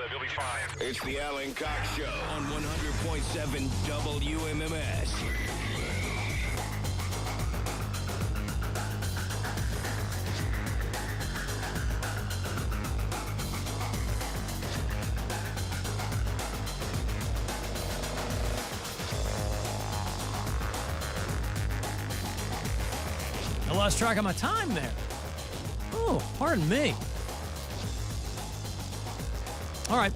live. You'll be fine. It's the Alan Cox Show on 100.7 WMMS. I lost track of my time there. Oh, pardon me. All right.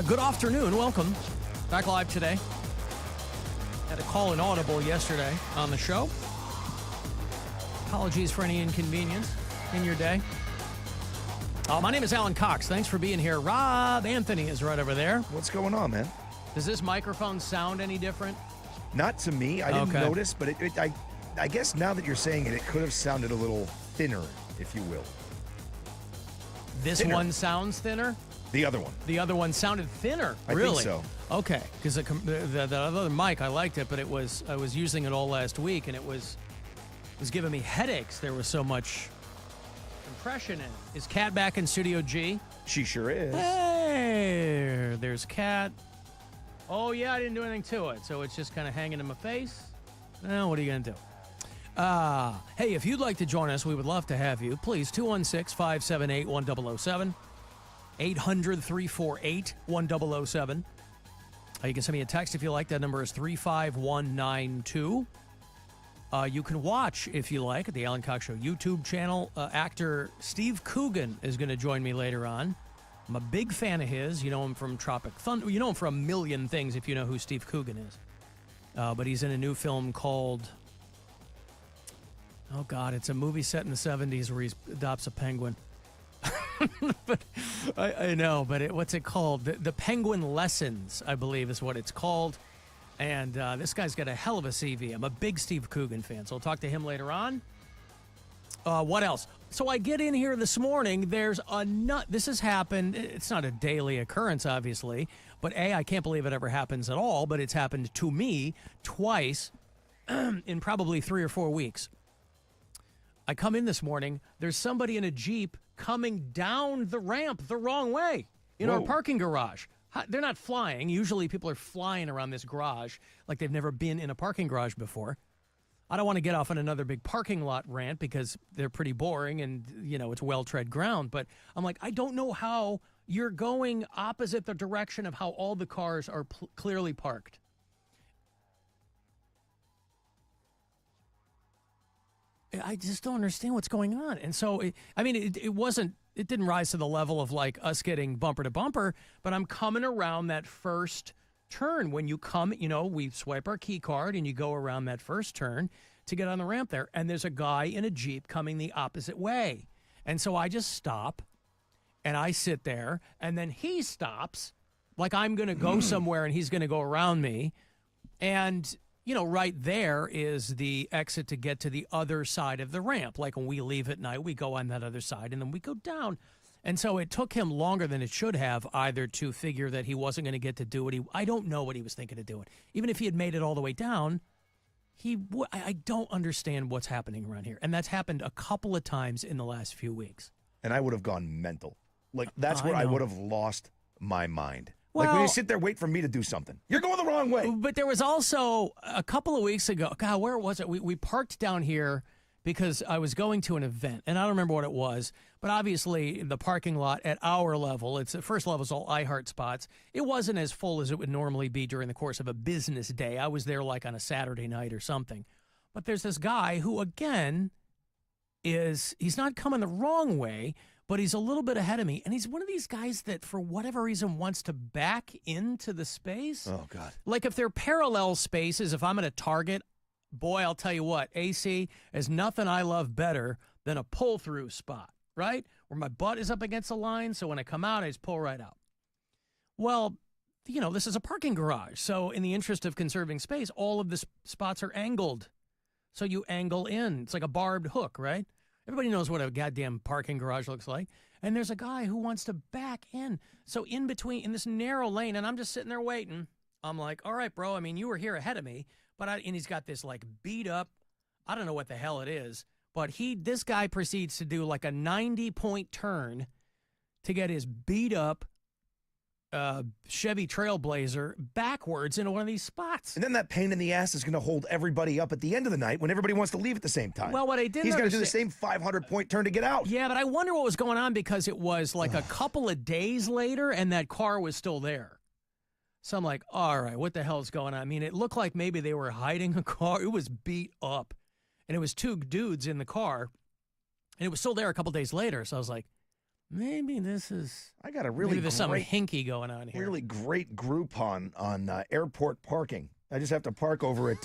Good afternoon. Welcome. Back live today. Had to call an audible yesterday on the show. Apologies for any inconvenience in your day. My name is Alan Cox. Thanks for being here. Rob Anthony is right over there. What's going on, man? Does this microphone sound any different? Not to me. I didn't notice, but I guess now that you're saying it, it could have sounded a little thinner, if you will. This one sounds thinner? The other one. The other one sounded thinner. I really? think so. Okay, because the other mic, I liked it, but I was using it all last week, and it was giving me headaches. There was so much compression in it. Is Kat back in Studio G? She sure is. Hey, there's Kat. Oh, yeah, I didn't do anything to it, so it's just kind of hanging in my face. Well, what are you going to do? Hey, if you'd like to join us, we would love to have you. Please, 216-578-1007, 800-348-1007. You can send me a text if you like. That number is 35192. You can watch, if you like, at the Alan Cox Show YouTube channel. Actor Steve Coogan is going to join me later on. I'm a big fan of his. You know him from Tropic Thunder. You know him from a million things if you know who Steve Coogan is. But he's in a new film called... Oh, God, it's a movie set in the 70s where he adopts a penguin. But I know, but what's it called? The Penguin Lessons, I believe, is what it's called. And this guy's got a hell of a CV. I'm a big Steve Coogan fan, so I'll talk to him later on. What else? So I get in here this morning. There's a nut. This has happened. It's not a daily occurrence, obviously. But, I can't believe it ever happens at all. But it's happened to me twice in probably 3 or 4 weeks. I come in this morning, there's somebody in a Jeep coming down the ramp the wrong way in our parking garage. They're not flying. Usually people are flying around this garage like they've never been in a parking garage before. I don't want to get off on another big parking lot rant because they're pretty boring and, it's well-tread ground. But I'm like, I don't know how you're going opposite the direction of how all the cars are clearly parked. I just don't understand what's going on. And so, it didn't rise to the level of like us getting bumper to bumper, but I'm coming around that first turn. When you come, we swipe our key card and you go around that first turn to get on the ramp there. And there's a guy in a Jeep coming the opposite way. And so I just stop and I sit there and then he stops like I'm going to go somewhere and he's going to go around me. And right there is the exit to get to the other side of the ramp. Like when we leave at night, we go on that other side and then we go down. And so it took him longer than it should have either to figure that he wasn't going to get to do it. I don't know what he was thinking of doing. Even if he had made it all the way down, I don't understand what's happening around here. And that's happened a couple of times in the last few weeks. And I would have gone mental. Like, that's where I would have lost my mind. Well, like when you sit there, wait for me to do something. You're going the wrong way. But there was also a couple of weeks ago, God, where was it? We parked down here because I was going to an event, and I don't remember what it was, but obviously the parking lot at our level, first level is all iHeart spots. It wasn't as full as it would normally be during the course of a business day. I was there like on a Saturday night or something. But there's this guy who, again, he's not coming the wrong way, but he's a little bit ahead of me. And he's one of these guys that, for whatever reason, wants to back into the space. Oh, God. Like if they're parallel spaces, if I'm at a Target, boy, I'll tell you what, AC, there's nothing I love better than a pull-through spot, right? Where my butt is up against the line, so when I come out, I just pull right out. Well, this is a parking garage. So in the interest of conserving space, all of the spots are angled. So you angle in. It's like a barbed hook, right? Everybody knows what a goddamn parking garage looks like. And there's a guy who wants to back in. So in this narrow lane, and I'm just sitting there waiting. I'm like, all right, bro, you were here ahead of me. And he's got this like beat up, I don't know what the hell it is, but this guy proceeds to do like a 90-point turn to get his beat up Chevy Trailblazer backwards into one of these spots. And then that pain in the ass is going to hold everybody up at the end of the night when everybody wants to leave at the same time. Well, what I didn't He's got to do the understand- same 500-point turn to get out. Yeah, but I wonder what was going on because it was like a couple of days later and that car was still there. So I'm like, all right, what the hell's going on? I mean, it looked like maybe they were hiding a car. It was beat up. And it was two dudes in the car. And it was still there a couple days later. So I was like, maybe this is... I got a really maybe there's some hinky going on here. Really great Groupon on airport parking. I just have to park over at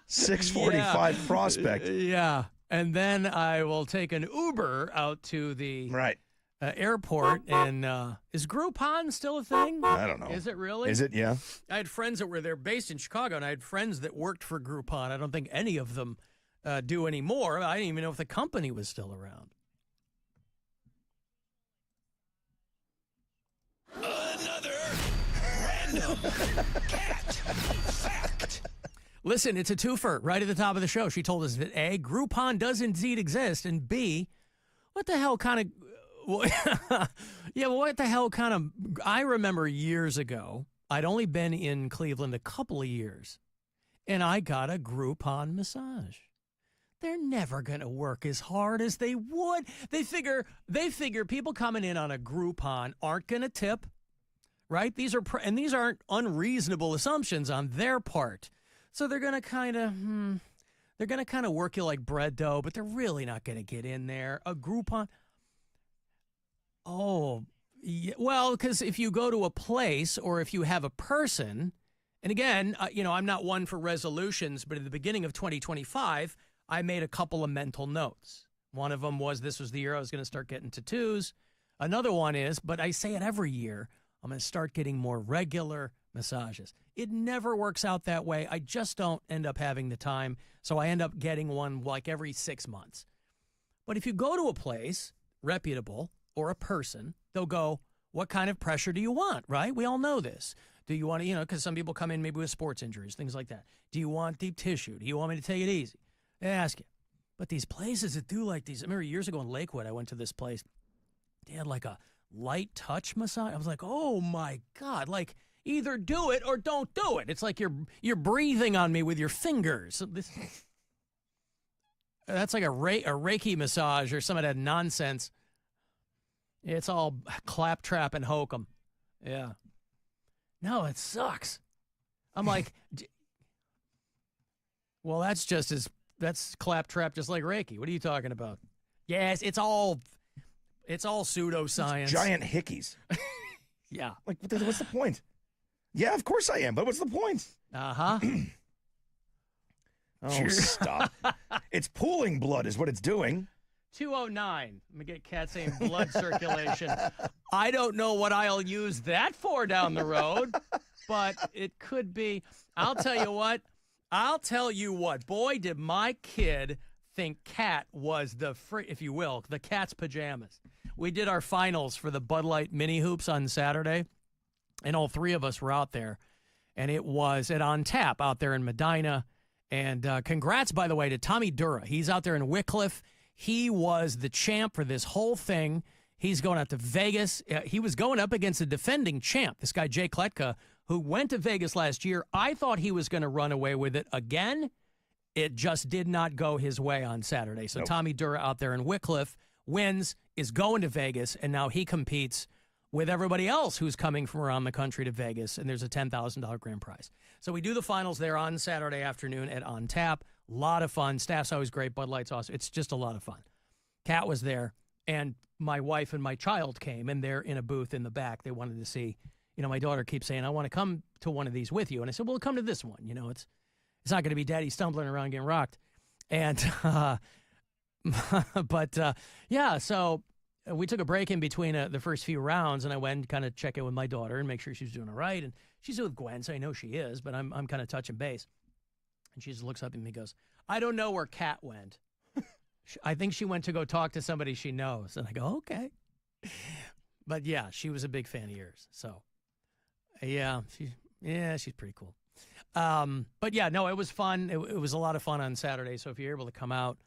645 Prospect. Yeah. And then I will take an Uber out to the... Right. Airport, and is Groupon still a thing? I don't know. Is it really? Is it? Yeah. I had friends that were there based in Chicago, and I had friends that worked for Groupon. I don't think any of them do anymore. I didn't even know if the company was still around. Another random cat fact. Listen, it's a twofer right at the top of the show. She told us that A, Groupon does indeed exist, and B, what the hell kind of... yeah, what the hell kind of... I remember years ago, I'd only been in Cleveland a couple of years, and I got a Groupon massage. They're never going to work as hard as they would. They figure people coming in on a Groupon aren't going to tip, right? These aren't unreasonable assumptions on their part. So they're going to kind of work you like bread dough, but they're really not going to get in there. A Groupon... Oh, yeah, well, because if you go to a place or if you have a person, and again, I'm not one for resolutions, but at the beginning of 2025, I made a couple of mental notes. One of them was this was the year I was going to start getting tattoos. Another one is, but I say it every year, I'm going to start getting more regular massages. It never works out that way. I just don't end up having the time, so I end up getting one like every 6 months. But if you go to a place, reputable, or a person, they'll go, what kind of pressure do you want, right? We all know this. Do you want to, because some people come in maybe with sports injuries, things like that. Do you want deep tissue? Do you want me to take it easy? They ask you. But these places that do like these, I remember years ago in Lakewood, I went to this place. They had like a light touch massage. I was like, oh my God, like either do it or don't do it. It's like you're breathing on me with your fingers. That's like a Reiki massage or some of that nonsense. It's all claptrap and hokum. Yeah. No, it sucks. I'm like, well, that's claptrap just like Reiki. What are you talking about? Yes, it's all pseudoscience. It's giant hickeys. Yeah. Like, what's the point? Yeah, of course I am, but what's the point? Uh-huh. Oh, stop. It's pooling blood is what it's doing. 209. Let me get Kat saying blood circulation. I don't know what I'll use that for down the road, but it could be. I'll tell you what. Boy, did my kid think Kat was if you will, the cat's pajamas. We did our finals for the Bud Light mini hoops on Saturday, and all three of us were out there, and it was at On Tap out there in Medina. And congrats, by the way, to Tommy Dura. He's out there in Wickliffe. He was the champ for this whole thing. He's going out to Vegas. He was going up against a defending champ, this guy Jay Kletka, who went to Vegas last year. I thought he was going to run away with it again. It just did not go his way on Saturday. So Tommy Dura out there in Wickliffe wins, is going to Vegas, and now he competes with everybody else who's coming from around the country to Vegas, and there's a $10,000 grand prize. So we do the finals there on Saturday afternoon at On Tap. A lot of fun. Staff's always great. Bud Light's awesome. It's just a lot of fun. Kat was there, and my wife and my child came, and they're in a booth in the back. They wanted to see, my daughter keeps saying, I want to come to one of these with you. And I said, well, come to this one. It's not going to be daddy stumbling around getting rocked. And, so we took a break in between the first few rounds, and I went and kind of check in with my daughter and make sure she's doing all right. And she's with Gwen, so I know she is, but I'm kind of touching base. And she just looks up at me and goes, I don't know where Kat went. I think she went to go talk to somebody she knows. And I go, okay. But yeah, she was a big fan of yours. So yeah, she's pretty cool. But yeah, no, it was fun. It was a lot of fun on Saturday. So if you're able to come out,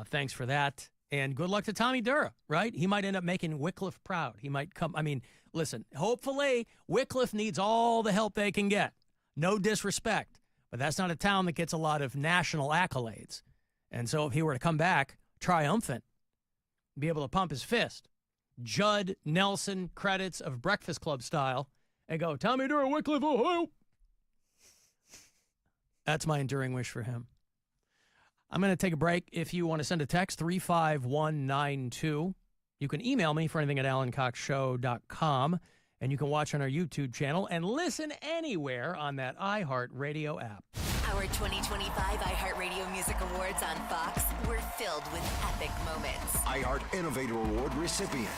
thanks for that. And good luck to Tommy Dura, right? He might end up making Wycliffe proud. He might come. I mean, listen, hopefully Wycliffe needs all the help they can get. No disrespect, but that's not a town that gets a lot of national accolades. And so if he were to come back triumphant, be able to pump his fist, Judd Nelson credits of Breakfast Club style, and go, Tommy Dura, Wycliffe, Ohio. That's my enduring wish for him. I'm going to take a break. If you want to send a text, 35192. You can email me for anything at alancoxshow.com. And you can watch on our YouTube channel and listen anywhere on that iHeartRadio app. Our 2025 iHeartRadio Music Awards on Fox were filled with epic moments. iHeart Innovator Award recipient.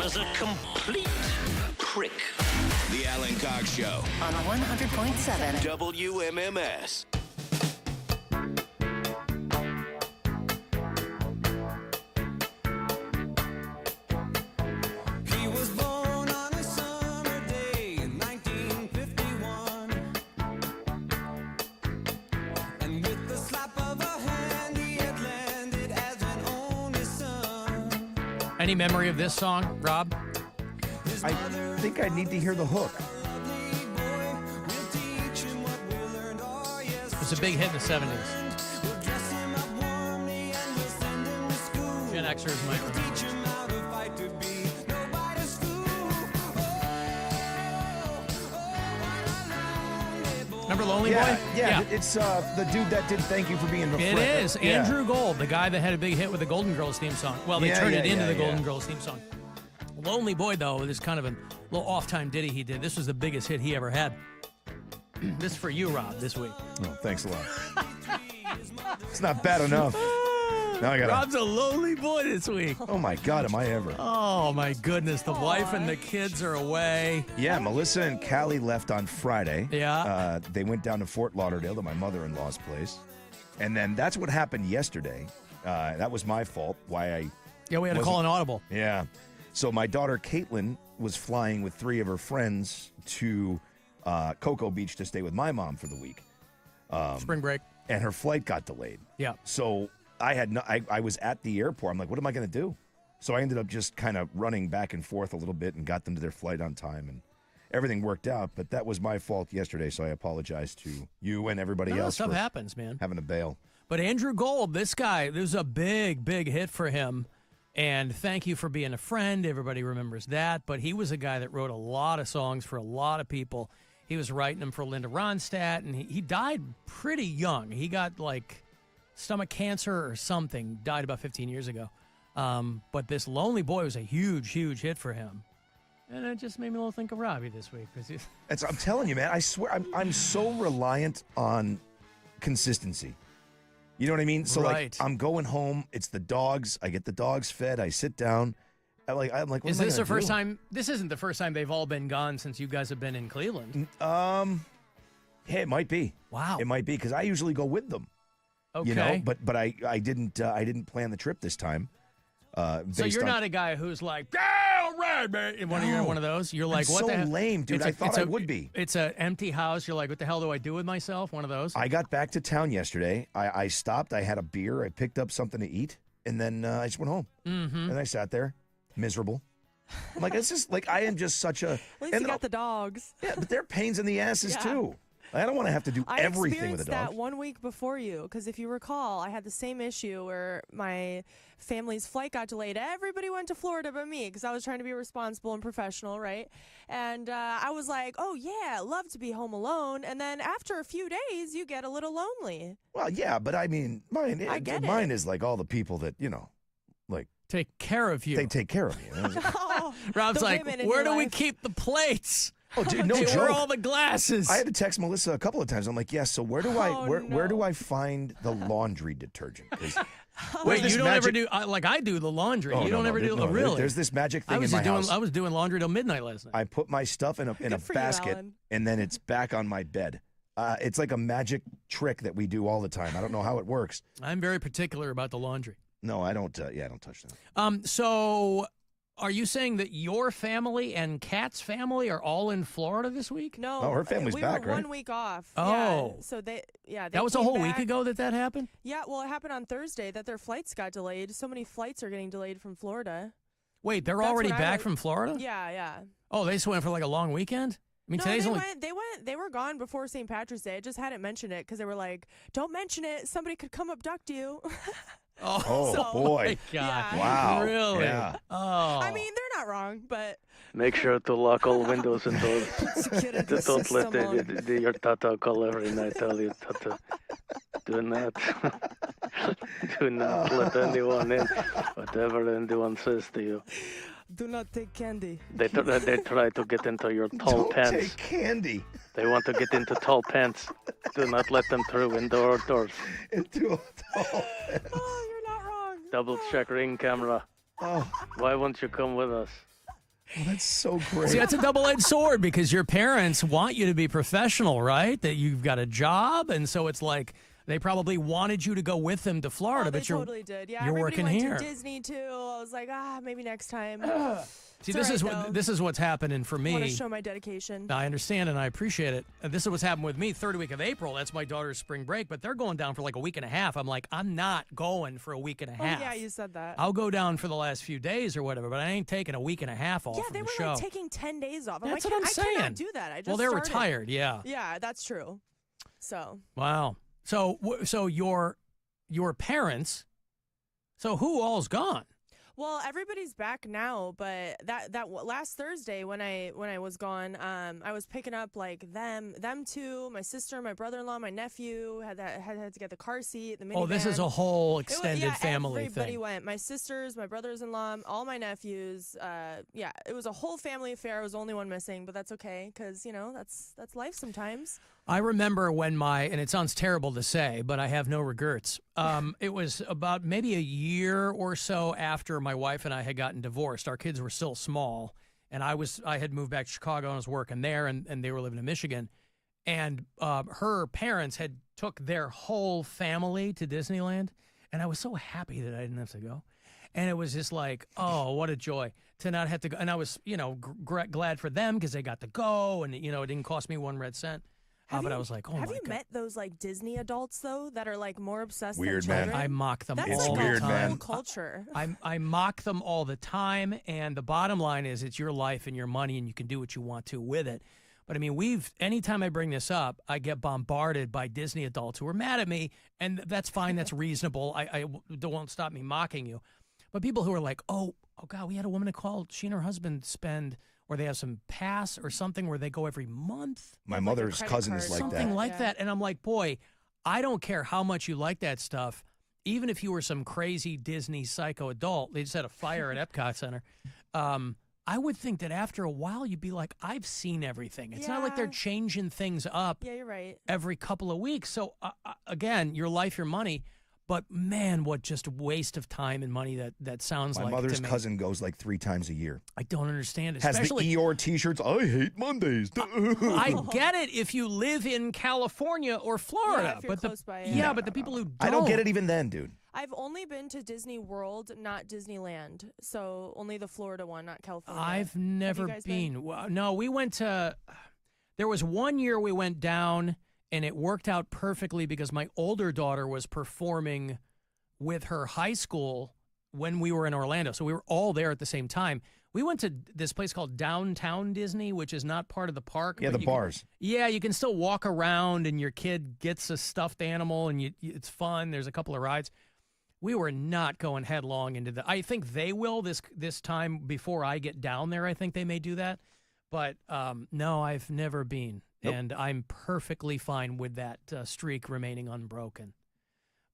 as a complete prick. The Alan Cox Show On 100.7. WMMS. He was born on a summer day in 1951. And with the slap of a hand, he had landed as an only son. Any memory of this song, Rob? I think I need to hear the hook. It was a big hit in the 70s. Gen Xers might remember. Remember Lonely Boy? Yeah. It's the dude that did Thank You for Being the It Friend. is. Andrew Gold, the guy that had a big hit with the Golden Girls theme song. Well, they turned it into the Golden Girls theme song. Lonely Boy, though, is kind of a little off-time ditty he did. This was the biggest hit he ever had. This is for you, Rob, this week. Oh, thanks a lot. It's not bad enough. Now I gotta. Rob's a lonely boy this week. Oh my God, am I ever? Oh, my goodness. The wife and the kids are away. Yeah, Melissa and Callie left on Friday. Yeah. They went down to Fort Lauderdale to my mother-in-law's place. And then that's what happened yesterday. That was my fault. Yeah, we had to call an audible. Yeah. So my daughter Caitlin was flying with 3 of her friends to Cocoa Beach to stay with my mom for the week. Spring break. And her flight got delayed. Yeah. So I was at the airport. I'm like, what am I going to do? So I ended up just kind of running back and forth a little bit and got them to their flight on time. And everything worked out. But that was my fault yesterday. So I apologize to you and everybody else Stuff for happens, man. having to bail. But Andrew Gold, this guy, this was a big, big hit for him. And Thank You for Being a Friend. Everybody remembers that. But he was a guy that wrote a lot of songs for a lot of people. He was writing them for Linda Ronstadt, and he died pretty young. He got, like, stomach cancer or something, died about 15 years ago. But this Lonely Boy was a huge, huge hit for him. And it just made me a little think of Robbie this week. I'm telling you, man, I swear, I'm so reliant on consistency. You know what I mean? So, Right. like, I'm going home. It's the dogs. I get the dogs fed. I sit down. I'm like, what Is am I this the gonna first do? time? This isn't the first time they've all been gone since you guys have been in Cleveland. Yeah, it might be. Wow. It might be because I usually go with them. Okay. You know, but I didn't plan the trip this time. So you're not a guy who's like, yeah, all right, man. You're one of those. You're like, I'm what so the hell? lame, dude. I thought I would be. It's an empty house. You're like, what the hell do I do with myself? One of those. I got back to town yesterday. I stopped. I had a beer. I picked up something to eat, and then I just went home. Mm-hmm. And I sat there, miserable. I'm like, it's just like I am just such a. At least you got the dogs. Yeah, but they're pains in the asses Yeah. too. I don't want to have to do I everything with a experienced dog. that 1 week before you, because if you recall, I had the same issue where my family's flight got delayed. Everybody went to Florida but me, because I was trying to be responsible and professional, right? And I was like, oh yeah, love to be home alone. And then after a few days, you get a little lonely. Well, yeah, but I mean, mine is like all the people that like Take care of you. they take care of you. Oh, Rob's the like, women in where your do we life. keep the plates? Oh, dude, no Hey, joke. where are all the glasses? I had to text Melissa a couple of times. I'm like, yes. So where do I Oh, where do no. I find the laundry detergent? 'Cause Wait, this you don't ever magic- do like I do the laundry. Oh, you don't no, ever do no, really. There's this magic thing I was in my just house. I was doing laundry till midnight last night. I put my stuff in a Good for you, basket, Alan. and then it's back on my bed. It's like a magic trick that we do all the time. I don't know how it works. I'm very particular about the laundry. No, I don't. I don't touch that. So are you saying that your family and Kat's family are all in Florida this week? No, Oh, her family's we back, were right? 1 week off. Oh. Yeah, so they That was a came whole back. week ago that happened? Yeah, well, it happened on Thursday that their flights got delayed. So many flights are getting delayed from Florida. Wait, they're That's already when I back was- from Florida? Yeah. Oh, they just went for like a long weekend? I mean, No, today's they only. they were gone before St. Patrick's Day. I just hadn't mentioned it because they were like, don't mention it. Somebody could come abduct you. Oh So- boy! my God. Yeah. Wow. Really? Yeah. Oh. I mean, they're not wrong, but Make sure to lock all windows and doors. get a good Don't let system on. your tata call every night. Tell you, tata, do not, do not let anyone in. Whatever anyone says to you, Do not take candy. they try to get into your tall Don't pants. take candy They want to get into tall pants. Do not let them through indoor doors. into a tall. Oh, you're not wrong. Double check ring camera. Oh, Why won't you come with us? Oh, that's so great. See, that's a double-edged sword because your parents want you to be professional, right? That you've got a job, and so it's like they probably wanted you to go with them to Florida, They but you're totally did. Yeah, you're everybody working went here. to Disney too. I was like, maybe next time. See, It's this all right, this is what's happening for I want to me. show my dedication. I understand and I appreciate it. And this is what's happened with me. Third week of April, that's my daughter's spring break, but they're going down for like a week and a half. I'm like, I'm not going for a week and a half. Oh yeah, you said that. I'll go down for the last few days or whatever, but I ain't taking a week and a half off Yeah, from they the were show. like taking 10 days off. That's like, what I'm saying. I cannot do that. I just well, they're started. retired, yeah. Yeah, that's true. So Wow. So your parents. So who all's gone? well, everybody's back now, but that last Thursday when I was gone, I was picking up like them two, my sister, my brother-in-law, my nephew had to get the car seat, the minivan. Oh, this is a whole It was- extended yeah, family everybody thing. went. My sisters, my brothers-in-law, all my nephews. Yeah, it was a whole family affair. I was the only one missing, but that's okay because that's life sometimes. I remember when and it sounds terrible to say, but I have no regrets. It was about maybe a year or so after my wife and I had gotten divorced. Our kids were still small, and I had moved back to Chicago and was working there, and they were living in Michigan. And her parents had took their whole family to Disneyland, and I was so happy that I didn't have to go. And it was just like, oh, what a joy to not have to go. And I was, glad for them because they got to go, and it didn't cost me 1 red cent. But I was like, oh my God. Have you met those like Disney adults though that are like more obsessed Weird, than man. children? I mock them That's all like the a time. man. whole culture. I mock them all the time, and the bottom line is it's your life and your money, and you can do what you want to with it. But I mean, anytime I bring this up, I get bombarded by Disney adults who are mad at me, and that's fine. That's reasonable. I won't stop me mocking you. But people who are like, oh God, we had a woman that called. She and her husband spend, or they have some pass or something where they go every month. My Like a mother's credit cousin card. is like Something that. like Yeah. that. And I'm like, boy, I don't care how much you like that stuff. Even if you were some crazy Disney psycho adult, they just had a fire at Epcot Center. I would think that after a while, you'd be like, I've seen everything. It's not like they're Yeah. changing things up Yeah, you're right. every couple of weeks. So again, your life, your money. But man, what just waste of time and money that sounds My like mother's to me. cousin goes like 3 times a year. I don't understand it. Has Especially, the Eeyore t-shirts. I hate Mondays. I get it if you live in California or Florida, if you're but close by, yeah, yeah. but the people who don't, I don't get it even then, dude. I've only been to Disney World, not Disneyland. So only the Florida one, not California. I've never guys been. Well, no, we went to. There was one year we went down, and it worked out perfectly because my older daughter was performing with her high school when we were in Orlando. So we were all there at the same time. We went to this place called Downtown Disney, which is not part of the park. Yeah, but the you can- bars. yeah, you can still walk around, and your kid gets a stuffed animal, and it's fun. There's a couple of rides. We were not going headlong into the. I think they will this time before I get down there. I think they may do that, but no, I've never been, Nope. and I'm perfectly fine with that streak remaining unbroken.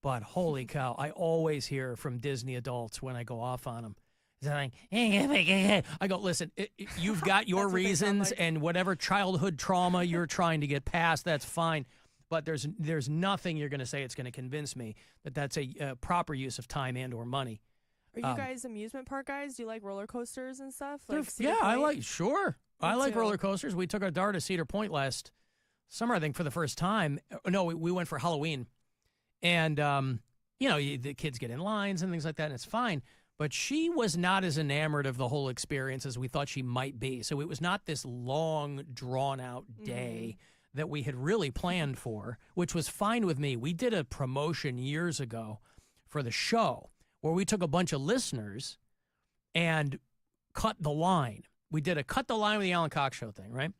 But holy cow, I always hear from Disney adults when I go off on them. They're like, I go, listen, you've got your That's what they sound reasons like. and whatever childhood trauma you're trying to get past, that's fine. But there's nothing you're going to say it's going to convince me that that's a proper use of time and or money. Are you guys amusement park guys? Do you like roller coasters and stuff? They're- Like Cedar yeah, I Point? like, sure. I like too. roller coasters. We took our daughter to Cedar Point last summer, I think, for the first time. No, we went for Halloween. And, the kids get in lines and things like that, and it's fine. But she was not as enamored of the whole experience as we thought she might be. So it was not this long, drawn-out day that we had really planned for, which was fine with me. We did a promotion years ago for the show where we took a bunch of listeners and cut the line. We did a cut the line with the Alan Cox Show thing, right?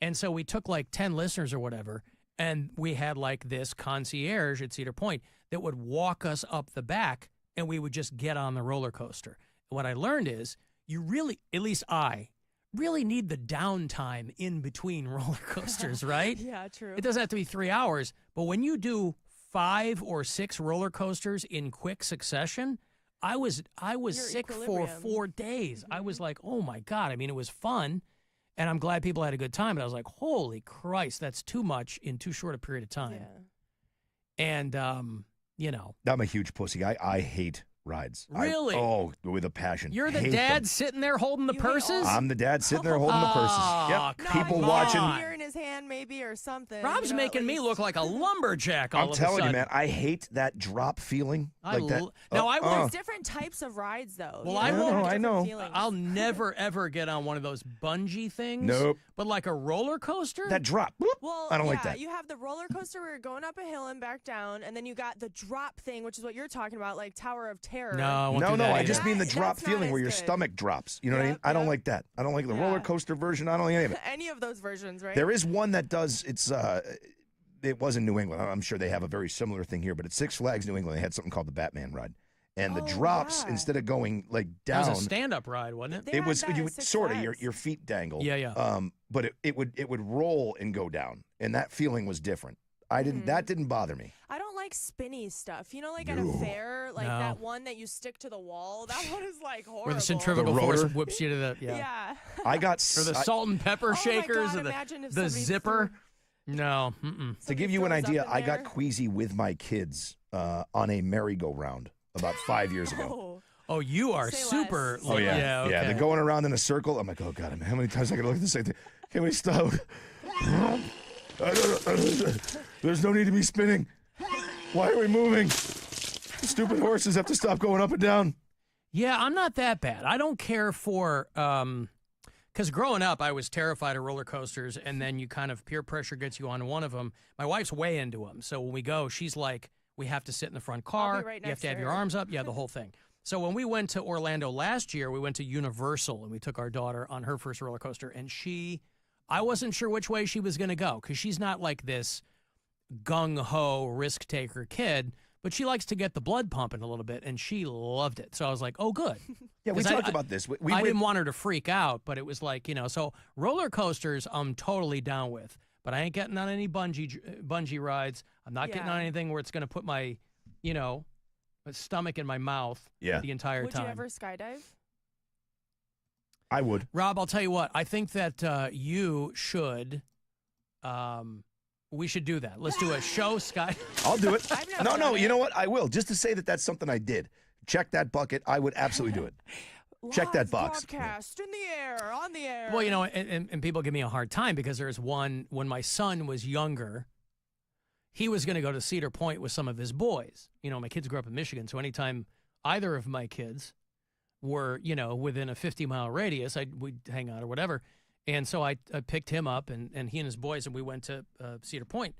And so we took like 10 listeners or whatever, and we had like this concierge at Cedar Point that would walk us up the back, and we would just get on the roller coaster. What I learned is you really, at least I, really need the downtime in between roller coasters, right? Yeah, true. It doesn't have to be 3 hours, but when you do 5 or 6 roller coasters in quick succession, I was Your sick for equilibrium. 4 days. I was like, oh my God. I mean, it was fun, and I'm glad people had a good time, but I was like, holy Christ, that's too much in too short a period of time. Yeah. And, I'm a huge pussy. I hate rides. Really? With a passion. You're the Hate dad them. sitting there holding the You hate all- purses? I'm the dad sitting there holding the purses. Yep. No, People I think watching. a beer in his hand, maybe, or something. Rob's you know, at making me least. look like a lumberjack all I'm of a telling you, sudden. man, I hate that drop feeling. Like that. Now, I will. There's different types of rides, though. Well, You I know, won't- they have I different know. feelings. I'll never, ever get on one of those bungee things. Nope. But like a roller coaster? That drop. Boop. Well, I don't yeah, like that. You have the roller coaster where you're going up a hill and back down, and then you got the drop thing, which is what you're talking about, like Tower of Terror. No, I won't No, do no, that I either. just mean the That's drop not feeling as where your good. stomach drops. You know what I mean? Yep, I don't yep. like that. I don't like the Yeah. roller coaster version. I don't like any of it. Any of those versions, right? There is one that does. It was in New England. I'm sure they have a very similar thing here, but at Six Flags New England, they had something called the Batman ride, and the Oh, drops yeah. instead of going like That down, was a stand-up ride, wasn't it? They it had was that you at would Six sort of Flags. your feet dangle. Yeah, yeah. But it would roll and go down, and that feeling was different. I didn't. That didn't bother me. I don't like spinny stuff. You know, like at a fair, like No. that one that you stick to the wall. That one is like horrible. Where the centrifugal The force rotor? whips you to the Yeah. I got or the I- salt and pepper Oh my shakers God, or imagine if the somebody zipper. threw- No, mm-mm. to Somebody give you an throws up idea. in I got there. queasy with my kids on a merry-go-round about 5 years ago. Oh. Oh, you are Say super. less. Oh yeah, yeah. Okay. They're going around in a circle. I'm like, oh god, how many times I gotta look at this thing? Can we stop? There's no need to be spinning. Why are we moving? Stupid horses have to stop going up and down. Yeah, I'm not that bad. I don't care for because growing up, I was terrified of roller coasters, and then you kind of peer pressure gets you on one of them. My wife's way into them, so when we go, she's like, "We have to sit in the front car. right You have next to have to your her." arms up. Yeah, the whole thing." So when we went to Orlando last year, we went to Universal, and we took our daughter on her first roller coaster, and I wasn't sure which way she was going to go because she's not like this gung ho risk taker kid. But she likes to get the blood pumping a little bit, and she loved it. So I was like, oh, good. Yeah, we 'Cause talked about this. We I went- didn't want her to freak out, but it was like, so roller coasters I'm totally down with. But I ain't getting on any bungee rides. I'm not getting Yeah. on anything where it's going to put my, stomach in my mouth Yeah. the entire Would time. you ever skydive? I would. Rob, I'll tell you what. I think that you should we should do that. Let's do a show, Sky. I'll do it. I've never No, done you it. know what? I will. Just to say that that's something I did. Check that bucket. I would absolutely do it. Check that Live box. Broadcast in the air, on the air. Well, and people give me a hard time because there's one when my son was younger. He was going to go to Cedar Point with some of his boys. My kids grew up in Michigan, so anytime either of my kids were, within a 50-mile radius, we'd hang out or whatever. And so I picked him up, and he and his boys, and we went to Cedar Point.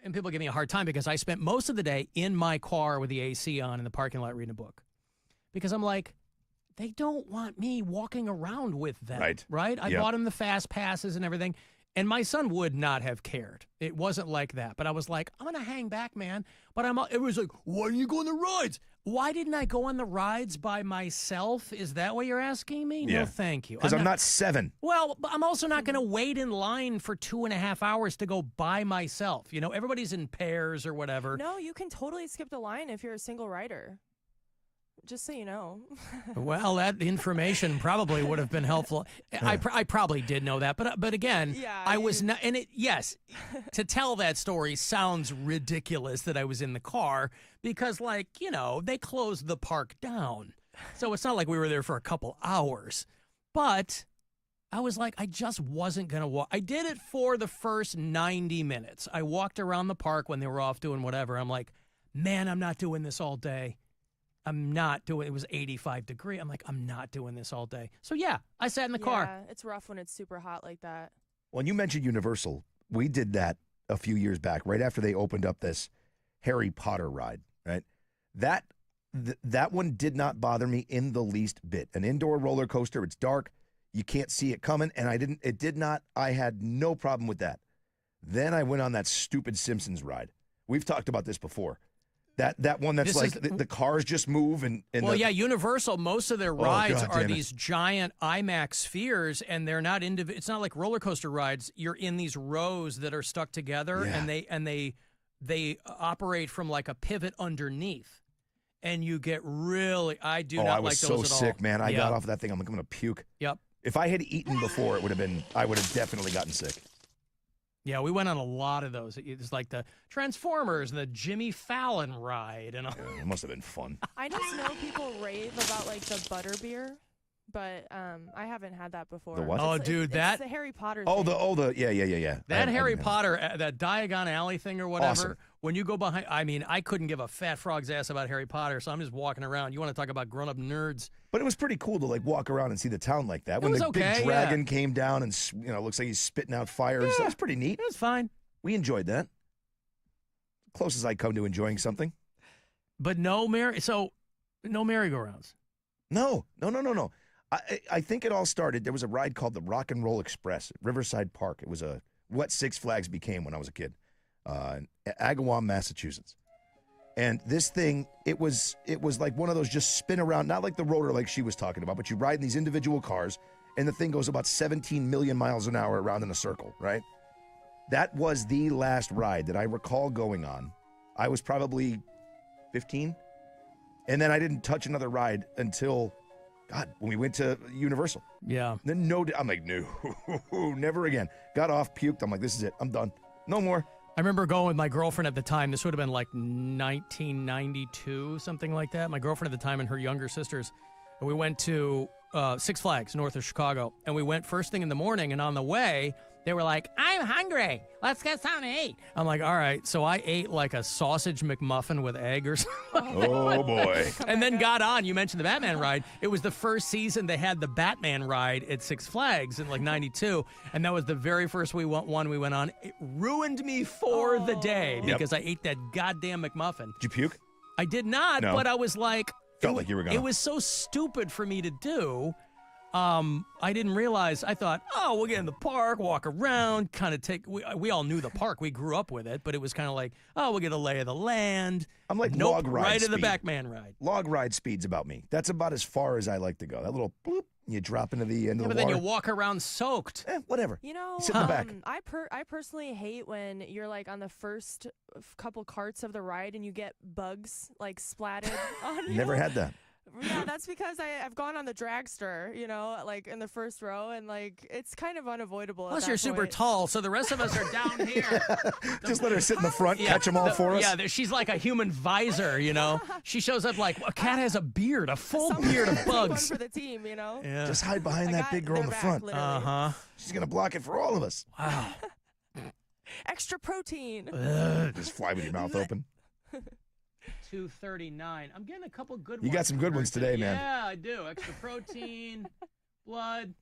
And people give me a hard time because I spent most of the day in my car with the AC on in the parking lot reading a book. Because I'm like, they don't want me walking around with them. Right? I Yep. bought him the fast passes and everything. And my son would not have cared. It wasn't like that. But I was like, I'm going to hang back, man. But it was like, why didn't you go on the rides? Why didn't I go on the rides by myself? Is that what you're asking me? Yeah. No, thank you. Because I'm not 7. Well, but I'm also not going to wait in line for 2.5 hours to go by myself. Everybody's in pairs or whatever. No, you can totally skip the line if you're a single rider. Just so you know. Well, that information probably would have been helpful. I probably did know that, but again, Yeah, I was not. And yes, to tell that story sounds ridiculous that I was in the car because, they closed the park down, so it's not like we were there for a couple hours. But I was like, I just wasn't gonna walk. I did it for the first 90 minutes. I walked around the park when they were off doing whatever. I'm like, man, I'm not doing this all day. I'm not doing it. Was 85 degrees. I'm like, I'm not doing this all day. So, yeah, I sat in the car. Yeah, it's rough when it's super hot like that. When you mentioned Universal, we did that a few years back, right after they opened up this Harry Potter ride, right? That one did not bother me in the least bit. An indoor roller coaster, it's dark, you can't see it coming, and I had no problem with that. Then I went on that stupid Simpsons ride. We've talked about this before. That one that's This like is- the cars just move and Yeah, Universal, most of their rides God are damn it. these giant IMAX spheres, and they're not it's not like roller coaster rides. You're in these rows that are stuck together, Yeah. and they operate from like a pivot underneath. And you get really, I do not I like was those so at all. sick, man. I Yeah. got off of that thing. I'm like, I'm going to puke. Yep. If I had eaten before, I would have definitely gotten sick. Yeah, we went on a lot of those. It's like the Transformers and the Jimmy Fallon ride. And It must have been fun. I just know people rave about like the butterbeer, but I haven't had that before. The what? Oh, It's- dude, it's that- the Harry Potter. Oh, thing. yeah. That I Harry didn't have Potter, that Diagon Alley thing or whatever, Awesome. when you go behind, I mean, I couldn't give a fat frog's ass about Harry Potter, so I'm just walking around. You want to talk about grown-up nerds? But it was pretty cool to like walk around and see the town like that. When was the okay, big yeah. dragon came down and looks like he's spitting out fires. That was pretty neat. It was fine. We enjoyed that. Closest I come to enjoying something. But no merry-go-rounds. No. I think it all started. There was a ride called the Rock and Roll Express at Riverside Park. It was what Six Flags became when I was a kid, in Agawam, Massachusetts. And this thing, it was like one of those just spin around, not like the rotor like she was talking about, but you ride in these individual cars, and the thing goes about 17 million miles an hour around in a circle, right? That was the last ride that I recall going on. I was probably 15, and then I didn't touch another ride until, God, when we went to Universal. Yeah. Then I'm like, no, never again. Got off, puked. I'm like, this is it. I'm done. No more. I remember going with my girlfriend at the time. This would have been like 1992, something like that. My girlfriend at the time and her younger sisters. And we went to Six Flags north of Chicago. And we went first thing in the morning. And on the way, they were like, I'm hungry. Let's get something to eat. I'm like, all right. So I ate like a sausage McMuffin with egg or something. Oh, boy. And then got on. You mentioned the Batman ride. It was the first season they had the Batman ride at Six Flags in like 92. And that was the very first one we went on. It ruined me for the day because I ate that goddamn McMuffin. Did you puke? I did not, No. but I was like... Felt like you were gonna. It was so stupid for me to do. I didn't realize. I thought, oh, we'll get in the park, walk around, kind of take. We all knew the park. We grew up with it, but it was kind of like, oh, we'll get a lay of the land. I'm like nope, log ride right to the speed. Batman ride. Log ride speed's about me. That's about as far as I like to go. That little bloop, you drop into the end Yeah, of but the then water. you walk around soaked. Whatever. You know, You sit in the back. I personally hate when you're like on the first couple carts of the ride and you get bugs like splatted on you. Never had that. Yeah, that's because I've gone on the dragster, like in the first row, and like it's kind of unavoidable. Plus, at you're that super point. tall, so the rest of us are down here. Just let her sit in the front, catch them all for us. Yeah, she's like a human visor, She shows up like a cat has a beard, a full Sometimes beard of it's one bugs. for the team, Yeah. Just hide behind I that got big girl in their the back, front. literally. Uh-huh. She's going to block it for all of us. Wow. Extra protein. Just fly with your mouth open. 239. I'm getting a couple good ones. You got some good ones today, man. Yeah, I do. Extra protein, blood.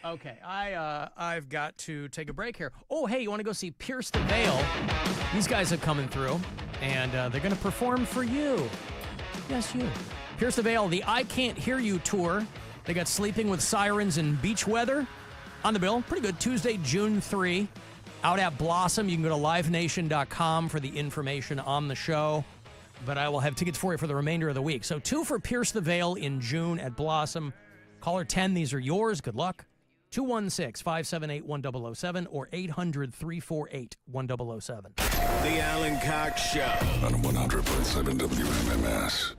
Okay, I've got to take a break here. Oh, hey, you want to go see Pierce the Veil? These guys are coming through, and they're going to perform for you. Yes, you. Pierce the Veil, the I Can't Hear You tour. They got Sleeping with Sirens and Beach Weather on the bill. Pretty good. Tuesday, June 3. Out at Blossom. You can go to livenation.com for the information on the show. But I will have tickets for you for the remainder of the week. So 2 for Pierce the Veil in June at Blossom. Caller 10, these are yours. Good luck. 216-578-1007 or 800-348-1007. The Alan Cox Show. On 100.7 WMMS.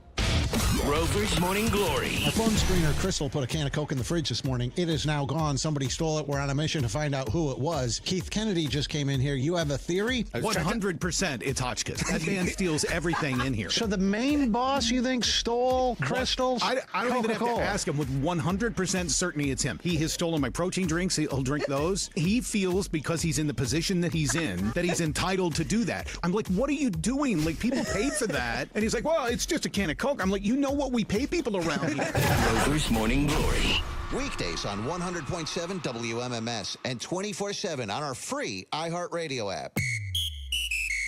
Rover's Morning Glory. Our phone screener, Crystal, put a can of Coke in the fridge this morning. It is now gone. Somebody stole it. We're on a mission to find out who it was. Keith Kennedy just came in here. You have a theory? 100% it's Hotchkiss. That man steals everything in here. So the main boss, you think, stole Crystal's I don't even have to Coca-Cola? ask him. With 100% certainty it's him. He has stolen my protein drinks. He'll drink those. He feels because he's in the position that he's in that he's entitled to do that. I'm like, what are you doing? Like, people paid for that. And he's like, well, it's just a can of Coke. I'm like, you know what we pay people around here. Rover's Morning Glory. Weekdays on 100.7 WMMS and 24/7 on our free iHeartRadio app.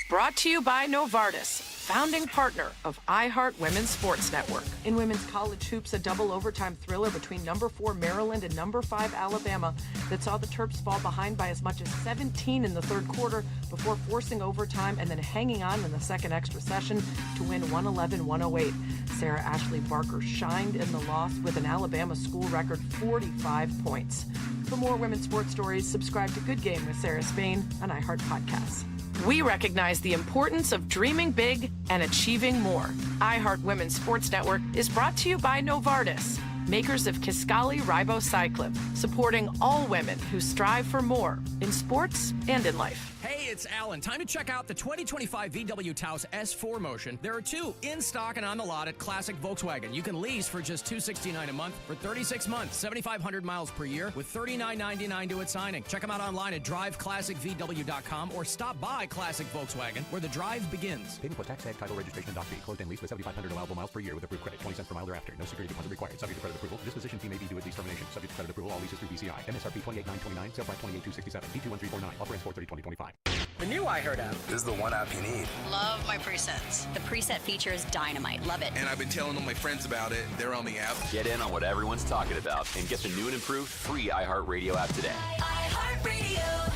Brought to you by Novartis, founding partner of iHeart Women's Sports Network. In women's college hoops, a double overtime thriller between number 4 Maryland and number 5 Alabama that saw the Terps fall behind by as much as 17 in the third quarter before forcing overtime and then hanging on in the second extra session to win 111-108. Sarah Ashley Barker shined in the loss with an Alabama school record 45 points. For more women's sports stories, subscribe to Good Game with Sarah Spain on iHeart Podcasts. We recognize the importance of dreaming big and achieving more. iHeart Women's Sports Network is brought to you by Novartis, makers of Kisqali Ribocyclib, supporting all women who strive for more in sports and in life. Hey, it's Alan. Time to check out the 2025 VW Taos S4 Motion. There are 2 in stock and on the lot at Classic Volkswagen. You can lease for just $269 a month for 36 months, 7,500 miles per year with $39.99 due at signing. Check them out online at driveclassicvw.com or stop by Classic Volkswagen, where the drive begins. Payment plus tax, tag, title, registration, and doc fee. Closed and lease with 7,500 allowable miles per year with approved credit. 20 cents per mile thereafter. No security deposit required. Subject to credit approval. Disposition fee may be due at lease termination. Subject to credit approval. All leases through BCI. MSRP 28,929. Sale price 28,267. D21349. Offer ends 4/30/2025. The new iHeart app. This is the one app you need. Love my presets. The preset feature is dynamite. Love it. And I've been telling all my friends about it. They're on the app. Get in on what everyone's talking about and get the new and improved free iHeartRadio app today. iHeartRadio.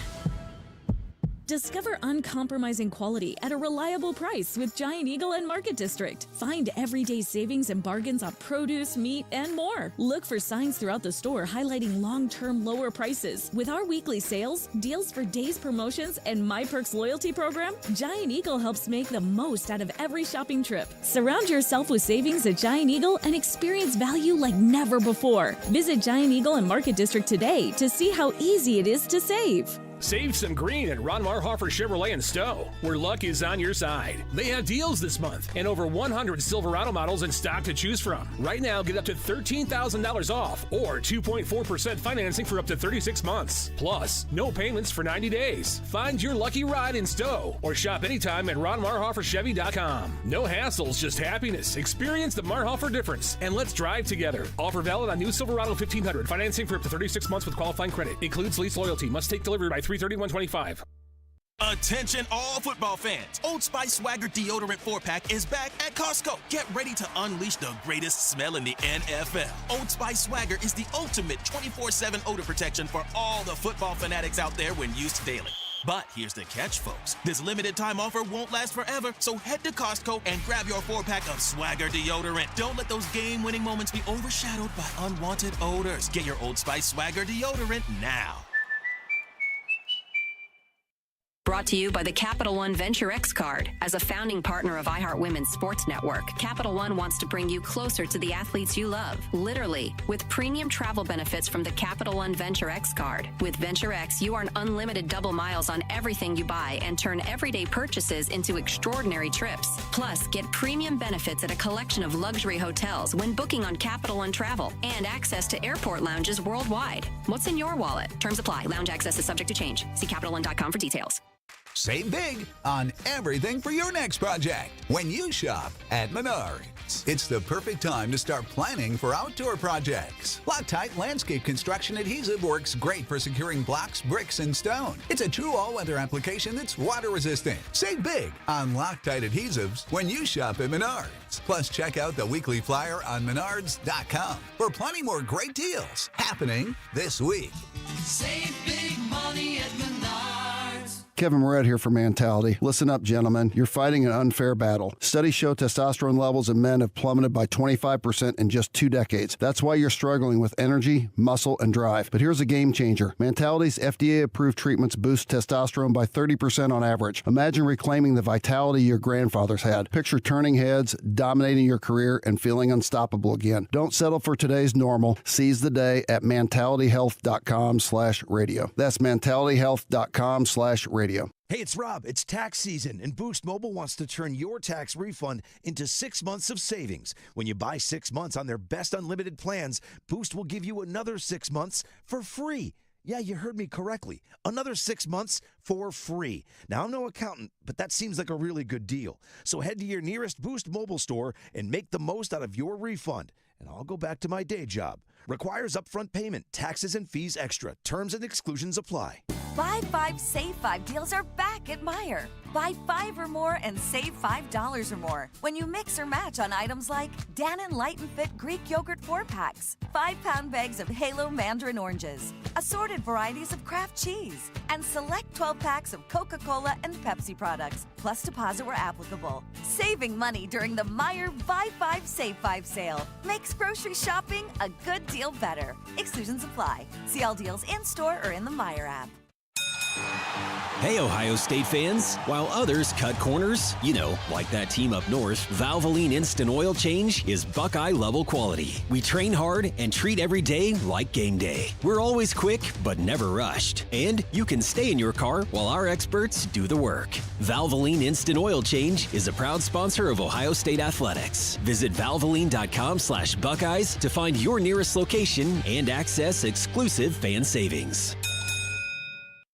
Discover uncompromising quality at a reliable price with Giant Eagle and Market District. Find everyday savings and bargains on produce, meat, and more. Look for signs throughout the store highlighting long-term lower prices. With our weekly sales, deals for days promotions, and My Perks loyalty program, Giant Eagle helps make the most out of every shopping trip. Surround yourself with savings at Giant Eagle and experience value like never before. Visit Giant Eagle and Market District today to see how easy it is to save. Save some green at Ron Marhofer Chevrolet in Stowe, where luck is on your side. They have deals this month and over 100 Silverado models in stock to choose from. Right now, get up to $13,000 off or 2.4% financing for up to 36 months. Plus, no payments for 90 days. Find your lucky ride in Stowe or shop anytime at RonMarhoferChevy.com. No hassles, just happiness. Experience the Marhofer difference and let's drive together. Offer valid on new Silverado 1500. Financing for up to 36 months with qualifying credit. Includes lease loyalty. Must take delivery by 3/31/25. Attention all football fans. Old Spice Swagger Deodorant 4-pack is back at Costco. Get ready to unleash the greatest smell in the NFL. Old Spice Swagger is the ultimate 24/7 odor protection for all the football fanatics out there when used daily. But here's the catch, folks. This limited time offer won't last forever, so head to Costco and grab your 4-pack of Swagger Deodorant. Don't let those game-winning moments be overshadowed by unwanted odors. Get your Old Spice Swagger Deodorant now. Brought to you by the Capital One Venture X card. As a founding partner of iHeart Women's Sports Network, Capital One wants to bring you closer to the athletes you love, literally, with premium travel benefits from the Capital One Venture X card. With Venture X, you earn unlimited double miles on everything you buy and turn everyday purchases into extraordinary trips. Plus, get premium benefits at a collection of luxury hotels when booking on Capital One Travel and access to airport lounges worldwide. What's in your wallet? Terms apply. Lounge access is subject to change. See CapitalOne.com for details. Save big on everything for your next project when you shop at Menards. It's the perfect time to start planning for outdoor projects. Loctite Landscape Construction Adhesive works great for securing blocks, bricks, and stone. It's a true all-weather application that's water resistant. Save big on Loctite adhesives when you shop at Menards. Plus, check out the weekly flyer on Menards.com for plenty more great deals happening this week. Save big money at Menards. Kevin Moret here for Mentality. Listen up, gentlemen. You're fighting an unfair battle. Studies show testosterone levels in men have plummeted by 25% in just 2 decades. That's why you're struggling with energy, muscle, and drive. But here's a game changer. Mentality's FDA-approved treatments boost testosterone by 30% on average. Imagine reclaiming the vitality your grandfathers had. Picture turning heads, dominating your career, and feeling unstoppable again. Don't settle for today's normal. Seize the day at mentalityhealth.com/radio. That's mentalityhealth.com/radio. Hey, it's Rob. It's tax season, and Boost Mobile wants to turn your tax refund into 6 months of savings. When you buy 6 months on their best unlimited plans, Boost will give you another 6 months for free. Yeah, you heard me correctly. Another 6 months for free. Now, I'm no accountant, but that seems like a really good deal. So head to your nearest Boost Mobile store and make the most out of your refund. And I'll go back to my day job. Requires upfront payment, taxes and fees extra. Terms and exclusions apply. Buy 5, save 5 deals are back at Meijer. Buy 5 or more and save $5 or more when you mix or match on items like Dannon Light and Fit Greek Yogurt 4-packs, 5-pound bags of Halo Mandarin Oranges, assorted varieties of Kraft cheese, and select 12 packs of Coca-Cola and Pepsi products, plus deposit where applicable. Saving money during the Meijer Buy 5, Save 5 sale makes grocery shopping a good deal better. Exclusions apply. See all deals in-store or in the Meijer app. Hey, Ohio State fans. While others cut corners, like that team up north, Valvoline Instant Oil Change is Buckeye-level quality. We train hard and treat every day like game day. We're always quick, but never rushed. And you can stay in your car while our experts do the work. Valvoline Instant Oil Change is a proud sponsor of Ohio State Athletics. Visit valvoline.com/Buckeyes to find your nearest location and access exclusive fan savings.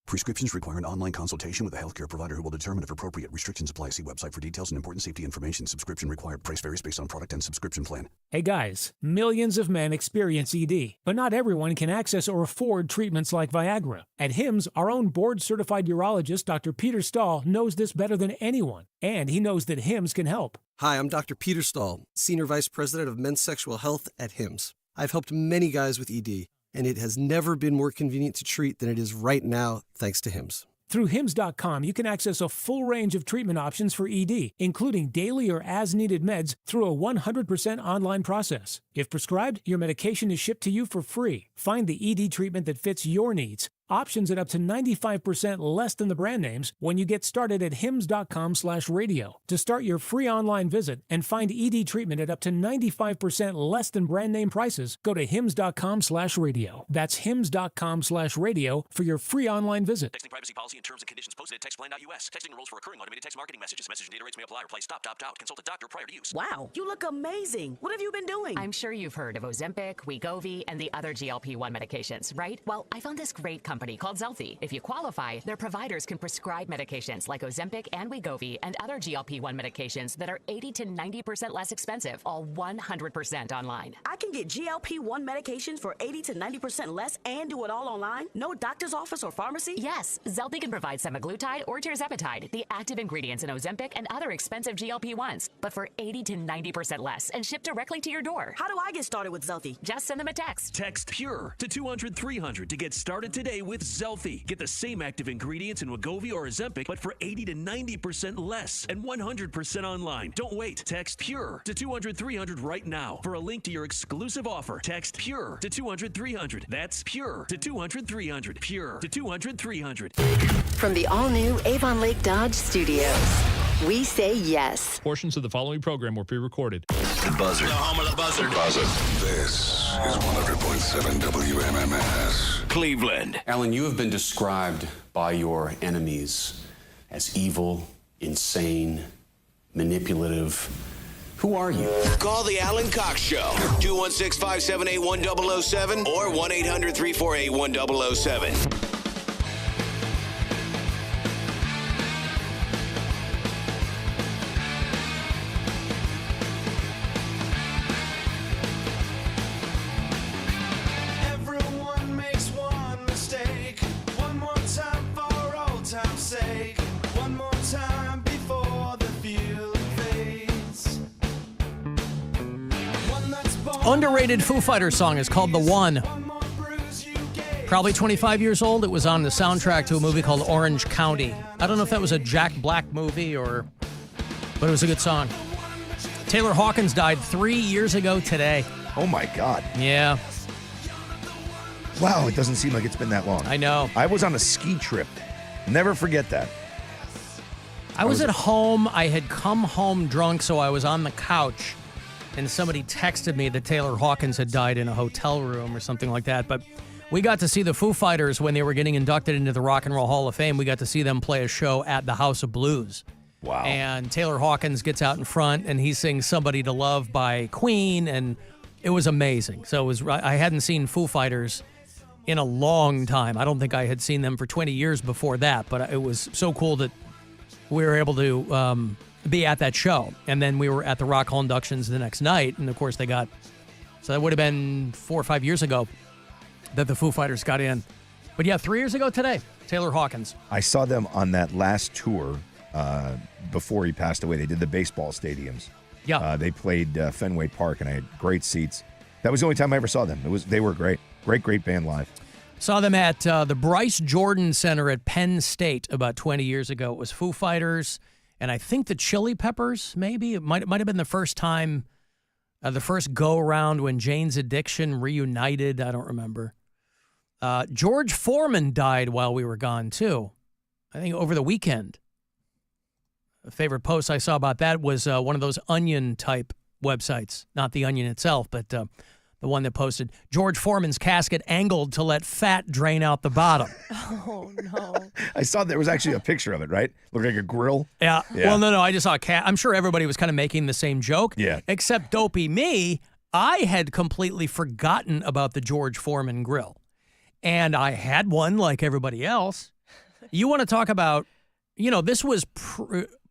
Prescriptions require an online consultation with a healthcare provider who will determine if appropriate. Restrictions apply. See website for details and important safety information. Subscription required. Price varies based on product and subscription plan. Hey guys, millions of men experience ED, but not everyone can access or afford treatments like Viagra. At HIMSS, our own board-certified urologist, Dr. Peter Stahl, knows this better than anyone, and he knows that HIMSS can help. Hi, I'm Dr. Peter Stahl, Senior Vice President of Men's Sexual Health at HIMSS. I've helped many guys with ED, and it has never been more convenient to treat than it is right now, thanks to HIMSS. Through HIMSS.com, you can access a full range of treatment options for ED, including daily or as-needed meds through a 100% online process. If prescribed, your medication is shipped to you for free. Find the ED treatment that fits your needs. Options at up to 95% less than the brand names when you get started at hims.com/radio. To start your free online visit and find ED treatment at up to 95% less than brand name prices, go to hims.com/radio. That's hims.com/radio for your free online visit. Texting privacy policy and terms and conditions posted at textplan.us. Texting rules for recurring automated text marketing messages. Message and data rates may apply. Reply stop, opt out. Consult a doctor prior to use. Wow, you look amazing. What have you been doing? I'm sure you've heard of Ozempic, Wegovy, and the other GLP-1 medications, right? Well, I found this great company called Zelfie. If you qualify, their providers can prescribe medications like Ozempic and Wegovy and other GLP-1 medications that are 80 to 90% less expensive, all 100% online. I can get GLP-1 medications for 80 to 90% less and do it all online? No doctor's office or pharmacy? Yes, Zelfie can provide semaglutide or tirzepatide, the active ingredients in Ozempic and other expensive GLP-1s, but for 80 to 90% less and shipped directly to your door. How do I get started with Zelfie? Just send them a text. Text PURE to 200-300 to get started today with Zelfie. Get the same active ingredients in Wegovy or Ozempic, but for 80 to 90% less and 100% online. Don't wait. Text PURE to 200-300 right now for a link to your exclusive offer. Text PURE to 200-300. That's PURE to 200-300. PURE to 200-300. From the all-new Avon Lake Dodge Studios, we say yes. Portions of the following program were pre-recorded. The buzzer. The home of the buzzer. This is 100.7 WMMS. Cleveland. Alan, you have been described by your enemies as evil, insane, manipulative. Who are you? Call the Alan Cox Show. 216-578-1007 or 1-800-348-1007. Everyone makes one mistake. One more time for old time's sake. One more time before the feeling fades. One that's born. Underrated Foo Fighters song is called The One. Probably 25 years old. It was on the soundtrack to a movie called Orange County. I don't know if that was a Jack Black movie but it was a good song. Taylor Hawkins died 3 years ago today. Oh my God. Yeah. Wow, it doesn't seem like it's been that long. I know. I was on a ski trip. Never forget that. I was at home. I had come home drunk, so I was on the couch, and somebody texted me that Taylor Hawkins had died in a hotel room or something like that. But we got to see the Foo Fighters when they were getting inducted into the Rock and Roll Hall of Fame. We got to see them play a show at the House of Blues. Wow. And Taylor Hawkins gets out in front, and he sings Somebody to Love by Queen, and it was amazing. So I hadn't seen Foo Fighters in a long time. I don't think I had seen them for 20 years before that, but it was so cool that we were able to be at that show. And then we were at the Rock Hall inductions the next night, and of course they got, so that would have been 4 or 5 years ago that the Foo Fighters got in. But yeah, 3 years ago today, Taylor Hawkins. I saw them on that last tour before he passed away. They did the baseball stadiums. Yeah. They played Fenway Park, and I had great seats. That was the only time I ever saw them. They were great. Great band live. Saw them at the Bryce Jordan Center at Penn State about 20 years ago. It was Foo Fighters, and I think the Chili Peppers, maybe. It might have been the first time, the first go-around when Jane's Addiction reunited. I don't remember. George Foreman died while we were gone, too. I think over the weekend. A favorite post I saw about that was one of those Onion-type websites. Not the Onion itself, but the one that posted, George Foreman's casket angled to let fat drain out the bottom. Oh, no. I saw there was actually a picture of it, right? Looked like a grill. Yeah. Well, no, I just saw a cat. I'm sure everybody was kind of making the same joke. Yeah. Except dopey me, I had completely forgotten about the George Foreman grill. And I had one like everybody else. You want to talk about, this was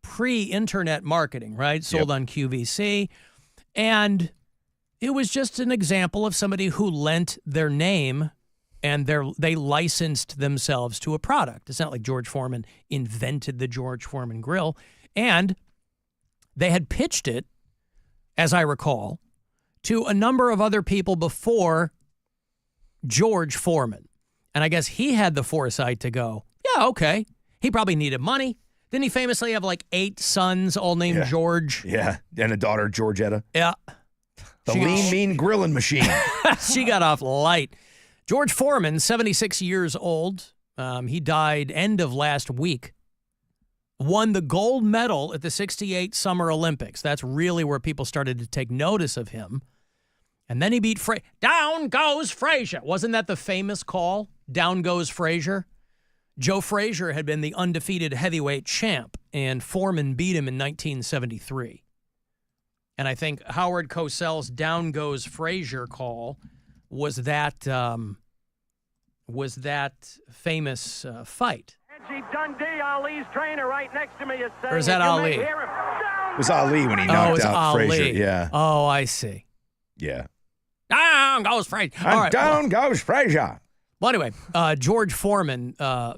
pre-internet marketing, right? Sold on QVC. And it was just an example of somebody who lent their name and they licensed themselves to a product. It's not like George Foreman invented the George Foreman grill. And they had pitched it, as I recall, to a number of other people before George Foreman. And I guess he had the foresight to go, yeah, okay. He probably needed money. Didn't he famously have like 8 sons all named George? Yeah, and a daughter, Georgetta. Yeah. The mean grilling machine. She got off light. George Foreman, 76 years old. He died end of last week. Won the gold medal at the 68 Summer Olympics. That's really where people started to take notice of him. And then he beat Down goes Frazier. Wasn't that the famous call? Down goes Frazier. Joe Frazier had been the undefeated heavyweight champ, and Foreman beat him in 1973. And I think Howard Cosell's Down Goes Frazier call was that famous fight. Angie Dundee, Ali's trainer, right next to me is saying, or is that Ali? It was Ali when he knocked out Frazier. Yeah. Oh, I see. Yeah. Down goes Frazier. All right, down goes Frazier. Well, anyway, George Foreman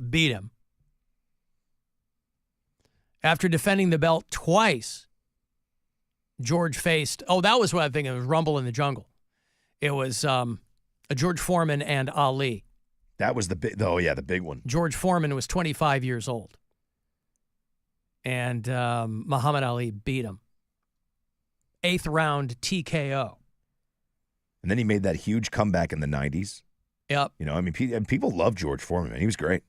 beat him. After defending the belt twice, George faced, that was what I think it was, Rumble in the Jungle. It was George Foreman and Ali. That was the big one. George Foreman was 25 years old. And Muhammad Ali beat him. 8th round TKO. And then he made that huge comeback in the 90s. Yep. People love George Foreman, man. He was great.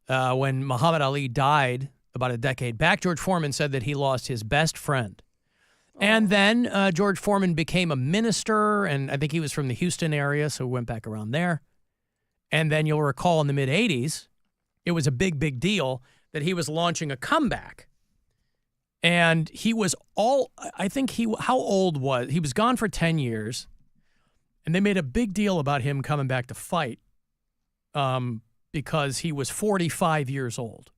When Muhammad Ali died about a decade back, George Foreman said that he lost his best friend. And then George Foreman became a minister, and I think he was from the Houston area, so went back around there. And then you'll recall in the mid-'80s, it was a big, big deal that he was launching a comeback. And he was how old was he? Was gone for 10 years. And they made a big deal about him coming back to fight because he was 45 years old.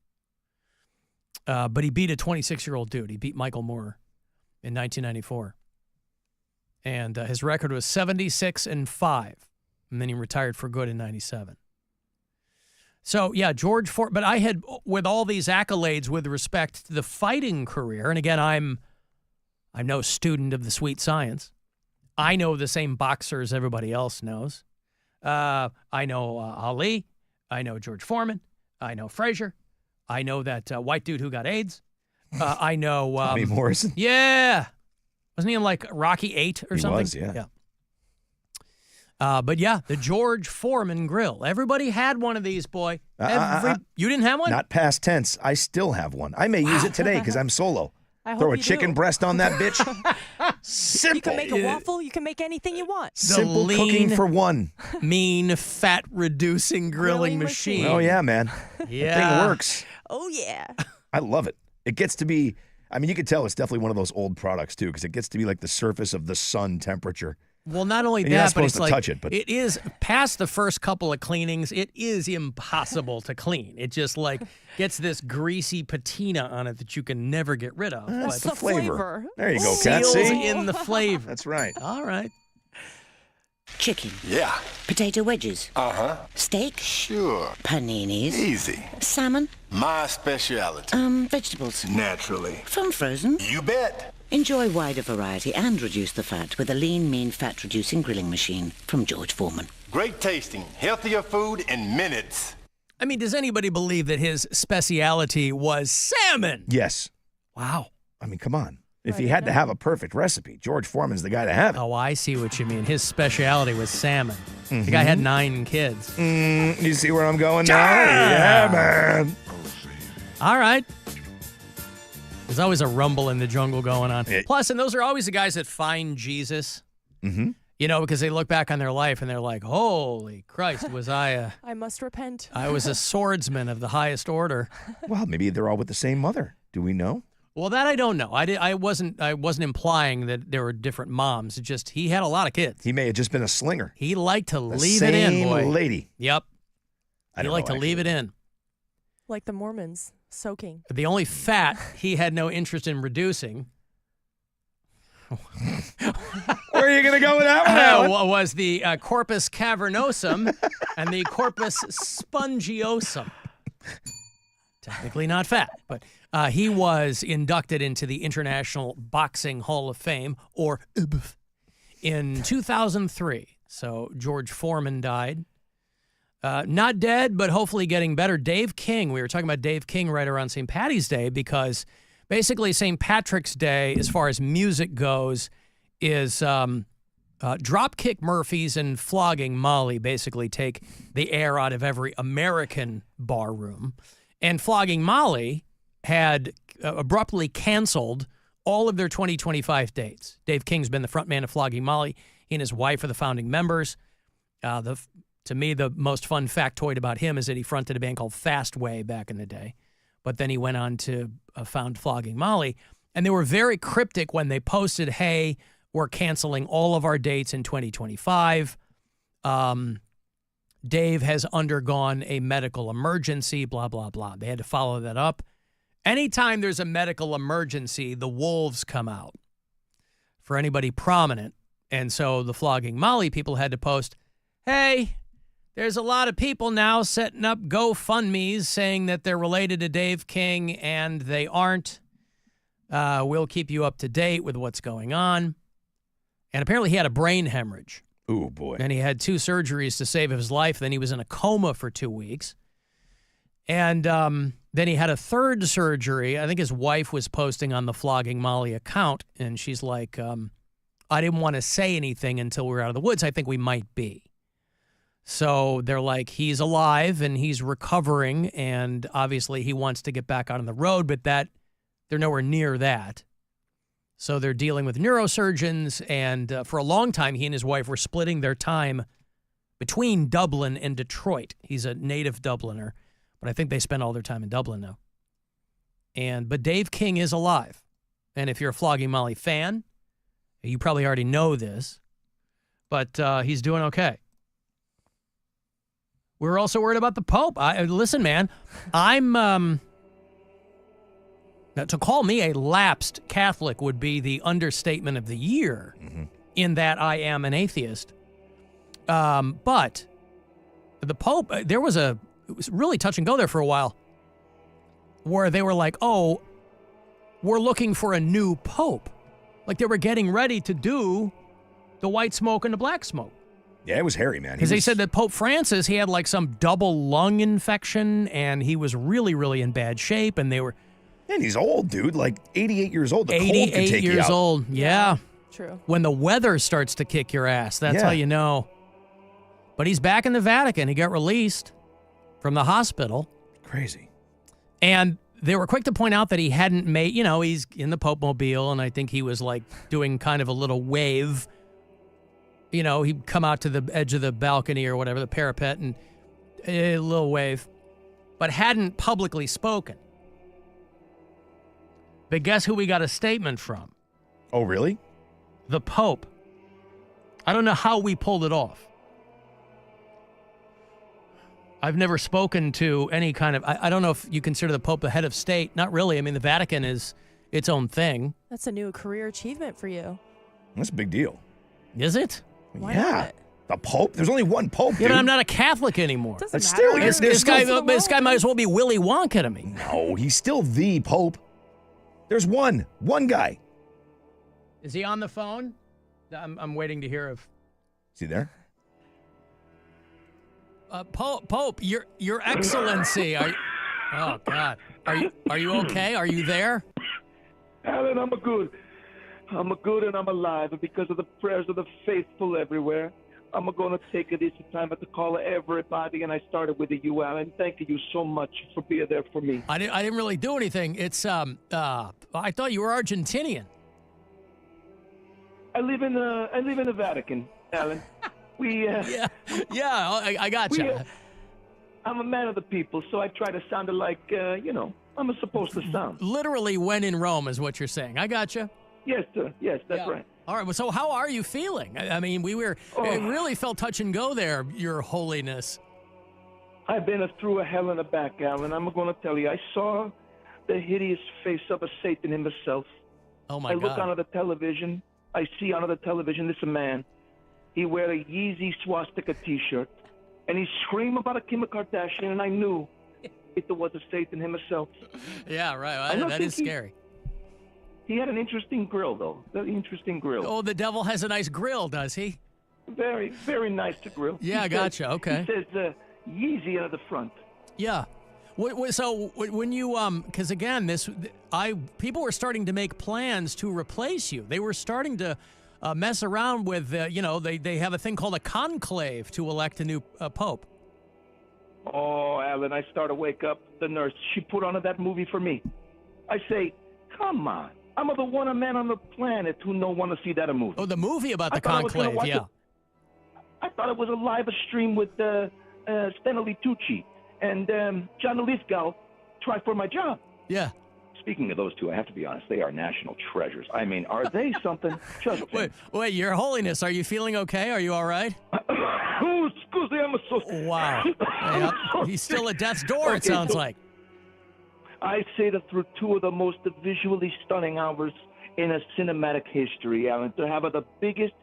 But he beat a 26-year-old dude. He beat Michael Moore in 1994. And his record was 76-5. And then he retired for good in 97. So, yeah, George Foreman. But I had, with all these accolades with respect to the fighting career, and again, I'm no student of the sweet science. I know the same boxers everybody else knows. I know Ali. I know George Foreman. I know Frazier. I know that white dude who got AIDS. I know... Tommy Morrison? Yeah. Wasn't he in like Rocky 8 or something? He was, yeah. But yeah, the George Foreman grill. Everybody had one of these, boy. You didn't have one? Not past tense. I still have one. I may use it today because I'm solo. Throw a chicken breast on that bitch. Simple. You can make a waffle. You can make anything you want. Simple cooking for one. Mean, fat-reducing grilling machine. Oh, yeah, man. Yeah. That thing works. Oh, yeah. I love it. It gets to be, you can tell it's definitely one of those old products, too, because it gets to be like the surface of the sun temperature. Well, not only and you're not that, but supposed it's to like touch it, but it is past the first couple of cleanings. It is impossible to clean. It just like gets this greasy patina on it that you can never get rid of. That's But the flavor. There you go, Kat. seals See? in the flavor. That's right. All right. Chicken. Yeah. Potato wedges. Uh-huh. Steak. Sure. Paninis. Easy. Salmon. My specialty. Vegetables. Naturally. From frozen. You bet. Enjoy wider variety and reduce the fat with a lean, mean, fat-reducing grilling machine from George Foreman. Great tasting, healthier food in minutes. I mean, does anybody believe that his speciality was salmon? Yes. Wow. I mean, come on. If he had to have a perfect recipe, George Foreman's the guy to have it. Oh, I see what you mean. His specialty was salmon. The guy had 9 kids. You see where I'm going now? Yeah, man. All right. There's always a rumble in the jungle going on. Plus, and those are always the guys that find Jesus. Mm-hmm. You know, because they look back on their life and they're like, holy Christ, was I I must repent. I was a swordsman of the highest order. Well, maybe they're all with the same mother. Do we know? Well, that I don't know. I wasn't implying that there were different moms. It's just he had a lot of kids. He may have just been a slinger. He liked to leave it in, boy. Same lady. Yep. I He don't liked know, to leave it in. Like the Mormons, soaking. The only fat he had no interest in reducing Where are you going to go with that one, Alan? was the corpus cavernosum and the corpus spongiosum. Technically not fat, but he was inducted into the International Boxing Hall of Fame, or IBF, in 2003. So George Foreman died. Not dead, but hopefully getting better. Dave King, we were talking about Dave King right around St. Patty's Day, because basically St. Patrick's Day, as far as music goes, is Dropkick Murphys and Flogging Molly basically take the air out of every American bar room. And Flogging Molly had abruptly canceled all of their 2025 dates. Dave King's been the front man of Flogging Molly. He and his wife are the founding members. To me, the most fun factoid about him is that he fronted a band called Fastway back in the day. But then he went on to found Flogging Molly. And they were very cryptic when they posted, hey, we're canceling all of our dates in 2025. Dave has undergone a medical emergency, blah, blah, blah. They had to follow that up. Anytime there's a medical emergency, the wolves come out for anybody prominent. And so the Flogging Molly people had to post, hey, there's a lot of people now setting up GoFundMes saying that they're related to Dave King, and they aren't. We'll keep you up to date with what's going on. And apparently he had a brain hemorrhage. Oh, boy. And he had 2 surgeries to save his life. Then he was in a coma for 2 weeks. And then he had a 3rd surgery. I think his wife was posting on the Flogging Molly account, and she's like, I didn't want to say anything until we were out of the woods. I think we might be. So they're like, he's alive and he's recovering, and obviously he wants to get back out on the road, but that they're nowhere near that. So they're dealing with neurosurgeons, and for a long time, he and his wife were splitting their time between Dublin and Detroit. He's a native Dubliner, but I think they spend all their time in Dublin now. But Dave King is alive. And if you're a Flogging Molly fan, you probably already know this, but he's doing okay. We're also worried about the Pope. Listen, man, I'm... to call me a lapsed Catholic would be the understatement of the year, in that I am an atheist. But the Pope, it was really touch and go there for a while, where they were like, oh, we're looking for a new Pope. Like they were getting ready to do the white smoke and the black smoke. Yeah, it was hairy, man. Because they said that Pope Francis, he had like some double lung infection, and he was really, really in bad shape, and they were... And he's old, dude, like 88 years old. The cold could 88 take you years out. old, yeah. True. When the weather starts to kick your ass, that's Yeah. how you know. But he's back in the Vatican. He got released from the hospital. Crazy. And they were quick to point out that he hadn't made, he's in the Pope Mobile, and I think he was like doing kind of a little wave. He'd come out to the edge of the balcony or whatever, the parapet, and a little wave, but hadn't publicly spoken. But guess who we got a statement from? Oh, really? The Pope. I don't know how we pulled it off. I've never spoken to any kind of... I don't know if you consider the Pope the head of state. Not really. I mean, the Vatican is its own thing. That's a new career achievement for you. That's a big deal. Is it? Why yeah. not? The Pope? There's only one Pope, Yeah, dude. but I'm not a Catholic anymore. Doesn't But matter. still, This guy might as well be Willy Wonka to me. No, he's still the Pope. There's one guy. Is he on the phone? I'm waiting to hear if... Is he there? Pope, Your Excellency. Oh God, are you okay? Are you there? Alan, I'm good. I'm good and I'm alive, and because of the prayers of the faithful everywhere, I'm going to take it this time to call everybody, and I started with you, Alan. Thank you so much for being there for me. I didn't really do anything. It's I thought you were Argentinian. I live in the Vatican, Alan. We I got you. I'm a man of the people, so I try to sound like I'm supposed to sound. Literally, when in Rome is what you're saying. I got you. Yes, sir. Yes, that's right. All right. Well, so how are you feeling? I mean, it really felt touch and go there, Your Holiness. I've been through a hell in a back, Alan. I'm going to tell you. I saw the hideous face of a Satan himself. Oh, my God. I look onto the television. I see onto the television this man. He wear a Yeezy swastika T-shirt. And he screamed about a Kim Kardashian, and I knew it was a Satan himself. Yeah, right. That is scary. He had an interesting grill, though. Very interesting grill. Oh, the devil has a nice grill, does he? Very, very nice to grill. Yeah, I gotcha. Okay. He says Yeezy at the front. Yeah. So when you because again, people were starting to make plans to replace you. They were starting to mess around with they have a thing called a conclave to elect a new pope. Oh, Alan, I start to wake up. The nurse, she put on that movie for me. I say, come on. I'm the one man on the planet who don't want to see that movie. Oh, the movie about the conclave, yeah. I thought it was a live stream with Stanley Tucci and John Lithgow try for my job. Yeah. Speaking of those two, I have to be honest, they are national treasures. I mean, are they something? Just wait, Your Holiness, are you feeling okay? Are you all right? Oh, excuse me, I'm so... Wow. Yep. He's still at death's door, it sounds like. I say that through two of the most visually stunning hours in a cinematic history, Alan, to have the biggest,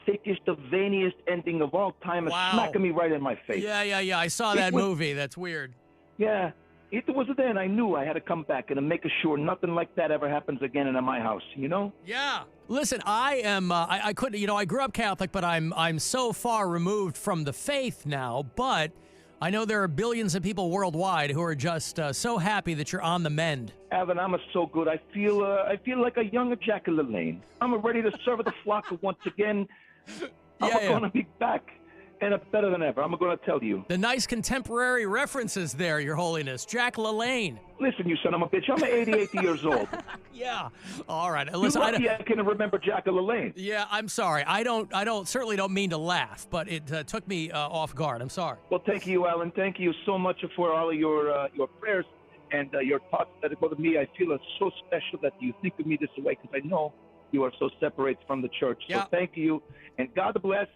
thickest, the veiniest ending of all time, smacking me right in my face. Yeah. I saw that movie. That's weird. Yeah. It was then I knew I had to come back and make sure nothing like that ever happens again in my house, you know? Yeah. Listen, I am, I couldn't, I grew up Catholic, but I'm so far removed from the faith now, but I know there are billions of people worldwide who are just so happy that you're on the mend. Alan, I'm so good. I feel like a young Jack LaLanne. I'm ready to serve the flock once again. I'm going to be back and better than ever. I'm going to tell you. The nice contemporary references there, Your Holiness. Jack LaLanne. Listen, you son of a bitch. I'm 88 years old. Yeah. All right. Listen, I can remember Jack LaLanne. Yeah, I'm sorry. I certainly don't mean to laugh, but it took me off guard. I'm sorry. Well, thank you, Alan. Thank you so much for all of your prayers and your thoughts that go to me. I feel it's so special that you think of me this way because I know you are so separated from the church. So thank you, and God bless.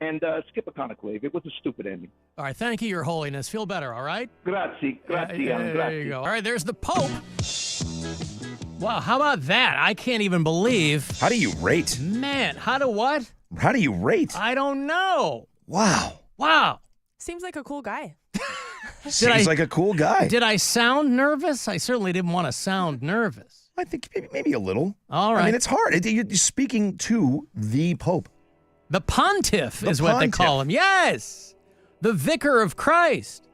And skip a conclave. It was a stupid ending. All right, thank you, Your Holiness. Feel better, all right? Grazie, Alan, There grazie. you go. All right, there's the Pope. Wow, how about that? I can't even believe. How do you rate? Man, how do what? How do you rate? I don't know. Wow. Seems like a cool guy. Seems like a cool guy. Did I sound nervous? I certainly didn't want to sound nervous. I think maybe a little. All right. I mean, it's hard. You're speaking to the Pope. The pontiff is what they call him. Yes. The vicar of Christ.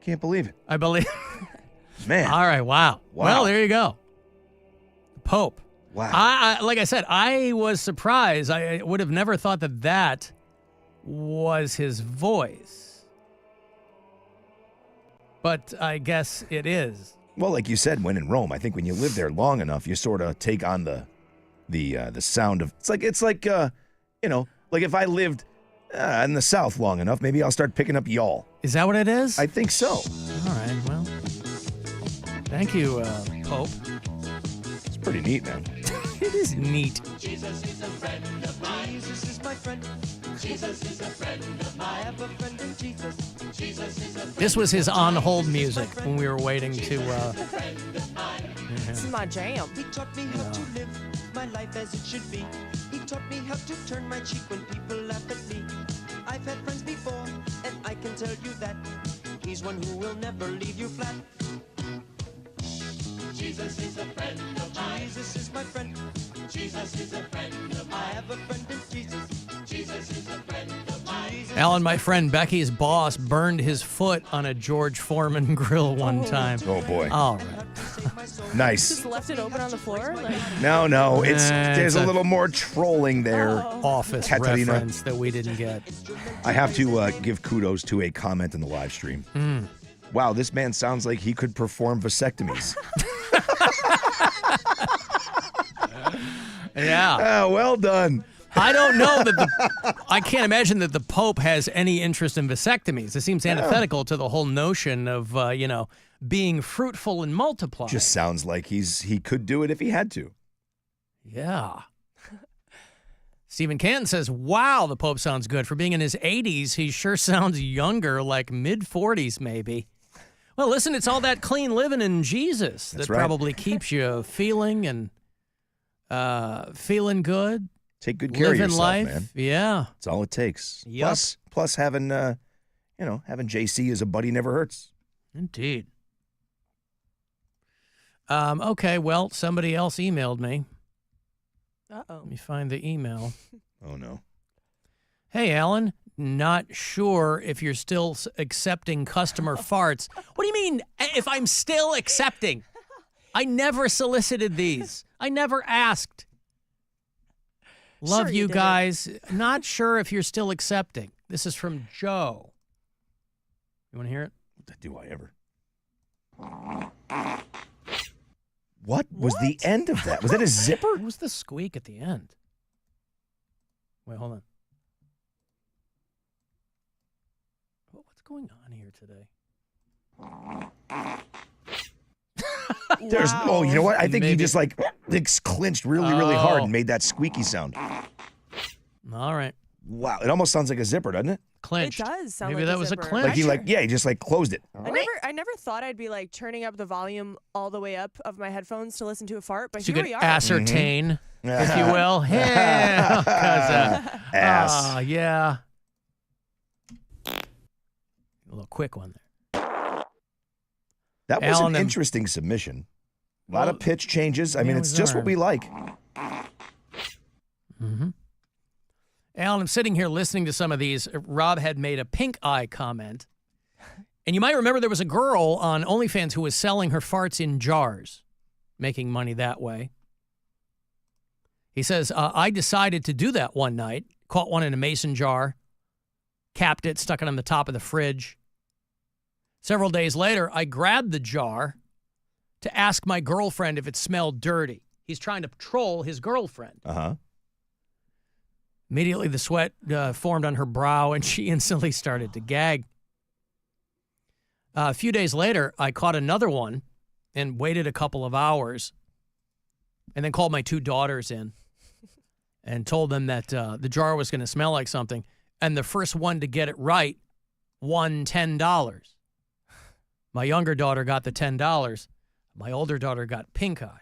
Can't believe it. I believe. Man. All right. Wow. Well, there you go. The Pope. Wow. I like I said, I was surprised. I would have never thought that was his voice. But I guess it is. Well, like you said, when in Rome, I think when you live there long enough, you sort of take on the sound of. It's like like if I lived in the South long enough, maybe I'll start picking up y'all. Is that what it is? I think so. All right. Well, thank you, Pope. It's pretty neat, man. It is neat. Jesus is a friend of mine. Jesus is my friend. Jesus is a friend of mine. I have a friend in Jesus. Jesus is a friend. This was his on-hold music when we were waiting to. This is my jam. He taught me how to live my life as it should be. He taught me how to turn my cheek when people laugh at me. I've had friends before, and I can tell you that he's one who will never leave you flat. Jesus is a friend of mine. Jesus is my friend. Jesus is a friend of mine. I have a friend in Jesus. Jesus is a friend of mine. Alan, my friend Becky's boss, burned his foot on a George Foreman grill one time. Oh, boy. All right. Nice. Just left it open on the floor? Like, No. There's a little more trolling there. Office Katerina. reference that we didn't get. I have to give kudos to a comment in the live stream. Wow, this man sounds like he could perform vasectomies. Yeah. Well done. I don't know that I can't imagine that the Pope has any interest in vasectomies. It seems antithetical to the whole notion of, being fruitful and multiplying. Just sounds like he could do it if he had to. Yeah. Stephen Canton says, wow, the Pope sounds good. For being in his 80s, he sure sounds younger, like mid-40s maybe. Well, listen, it's all that clean living in Jesus that probably keeps you feeling and feeling good. Take good care of yourself, life. man. Yeah. That's all it takes. Yep. Plus having, having JC as a buddy never hurts. Indeed. Okay, well, somebody else emailed me. Uh-oh. Let me find the email. Oh, no. Hey, Alan, not sure if you're still accepting customer farts. What do you mean, if I'm still accepting? I never solicited these. I never asked. Love Sure you did. guys. Not sure if you're still accepting. This is from Joe. You want to hear it? Do I ever? What was the end of that? Was that a zipper? What was the squeak at the end? Wait, hold on. What's going on here today? There's you know what? I think he just clinched really hard and made that squeaky sound. All right. Wow, it almost sounds like a zipper, doesn't it? Clinched. It does sound Maybe like that was a zipper. clinch. He just closed it. I never thought I'd be turning up the volume all the way up of my headphones to listen to a fart, but So you here could we are. ascertain, if you will. Yeah. Ass. Yeah. A little quick one there. That was Alan, an interesting submission. A lot of pitch changes. I mean, it's just what we like. Mm-hmm. Alan, I'm sitting here listening to some of these. Rob had made a pink eye comment. And you might remember there was a girl on OnlyFans who was selling her farts in jars, making money that way. He says, I decided to do that one night, caught one in a mason jar, capped it, stuck it on the top of the fridge. Several days later, I grabbed the jar to ask my girlfriend if it smelled dirty. He's trying to troll his girlfriend. Uh-huh. Immediately, the sweat formed on her brow, and she instantly started to gag. A few days later, I caught another one and waited a couple of hours and then called my two daughters in and told them that the jar was going to smell like something. And the first one to get it right won $10. My younger daughter got the $10. My older daughter got pink eye.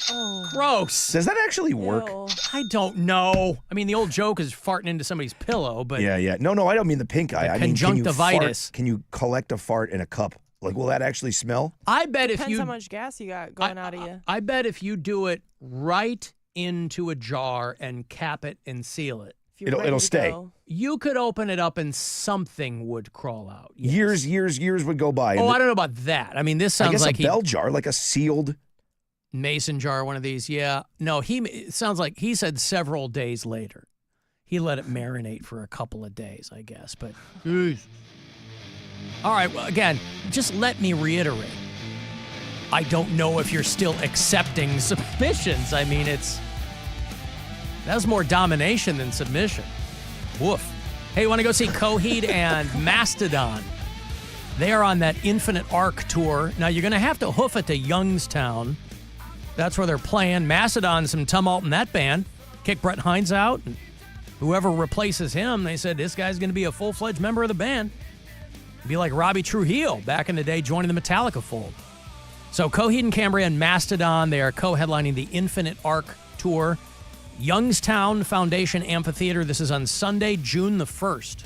Oh. Gross. Does that actually work? Ew. I don't know. I mean, the old joke is farting into somebody's pillow, but Yeah. No, I don't mean the pink eye. I mean, conjunctivitis. Can you collect a fart in a cup? Will that actually smell? I bet if Depends you how much gas you got going out of you. I bet if you do it right into a jar and cap it and seal it, If you're ready it'll to stay. go. you could open it up and something would crawl out. Yes. Years would go by. Oh, I don't know about that. I mean, this sounds I guess like a bell jar, like a sealed mason jar, one of these. Yeah. No, it sounds like he said several days later. He let it marinate for a couple of days, I guess. But, all right, well, again, just let me reiterate. I don't know if you're still accepting submissions. I mean, that was more domination than submission. Woof. Hey, you want to go see Coheed and Mastodon? They are on that Infinite Arc tour. Now, you're going to have to hoof it to Youngstown. That's where they're playing. Mastodon, some tumult in that band. Kick Brett Hines out. And whoever replaces him, they said, this guy's going to be a full-fledged member of the band. Be like Robbie Trujillo back in the day joining the Metallica fold. So Coheed and Cambria and Mastodon, they are co-headlining the Infinite Arc tour. Youngstown Foundation Amphitheater. This is on Sunday, June the 1st.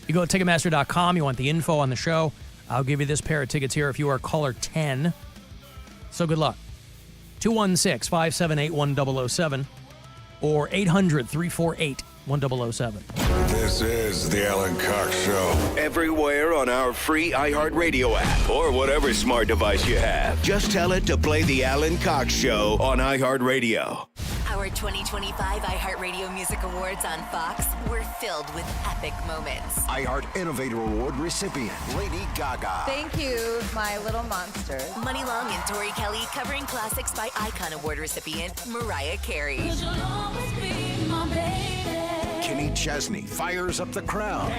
You go to Ticketmaster.com. You want the info on the show. I'll give you this pair of tickets here if you are caller 10. So good luck. 216-578-1007 or 800-348-1007. This is the Alan Cox Show. Everywhere on our free iHeartRadio app or whatever smart device you have. Just tell it to play the Alan Cox Show on iHeartRadio. Our 2025 iHeartRadio Music Awards on Fox were filled with epic moments. iHeart Innovator Award recipient, Lady Gaga. Thank you, my little monster. Money Long and Tori Kelly covering classics by Icon Award recipient Mariah Carey. Kenny Chesney fires up the crowd.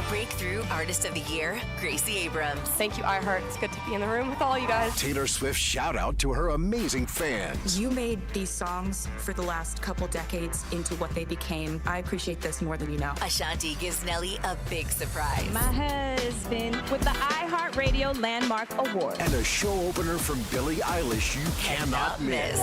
Breakthrough Artist of the Year, Gracie Abrams. Thank you, iHeart. It's good to be in the room with all you guys. Taylor Swift shout out to her amazing fans. You made these songs for the last couple decades into what they became. I appreciate this more than you know. Ashanti gives Nelly a big surprise. My husband with the iHeartRadio Landmark Award. And a show opener from Billie Eilish you cannot miss.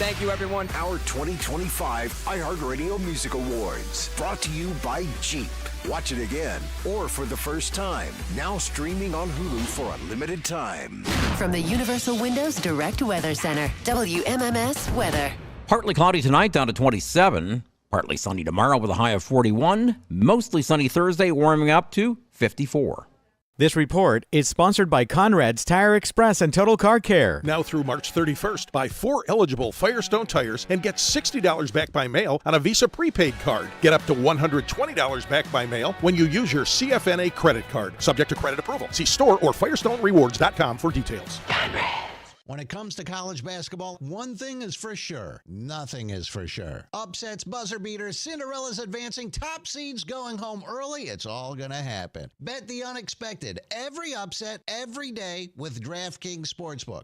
Thank you, everyone. Our 2025 iHeartRadio Music Awards. Brought to you by Jeep. Watch it again or for the first time. Now streaming on Hulu for a limited time. From the Universal Windows Direct Weather Center, WMMS Weather. Partly cloudy tonight, down to 27. Partly sunny tomorrow with a high of 41. Mostly sunny Thursday, warming up to 54. This report is sponsored by Conrad's Tire Express and Total Car Care. Now through March 31st, buy 4 eligible Firestone tires and get $60 back by mail on a Visa prepaid card. Get up to $120 back by mail when you use your CFNA credit card. Subject to credit approval. See store or FirestoneRewards.com for details. When it comes to college basketball, one thing is for sure. Nothing is for sure. Upsets, buzzer beaters, Cinderella's advancing, top seeds going home early. It's all going to happen. Bet the unexpected. Every upset, every day with DraftKings Sportsbook.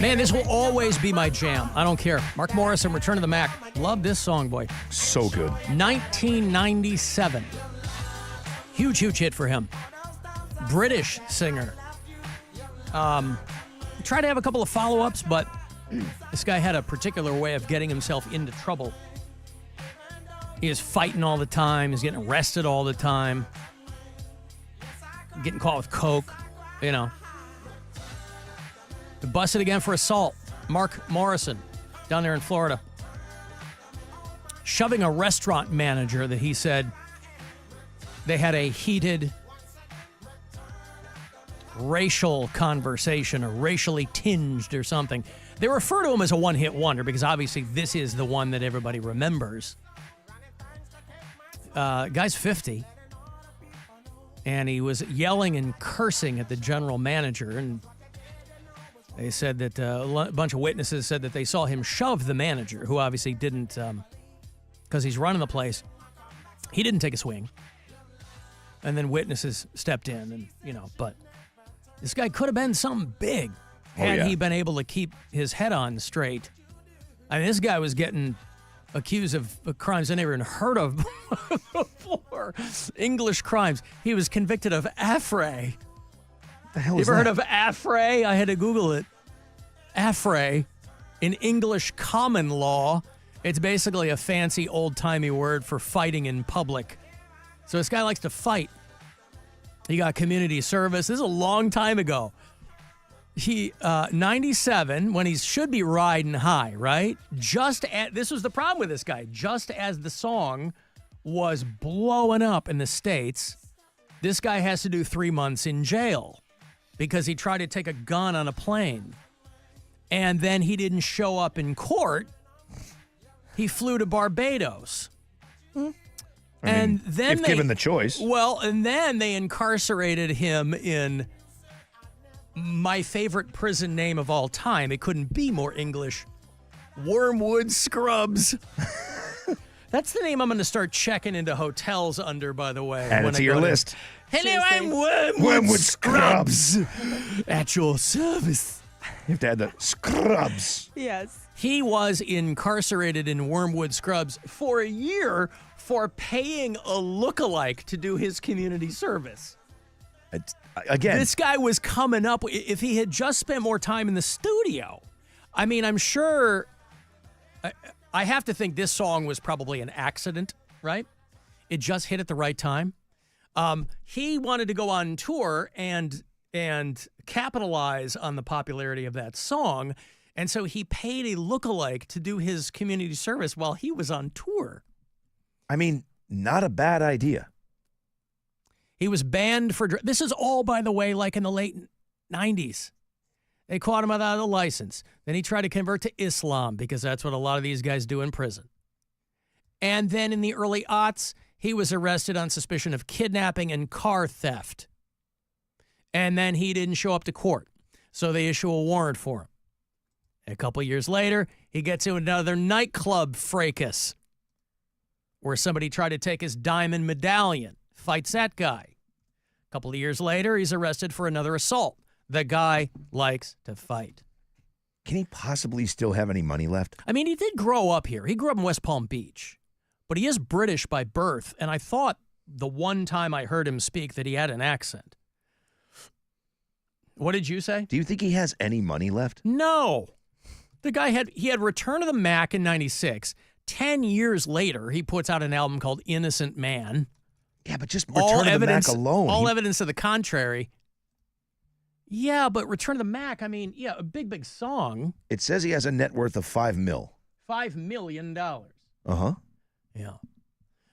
Man, this will always be my jam. I don't care. Mark Morrison, Return to the Mac. Love this song, boy. So good. 1997. Huge, huge hit for him. British singer. Tried to have a couple of follow-ups, but this guy had a particular way of getting himself into trouble. He is fighting all the time. He's getting arrested all the time. Getting caught with coke, you know. Busted again for assault. Mark Morrison, down there in Florida. Shoving a restaurant manager that he said they had a heated racial conversation or racially tinged or something. They refer to him as a one-hit wonder because obviously this is the one that everybody remembers. Guy's 50. And he was yelling and cursing at the general manager. And they said that a bunch of witnesses said that they saw him shove the manager, who obviously didn't, because he's running the place. He didn't take a swing. And then witnesses stepped in and, you know, but this guy could have been something big had he been able to keep his head on straight. I mean, this guy was getting accused of crimes I never even heard of before. English crimes. He was convicted of affray. The hell you is ever that? heard of affray? I had to Google it. Affray, in English common law, it's basically a fancy old-timey word for fighting in public. So this guy likes to fight. He got community service. This is a long time ago. He, 97, when he should be riding high, right? This was the problem with this guy. Just as the song was blowing up in the States, this guy has to do 3 months in jail because he tried to take a gun on a plane. And then he didn't show up in court. He flew to Barbados. Then if given the choice. Well, and then they incarcerated him in my favorite prison name of all time. It couldn't be more English. Wormwood Scrubs. That's the name I'm going to start checking into hotels under, by the way. Add it to your list. Hello, I'm Wormwood Scrubs. At your service. You have to add the Scrubs. Yes. He was incarcerated in Wormwood Scrubs for a year for paying a lookalike to do his community service. Again, this guy was coming up. If he had just spent more time in the studio, I mean, I'm sure. I have to think this song was probably an accident, right? It just hit at the right time. He wanted to go on tour and capitalize on the popularity of that song, and so he paid a lookalike to do his community service while he was on tour. I mean, not a bad idea. He was banned for... This is all, by the way, like in the late 90s. They caught him without a license. Then he tried to convert to Islam because that's what a lot of these guys do in prison. And then in the early aughts, he was arrested on suspicion of kidnapping and car theft. And then he didn't show up to court, so they issue a warrant for him. A couple years later, he gets into another nightclub fracas where somebody tried to take his diamond medallion, fights that guy. A couple of years later, he's arrested for another assault. The guy likes to fight. Can he possibly still have any money left? I mean, he did grow up here. He grew up in West Palm Beach, but he is British by birth, and I thought the one time I heard him speak that he had an accent. What did you say? Do you think he has any money left? No. The guy had Return to the Mac in 96. 10 years later, he puts out an album called Innocent Man. Yeah, but just Return to the Mac alone. All evidence to the contrary. Yeah, but Return to the Mac, I mean, yeah, a big, big song. It says he has a net worth of $5 million. $5 million. Uh-huh. Yeah.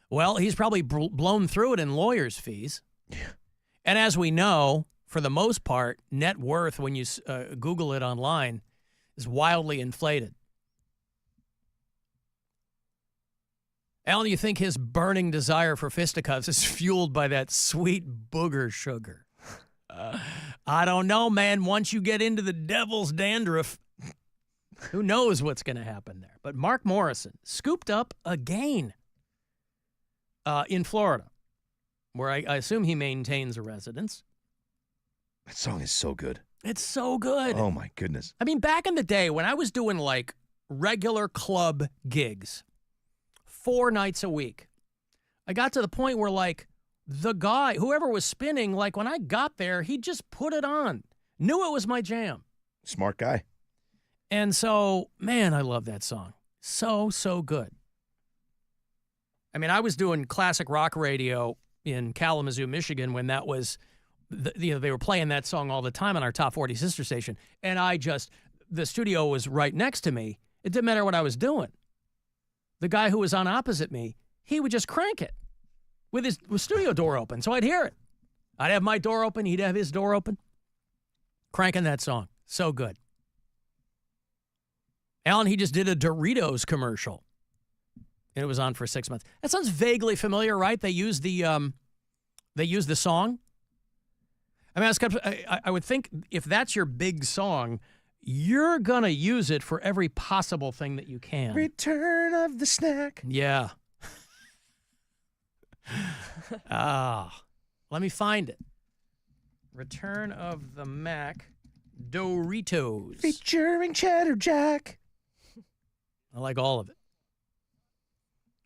Well, he's probably blown through it in lawyers' fees. Yeah. And as we know, for the most part, net worth, when you Google it online, is wildly inflated. Alan, you think his burning desire for fisticuffs is fueled by that sweet booger sugar? I don't know, man. Once you get into the devil's dandruff, who knows what's going to happen there. But Mark Morrison scooped up again in Florida, where I assume he maintains a residence. That song is so good. It's so good. Oh, my goodness. I mean, back in the day when I was doing like regular club gigs 4 nights a week, I got to the point where like the guy, whoever was spinning, like when I got there, he just put it on. Knew it was my jam. Smart guy. And so, man, I love that song. So, so good. I mean, I was doing classic rock radio in Kalamazoo, Michigan when that was, they were playing that song all the time on our Top 40 sister station. And the studio was right next to me. It didn't matter what I was doing. The guy who was on opposite me, he would just crank it with his studio door open. So I'd hear it. I'd have my door open. He'd have his door open. Cranking that song. So good. Alan, he just did a Doritos commercial. And it was on for 6 months. That sounds vaguely familiar, right? They used the song. I mean, I would think if that's your big song, you're going to use it for every possible thing that you can. Return of the snack. Yeah. Let me find it. Return of the Mac Doritos. Featuring Cheddar Jack. I like all of it.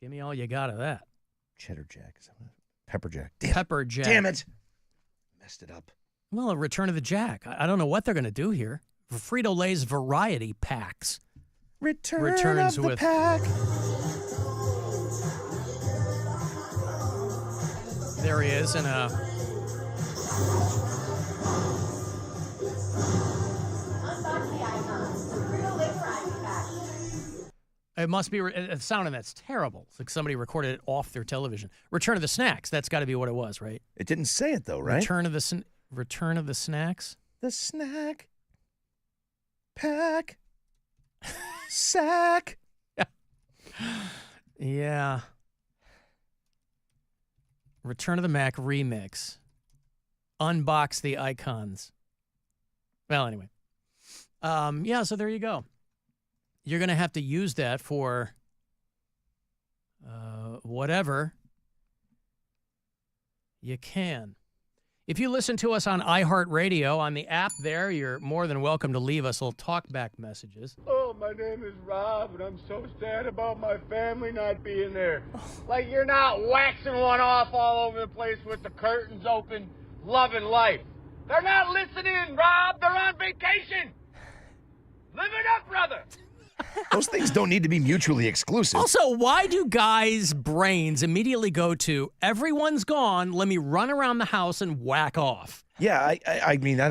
Give me all you got of that. Cheddar Jack. Pepper Jack. Pepper Jack. Damn it. Messed it up. Well, a Return of the Jack. I don't know what they're going to do here. Frito-Lay's variety packs. Returns of the pack. There he is in a... It must be a sound, and that's terrible. It's like somebody recorded it off their television. Return of the Snacks. That's got to be what it was, right? It didn't say it, though, right? Return of the Snacks? The snack. Pack. Sack. Yeah. Return of the Mac remix. Unbox the icons. Well, anyway. Yeah, so there you go. You're going to have to use that for whatever you can. If you listen to us on iHeartRadio, on the app there, you're more than welcome to leave us little talkback messages. Oh, my name is Rob, and I'm so sad about my family not being there. Like you're not waxing one off all over the place with the curtains open, loving life. They're not listening, Rob. They're on vacation. Live it up, brother. Those things don't need to be mutually exclusive. Also, why do guys' brains immediately go to, everyone's gone, let me run around the house and whack off? Yeah, I mean, I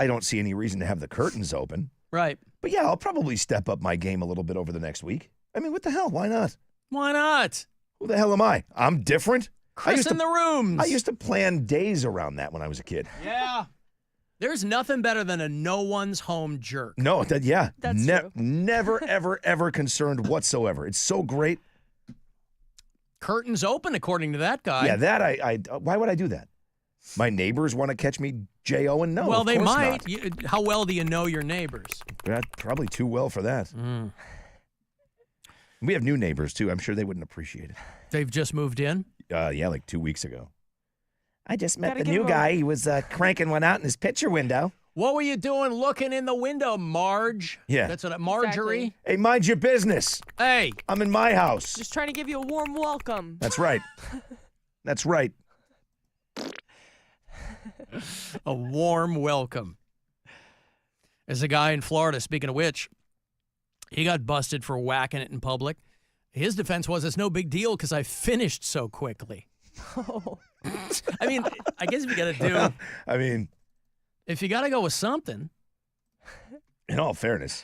don't see any reason to have the curtains open. Right. But yeah, I'll probably step up my game a little bit over the next week. I mean, what the hell? Why not? Why not? Who the hell am I? I'm different. Chris in the rooms. I used to plan days around that when I was a kid. Yeah. There's nothing better than a no one's home jerk. No, That's true. Never, ever, ever concerned whatsoever. It's so great. Curtains open, according to that guy. Yeah, that why would I do that? My neighbors want to catch me J-O-ing? No, well, of they course might. not. How well do you know your neighbors? Probably too well for that. We have new neighbors, too. I'm sure they wouldn't appreciate it. They've just moved in? Yeah, like 2 weeks ago. I just met the new guy. He was cranking one out in his picture window. What were you doing looking in the window, Marge? Yeah. That's what Marjorie. Exactly. Hey, mind your business. Hey. I'm in my house. Just trying to give you a warm welcome. That's right. That's right. A warm welcome. There's a guy in Florida, speaking of which, he got busted for whacking it in public. His defense was, it's no big deal because I finished so quickly. Oh. I mean, I guess if you got to do... I mean... If you got to go with something... In all fairness,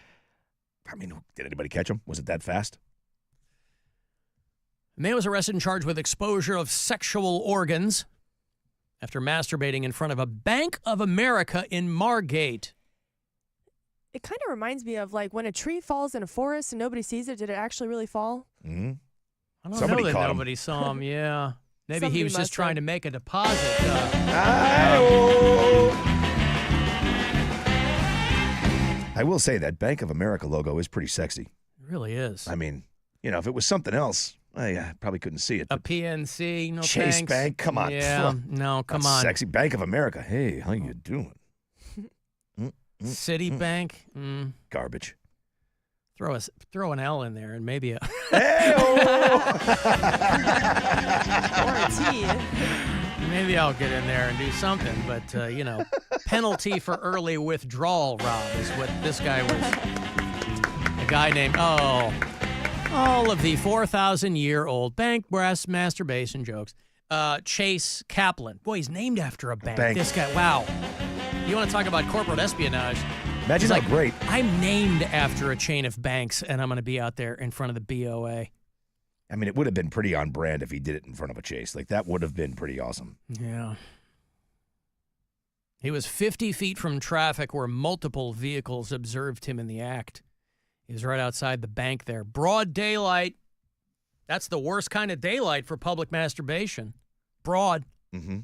I mean, did anybody catch him? Was it that fast? A man was arrested and charged with exposure of sexual organs after masturbating in front of a Bank of America in Margate. It kind of reminds me of like when a tree falls in a forest and nobody sees it. Did it actually really fall? Mm-hmm. I don't know that nobody saw him, yeah. Maybe he was just trying to make a deposit. I will say that Bank of America logo is pretty sexy. It really is. I mean, you know, if it was something else, I probably couldn't see it. A PNC, no Chase thanks. Bank, come on. Yeah, no, come on. Sexy Bank of America. Hey, how you doing? Citibank. Garbage. Throw an L in there and maybe a. Or a T. Maybe I'll get in there and do something, but penalty for early withdrawal, Rob, is what this guy was. A guy named all of the 4,000-year-old bank breast masturbation jokes. Chase Kaplan. Boy, he's named after a bank. This guy, wow. You want to talk about corporate espionage? Imagine how great. I'm named after a chain of banks, and I'm going to be out there in front of the BOA. I mean, it would have been pretty on brand if he did it in front of a Chase. Like, that would have been pretty awesome. Yeah. He was 50 feet from traffic where multiple vehicles observed him in the act. He was right outside the bank there. Broad daylight. That's the worst kind of daylight for public masturbation. Broad. Mm-hmm.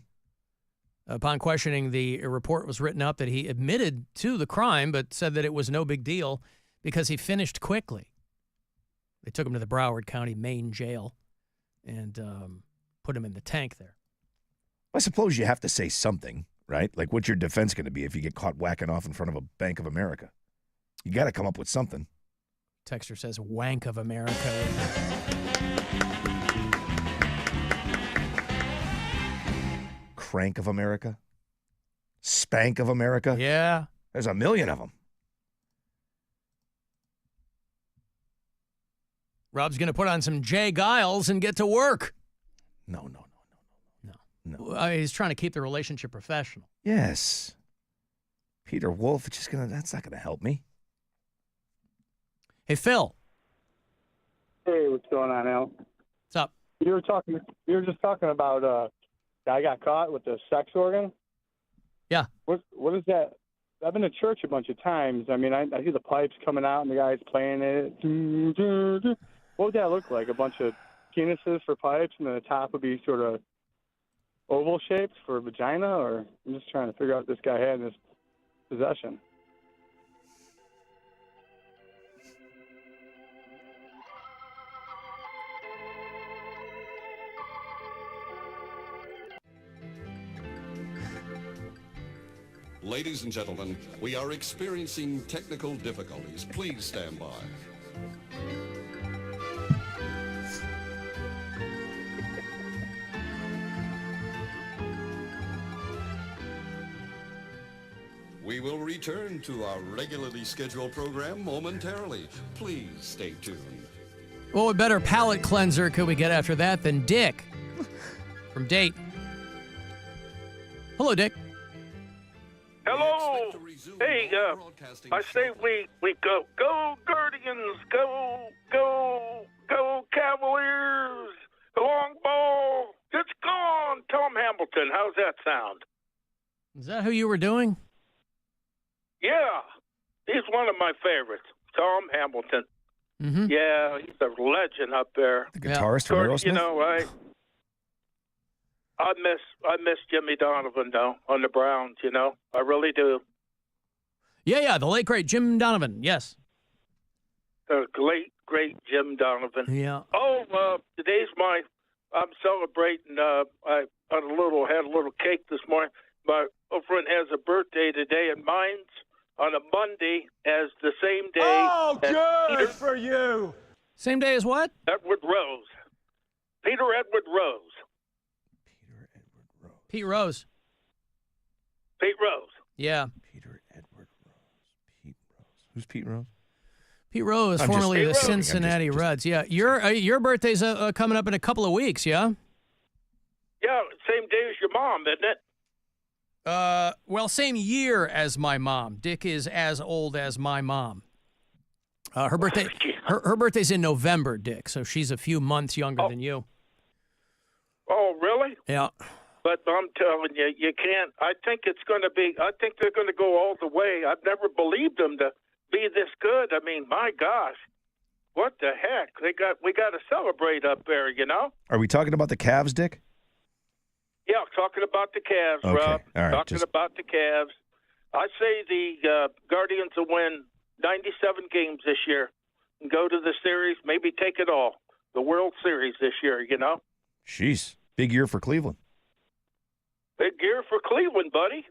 Upon questioning, the report was written up that he admitted to the crime, but said that it was no big deal because he finished quickly. They took him to the Broward County Main Jail and put him in the tank there. I suppose you have to say something, right? Like, what's your defense going to be if you get caught whacking off in front of a Bank of America? You got to come up with something. Texter says, wank of America. Crank of America? Spank of America? Yeah. There's a million of them. Rob's going to put on some Jay Giles and get to work. No. He's trying to keep the relationship professional. Yes. Peter Wolf, that's not going to help me. Hey, Phil. Hey, what's going on, Al? What's up? You were just talking about guy got caught with the sex organ. Yeah. What is that? I've been to church a bunch of times. I mean, I see the pipes coming out and the guy's playing it. What would that look like? A bunch of penises for pipes, and then the top would be sort of oval shaped for vagina? Or I'm just trying to figure out what this guy had in his possession. Ladies and gentlemen, we are experiencing technical difficulties. Please stand by. We will return to our regularly scheduled program momentarily. Please stay tuned. What better palate cleanser could we get after that than Dick from Date? Hello, Dick. Hello. Hey, I say we go Guardians, go Cavaliers, long ball. It's gone. Tom Hamilton. How's that sound? Is that who you were doing? Yeah, he's one of my favorites, Tom Hamilton. Mm-hmm. Yeah, he's a legend up there. The guitarist from Aerosmith? You know, I miss Jimmy Donovan, though, on the Browns, you know. I really do. Yeah, the late, great Jim Donovan, yes. The great Jim Donovan. Yeah. Oh, today's I'm celebrating, I had a little cake this morning. My girlfriend has a birthday today, and mine's on a Monday as the same day. Oh, as good Peter, for you. Same day as what? Edward Rose. Peter Edward Rose. Pete Rose. Pete Rose. Yeah. Peter Edward Rose. Pete Rose. Who's Pete Rose? Pete Rose, formerly of the Cincinnati Reds. Yeah, your birthday's coming up in a couple of weeks, yeah? Yeah, same day as your mom, isn't it? Well, same year as my mom. Dick is as old as my mom. Her birthday, her birthday's in November, Dick. So she's a few months younger than you. Oh, really? Yeah. But I'm telling you, you can't. I think they're going to go all the way. I've never believed them to be this good. I mean, my gosh, what the heck? We got to celebrate up there, you know? Are we talking about the Cavs, Dick? Yeah, talking about the Cavs, Okay. Rob. All right, Talking about the Cavs. I say the Guardians will win 97 games this year and go to the series, maybe take it all. The World Series this year, you know? Jeez. Big year for Cleveland. Big year for Cleveland, buddy.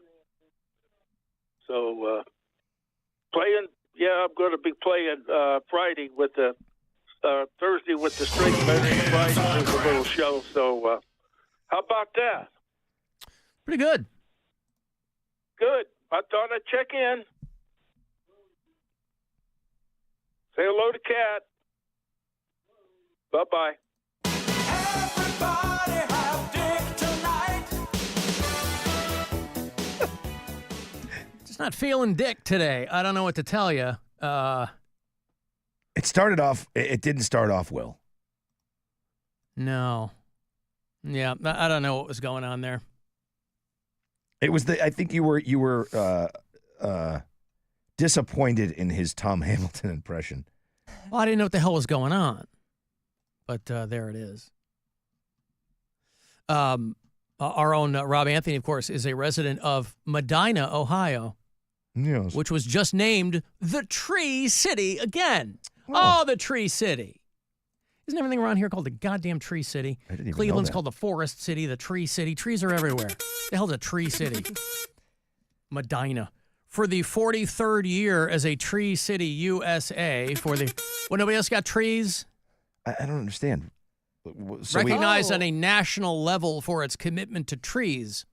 So, Playing? Yeah, I'm going to be playing Friday with the Thursday with the straight betting. Friday with a little show. So, how about that? Pretty good. Good. I thought I'd check in. Say hello to Kat. Bye-bye. Just not feeling dick today. I don't know what to tell you. It started off. It didn't start off well. No. Yeah, I don't know what was going on there. It was I think you were disappointed in his Tom Hamilton impression. Well, I didn't know what the hell was going on, but there it is. Our own Rob Anthony, of course, is a resident of Medina, Ohio, yes, which was just named the Tree City again. Oh, the Tree City. Isn't everything around here called the goddamn Tree City? I didn't even Cleveland's know that. called the Forest City, the Tree City. Trees are everywhere. The hell's a Tree City? Medina. For the 43rd year as a Tree City, USA, when nobody else got trees. I don't understand. So recognized on a national level for its commitment to trees.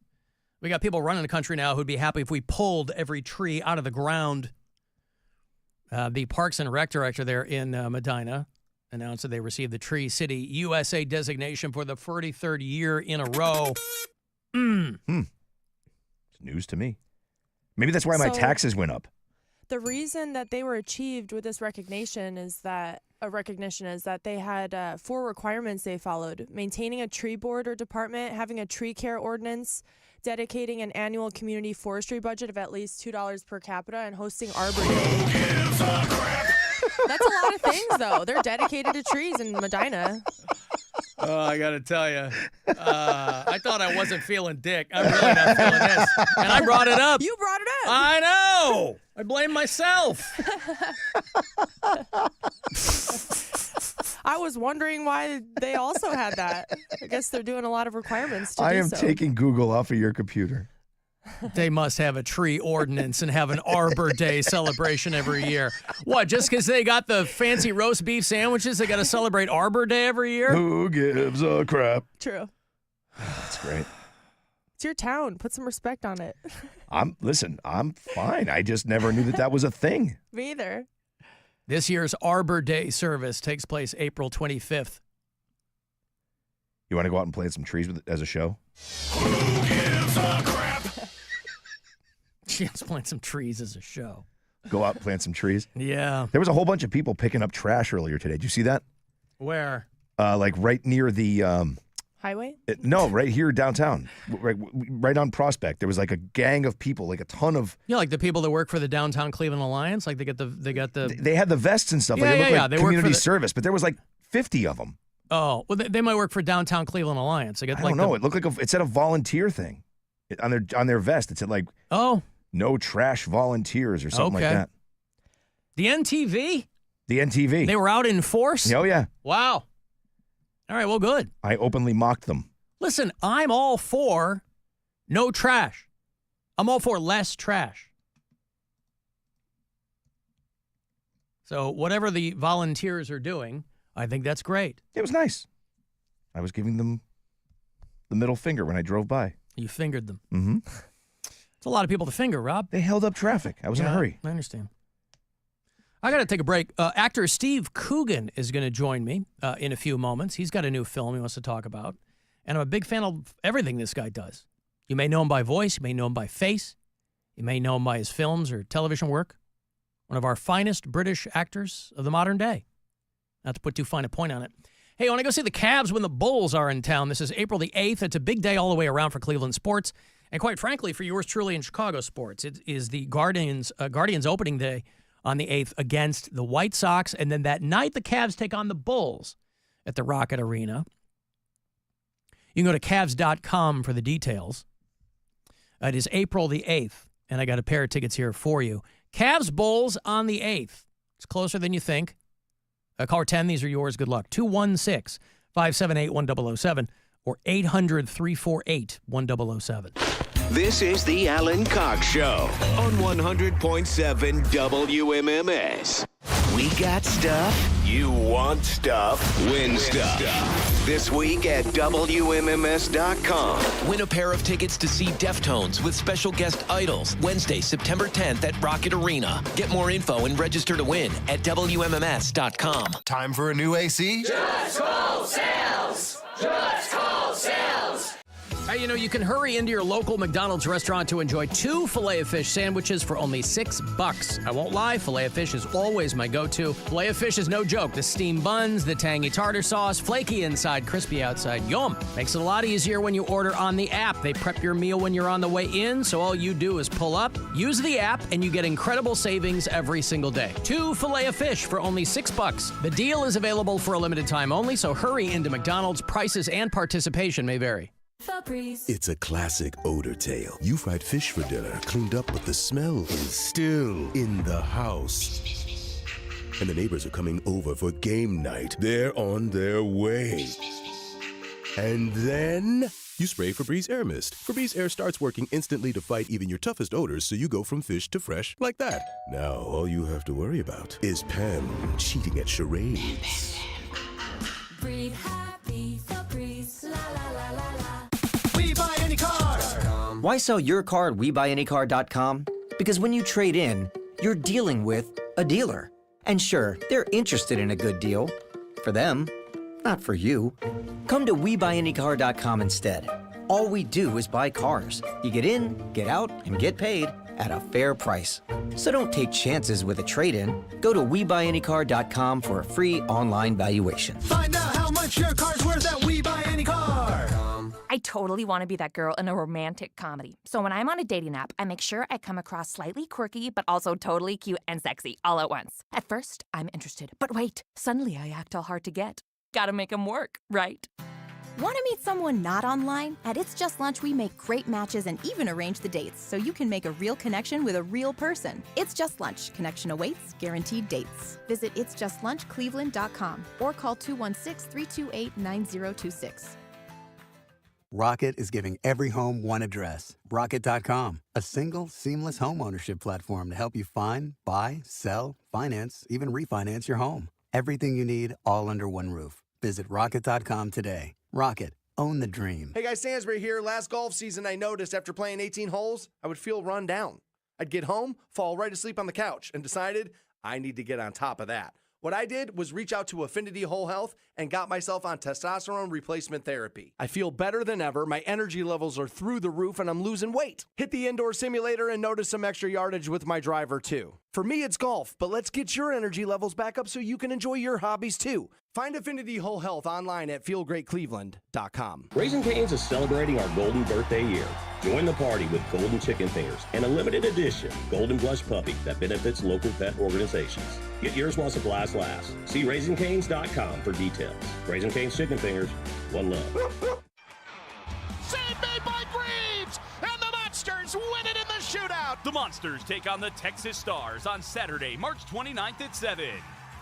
We got people running the country now who'd be happy if we pulled every tree out of the ground. The Parks and Rec director there in Medina announced that they received the Tree City USA designation for the 43rd year in a row. It's news to me. Maybe that's why my taxes went up. The reason that they were achieved with this recognition is that they had 4 requirements they followed: maintaining a tree board or department, having a tree care ordinance, dedicating an annual community forestry budget of at least $2 per capita, and hosting Arbor Day. That's a lot of things, though. They're dedicated to trees in Medina. Oh, I got to tell you, I thought I wasn't feeling dick. I'm really not feeling this. And I brought it up. You brought it up. I know. I blame myself. I was wondering why they also had that. I guess they're doing a lot of requirements to I do am so. taking Google off of your computer. They must have a tree ordinance and have an Arbor Day celebration every year. What, just because they got the fancy roast beef sandwiches, they got to celebrate Arbor Day every year? Who gives a crap? True. That's great. It's your town. Put some respect on it. I'm fine. I just never knew that was a thing. Me either. This year's Arbor Day service takes place April 25th. You want to go out and plant some trees as a show? Who gives a crap? Let's plant some trees as a show. Go out and plant some trees? Yeah. There was a whole bunch of people picking up trash earlier today. Did you see that? Where? Like right near the... Highway? No, right here downtown. Right on Prospect. There was like a gang of people, like a ton of... Yeah, like the people that work for the Downtown Cleveland Alliance. Like they got the... They had the vests and stuff. Yeah, like, they looked yeah, like they work community for the- service, but there was like 50 of them. Oh, well, they might work for Downtown Cleveland Alliance. They got I like don't know. It looked like it said a volunteer thing on their vest. It said like, no trash volunteers or something like that. The NTV? The NTV. They were out in force? Oh, yeah. Wow. All right, well, good. I openly mocked them. Listen, I'm all for no trash. I'm all for less trash. So whatever the volunteers are doing, I think that's great. It was nice. I was giving them the middle finger when I drove by. You fingered them. Mm-hmm. It's a lot of people to finger, Rob. They held up traffic. I was in a hurry. I understand. I got to take a break. Actor Steve Coogan is going to join me in a few moments. He's got a new film he wants to talk about. And I'm a big fan of everything this guy does. You may know him by voice. You may know him by face. You may know him by his films or television work. One of our finest British actors of the modern day. Not to put too fine a point on it. Hey, I want to go see the Cavs when the Bulls are in town. This is April the 8th. It's a big day all the way around for Cleveland sports. And quite frankly, for yours truly in Chicago sports. It is the Guardians opening day on the 8th against the White Sox. And then that night, the Cavs take on the Bulls at the Rocket Arena. You can go to Cavs.com for the details. It is April the 8th, and I got a pair of tickets here for you. Cavs Bulls on the 8th. It's closer than you think. Caller 10, these are yours. Good luck. 216-578-1007 or 800-348-1007. This is the Alan Cox Show on 100.7 WMMS. We got stuff. You want stuff. Win stuff. This week at WMMS.com. Win a pair of tickets to see Deftones with special guest Idols Wednesday, September 10th at Rocket Arena. Get more info and register to win at WMMS.com. Time for a new AC? Just call sales! Just call sales! Hey, you know, you can hurry into your local McDonald's restaurant to enjoy 2 Filet-O-Fish sandwiches for only $6. I won't lie, Filet-O-Fish is always my go-to. Filet-O-Fish is no joke. The steamed buns, the tangy tartar sauce, flaky inside, crispy outside. Yum! Makes it a lot easier when you order on the app. They prep your meal when you're on the way in, so all you do is pull up, use the app, and you get incredible savings every single day. 2 Filet-O-Fish for only $6. The deal is available for a limited time only, so hurry into McDonald's. Prices and participation may vary. Febreze. It's a classic odor tale. You fried fish for dinner, cleaned up, but the smell is still in the house. And the neighbors are coming over for game night. They're on their way. And then you spray Febreze Air Mist. Febreze Air starts working instantly to fight even your toughest odors, so you go from fish to fresh like that. Now, all you have to worry about is Pam cheating at charades. Breathe happy, Febreze, la la la la la. Why sell your car at WeBuyAnyCar.com? Because when you trade in, you're dealing with a dealer. And sure, they're interested in a good deal. For them, not for you. Come to WeBuyAnyCar.com instead. All we do is buy cars. You get in, get out, and get paid at a fair price. So don't take chances with a trade-in. Go to WeBuyAnyCar.com for a free online valuation. Find out how much your car's worth at WeBuyAnyCar. I totally want to be that girl in a romantic comedy. So when I'm on a dating app, I make sure I come across slightly quirky, but also totally cute and sexy all at once. At first, I'm interested. But wait, suddenly I act all hard to get. Gotta make them work, right? Want to meet someone not online? At It's Just Lunch, we make great matches and even arrange the dates so you can make a real connection with a real person. It's Just Lunch. Connection awaits, guaranteed dates. Visit itsjustlunchcleveland.com or call 216-328-9026. Rocket is giving every home one address. Rocket.com, a single, seamless home ownership platform to help you find, buy, sell, finance, even refinance your home. Everything you need, all under one roof. Visit Rocket.com today. Rocket, own the dream. Hey guys, Stansbury here. Last golf season, I noticed after playing 18 holes, I would feel run down. I'd get home, fall right asleep on the couch, and decided I need to get on top of that. What I did was reach out to Affinity Whole Health and got myself on testosterone replacement therapy. I feel better than ever, my energy levels are through the roof, and I'm losing weight. Hit the indoor simulator and notice some extra yardage with my driver too. For me, it's golf, but let's get your energy levels back up so you can enjoy your hobbies too. Find Affinity Whole Health online at feelgreatcleveland.com. Raising Cane's is celebrating our golden birthday year. Join the party with Golden Chicken Fingers and a limited edition Golden Blush Puppy that benefits local pet organizations. Get yours while supplies last. See RaisingCanes.com for details. Raising Cane's Chicken Fingers, one love. Save made by Greaves! And the Monsters win it in the shootout! The Monsters take on the Texas Stars on Saturday, March 29th at 7.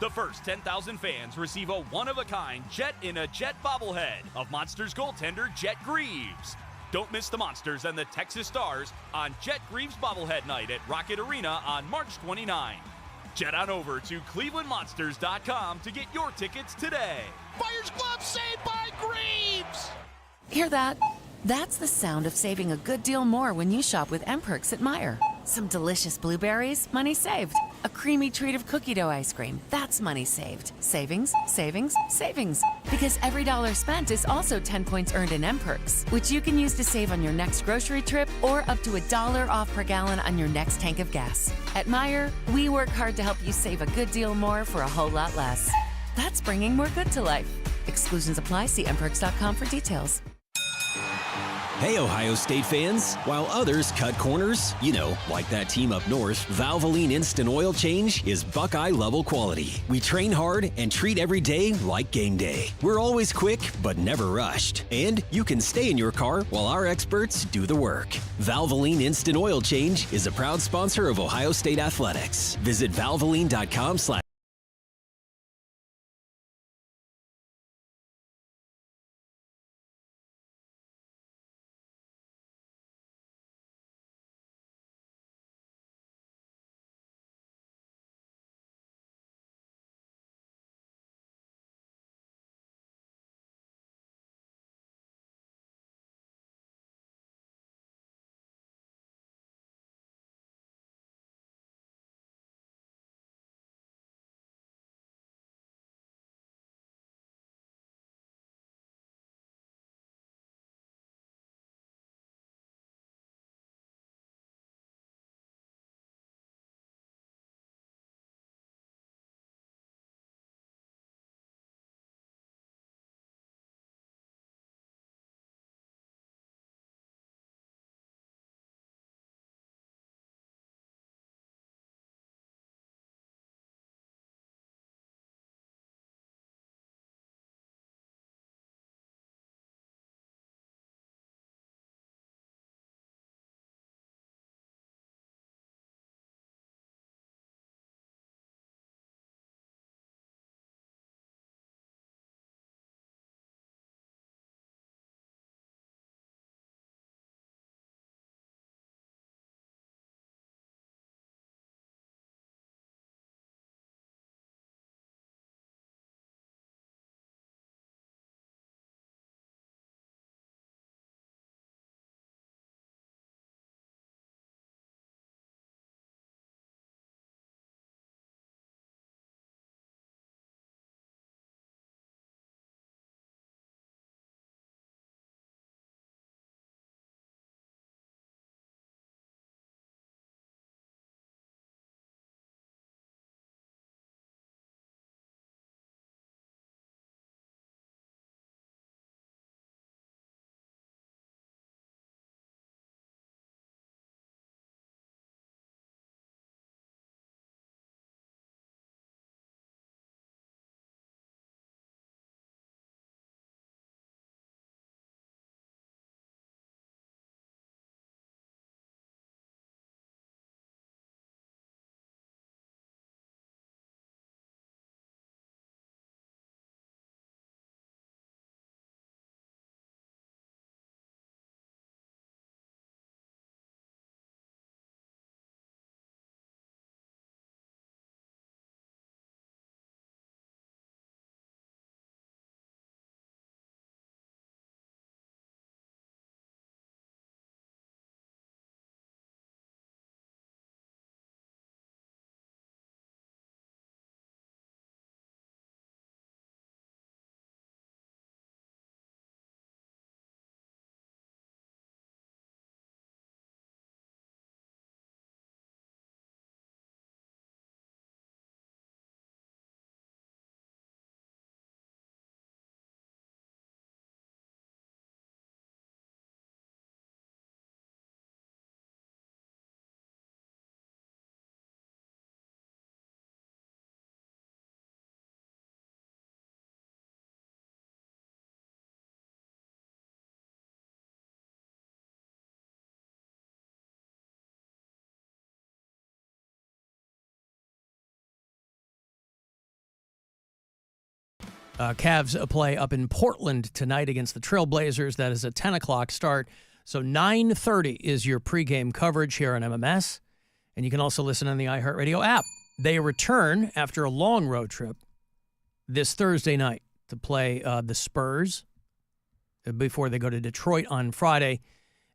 The first 10,000 fans receive a one-of-a-kind Jet in a Jet bobblehead of Monsters goaltender Jet Greaves. Don't miss the Monsters and the Texas Stars on Jet Greaves bobblehead night at Rocket Arena on March 29. Jet on over to clevelandmonsters.com to get your tickets today. Fire's glove saved by Greaves! Hear that? That's the sound of saving a good deal more when you shop with M-Perks at Meijer. Some delicious blueberries, money saved. A creamy treat of cookie dough ice cream, that's money saved. Savings, savings, savings. Because every dollar spent is also 10 points earned in M-Perks, which you can use to save on your next grocery trip or up to $1 off per gallon on your next tank of gas. At Meijer, we work hard to help you save a good deal more for a whole lot less. That's bringing more good to life. Exclusions apply. See mperks.com for details. Hey, Ohio State fans. While others cut corners, you know, like that team up north, Valvoline Instant Oil Change is Buckeye-level quality. We train hard and treat every day like game day. We're always quick, but never rushed. And you can stay in your car while our experts do the work. Valvoline Instant Oil Change is a proud sponsor of Ohio State Athletics. Visit valvoline.com/. Cavs play up in Portland tonight against the Trailblazers. That is a 10 o'clock start. So 9:30 is your pregame coverage here on MMS. And you can also listen on the iHeartRadio app. They return after a long road trip this Thursday night to play the Spurs before they go to Detroit on Friday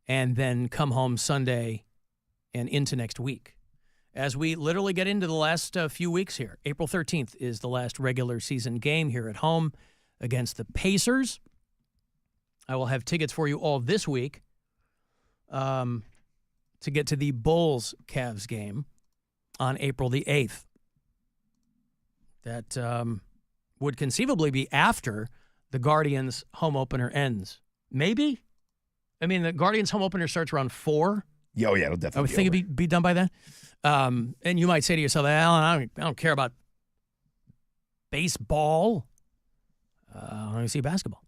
and then come home Sunday and into next week. As we literally get into the last few weeks here, April 13th is the last regular season game here at home against the Pacers. I will have tickets for you all this week to get to the Bulls-Cavs game on April the 8th. That would conceivably be after the Guardians home opener ends. Maybe? I mean, the Guardians home opener starts around 4. Yeah, it'll definitely I would think it'd be done by then. And you might say to yourself, Alan, I don't care about baseball. I want to see basketball.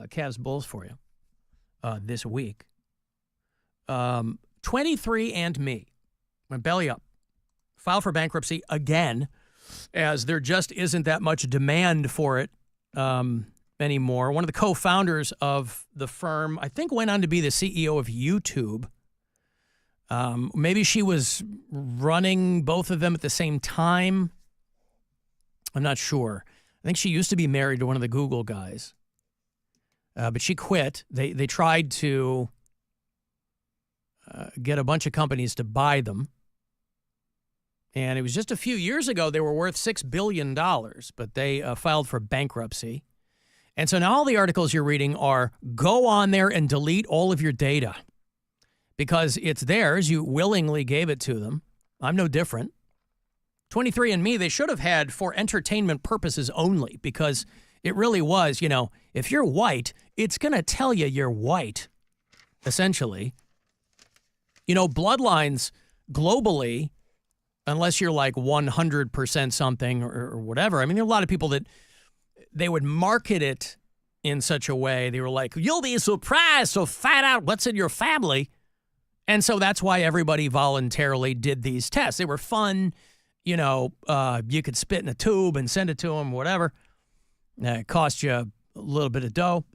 Cavs Bulls for you this week. 23andMe went belly up. Filed for bankruptcy again, as there just isn't that much demand for it anymore. One of the co-founders of the firm, I think, went on to be the CEO of YouTube. Maybe she was running both of them at the same time. I'm not sure. I think she used to be married to one of the Google guys. But she quit. They tried to get a bunch of companies to buy them. And it was just a few years ago they were worth $6 billion, but they filed for bankruptcy. And so now all the articles you're reading are, go on there and delete all of your data. Because it's theirs. You willingly gave it to them. I'm no different. 23andMe, they should have had for entertainment purposes only, because it really was, if you're white, it's going to tell you you're white, essentially. Bloodlines globally, unless you're like 100% something or whatever. I mean, there are a lot of people that they would market it in such a way. They were like, you'll be surprised to find out what's in your family. And so that's why everybody voluntarily did these tests. They were fun. You could spit in a tube and send it to them, whatever. It cost you a little bit of dough.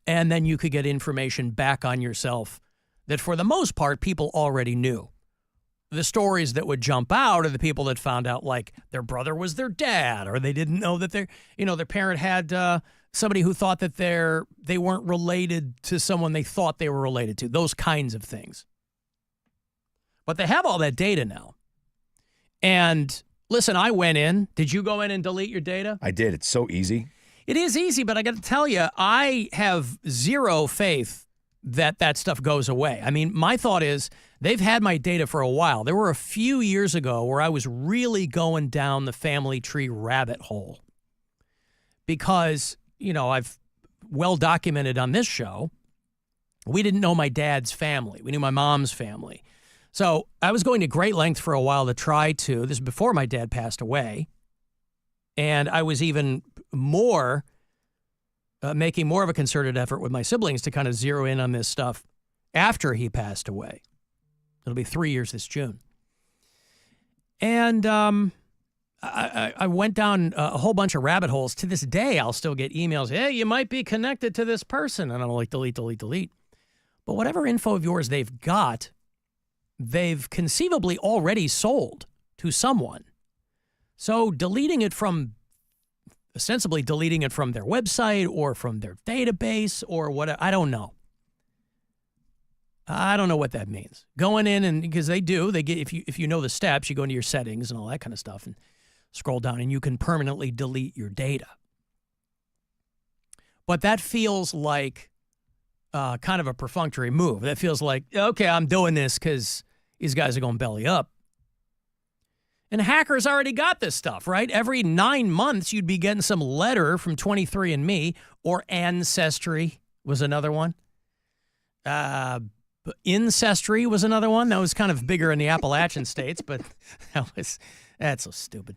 And then you could get information back on yourself that for the most part, people already knew. The stories that would jump out are the people that found out, like, their brother was their dad, or they didn't know that their parent had somebody who thought that they weren't related to someone they thought they were related to, those kinds of things. But they have all that data now. And listen, I went in. Did you go in and delete your data? I did. It's so easy. It is easy, but I got to tell you, I have zero faith that stuff goes away. I mean, my thought is they've had my data for a while. There were a few years ago where I was really going down the family tree rabbit hole because, I've well documented on this show, we didn't know my dad's family. We knew my mom's family. So I was going to great length for a while to try to, this is before my dad passed away, and I was even more making more of a concerted effort with my siblings to kind of zero in on this stuff after he passed away. It'll be 3 years this June. And I went down a whole bunch of rabbit holes. To this day, I'll still get emails, hey, you might be connected to this person. And I'm like, delete. But whatever info of yours they've got, they've conceivably already sold to someone. So ostensibly deleting it from their website or from their database or whatever, I don't know. I don't know what that means. Going in and because they get if you know the steps, you go into your settings and all that kind of stuff and scroll down and you can permanently delete your data. But that feels like kind of a perfunctory move. That feels like, okay, I'm doing this because these guys are going belly up. And hackers already got this stuff, right? Every 9 months, you'd be getting some letter from 23andMe, or Ancestry was another one. Incestry was another one. That was kind of bigger in the Appalachian states, but that's so stupid.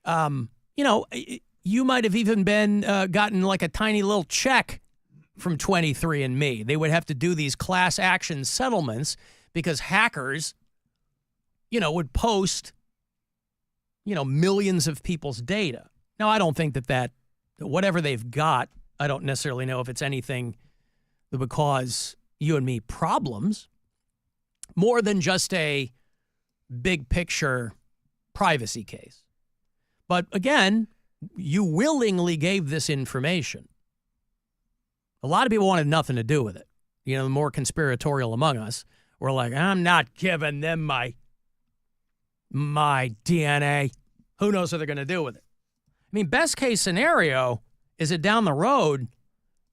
You might have even been gotten like a tiny little check from 23andMe. They would have to do these class action settlements because hackers, would post millions of people's data. Now, I don't think that whatever they've got, I don't necessarily know if it's anything that would cause you and me problems, more than just a big picture privacy case. But again, you willingly gave this information. A lot of people wanted nothing to do with it. You know, the more conspiratorial among us were like, I'm not giving them my DNA. Who knows what they're going to do with it? I mean, best case scenario is that down the road,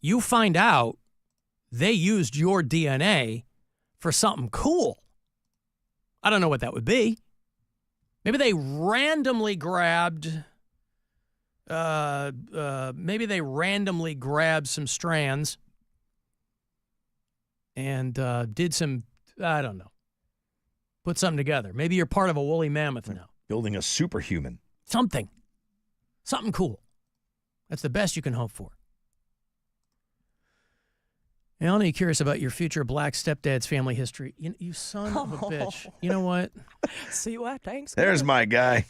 you find out they used your DNA for something cool. I don't know what that would be. Maybe they randomly grabbed some strands and did some, I don't know, put something together. Maybe you're part of a woolly mammoth now. Building a superhuman. Something cool. That's the best you can hope for. Alan, are you curious about your future black stepdad's family history? You son of a bitch. You know what? See what? Thanks. There's my guy.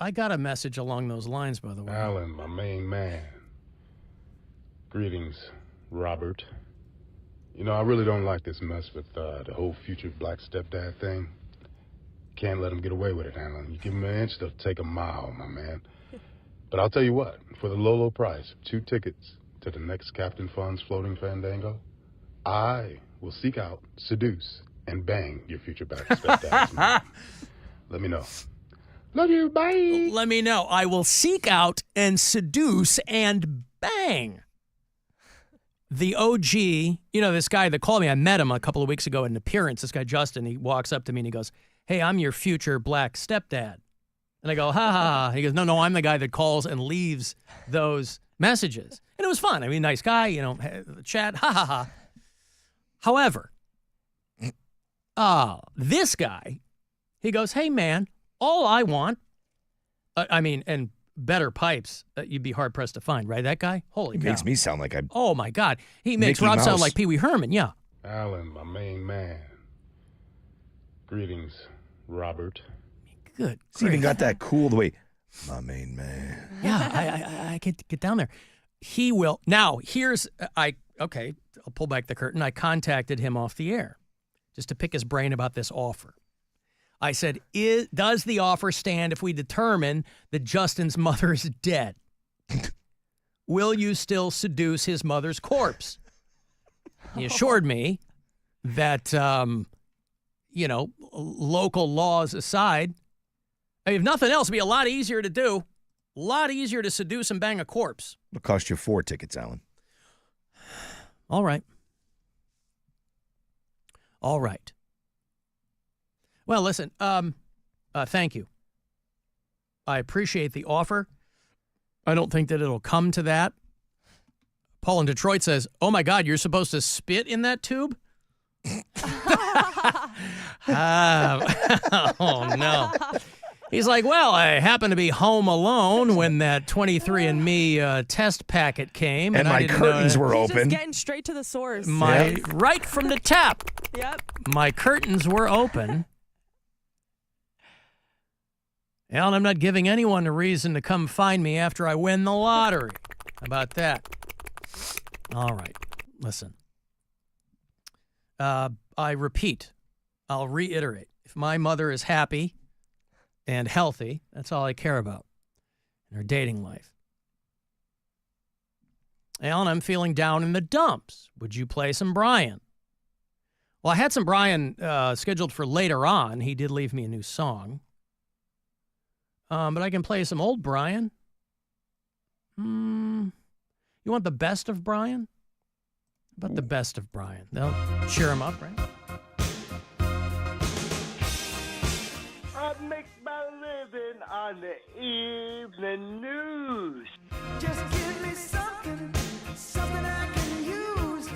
I got a message along those lines, by the way. Alan, my main man. Greetings, Robert. You know, I really don't like this mess with the whole future black stepdad thing. Can't let him get away with it, Alan. You give him an inch, they'll take a mile, my man. But I'll tell you what, for the low, low price of 2 tickets to the next Captain Fun's floating fandango, I will seek out, seduce, and bang your future black stepdad's mom. Let me know. Love you, bye. Let me know. I will seek out and seduce and bang the OG. You know, this guy that called me, I met him a couple of weeks ago at an appearance. This guy, Justin, he walks up to me and he goes, hey, I'm your future black stepdad. And I go, ha, ha, ha. He goes, no, I'm the guy that calls and leaves those messages. And it was fun. I mean, nice guy, you know, chat, ha, ha, ha. However, this guy, he goes, hey, man, all I want, and better pipes, you'd be hard-pressed to find, right? That guy? Holy cow. Makes me sound like I'm... Oh, my God. He makes Mickey Rob sound Mouse. like Pee Wee Herman, yeah. Alan, my main man. Greetings, Robert. Good. He's even got that cool the way, my main man. Yeah, I get down there. He will. Now, I'll pull back the curtain. I contacted him off the air just to pick his brain about this offer. I said, does the offer stand if we determine that Justin's mother is dead? Will you still seduce his mother's corpse? He assured me that, local laws aside, if nothing else, it'd be a lot easier to do. A lot easier to seduce and bang a corpse. It'll cost you 4 tickets, Alan. All right. Well, listen, thank you. I appreciate the offer. I don't think that it'll come to that. Paul in Detroit says, oh, my God, you're supposed to spit in that tube? Oh, no. He's like, well, I happened to be home alone when that 23andMe test packet came. And my curtains were He's open. just getting straight to the source. Right from the tap. Yep. My curtains were open. Alan, I'm not giving anyone a reason to come find me after I win the lottery. How about that? All right. Listen. I repeat. I'll reiterate. If my mother is happy and healthy, that's all I care about in her dating life. Alan, I'm feeling down in the dumps. Would you play some Brian? Well, I had some Brian scheduled for later on. He did leave me a new song. But I can play some old Brian. You want the best of Brian? How about the best of Brian? They'll cheer him up, right? I make my living on the evening news. Just give me something I can use.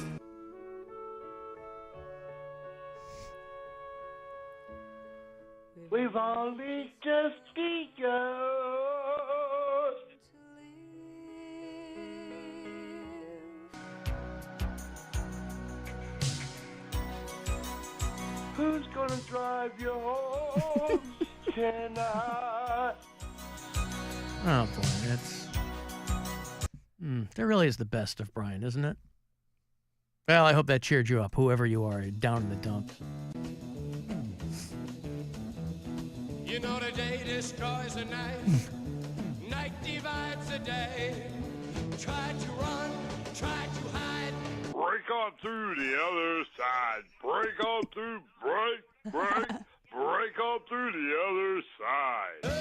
We've only just begun. Who's gonna drive you home tonight? Oh, boy, that's... There really is the best of Brian, isn't it? Well, I hope that cheered you up, whoever you are, down in the dumps. You know the day destroys the night, night divides the day. Try to run, try to hide. Break on through the other side. Break on through, break on through the other side.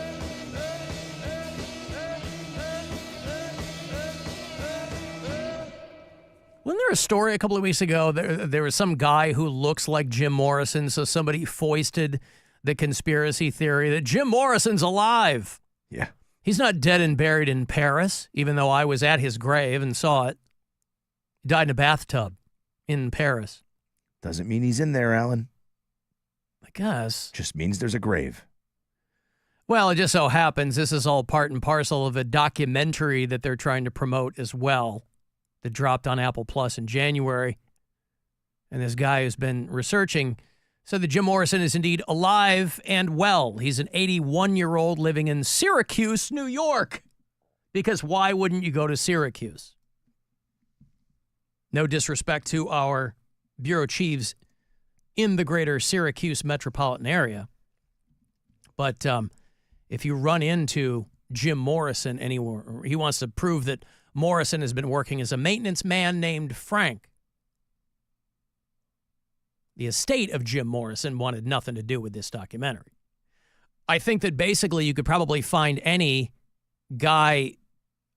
Wasn't there a story a couple of weeks ago? There was some guy who looks like Jim Morrison, so somebody foisted the conspiracy theory that Jim Morrison's alive. Yeah. He's not dead and buried in Paris, even though I was at his grave and saw it. He died in a bathtub in Paris. Doesn't mean he's in there, Alan. I guess. Just means there's a grave. Well, it just so happens this is all part and parcel of a documentary that they're trying to promote as well that dropped on Apple Plus in January. And this guy who's been researching said that Jim Morrison is indeed alive and well. He's an 81-year-old living in Syracuse, New York. Because why wouldn't you go to Syracuse? No disrespect to our bureau chiefs in the greater Syracuse metropolitan area. But if you run into Jim Morrison anywhere, he wants to prove that Morrison has been working as a maintenance man named Frank. The estate of Jim Morrison wanted nothing to do with this documentary. I think that basically you could probably find any guy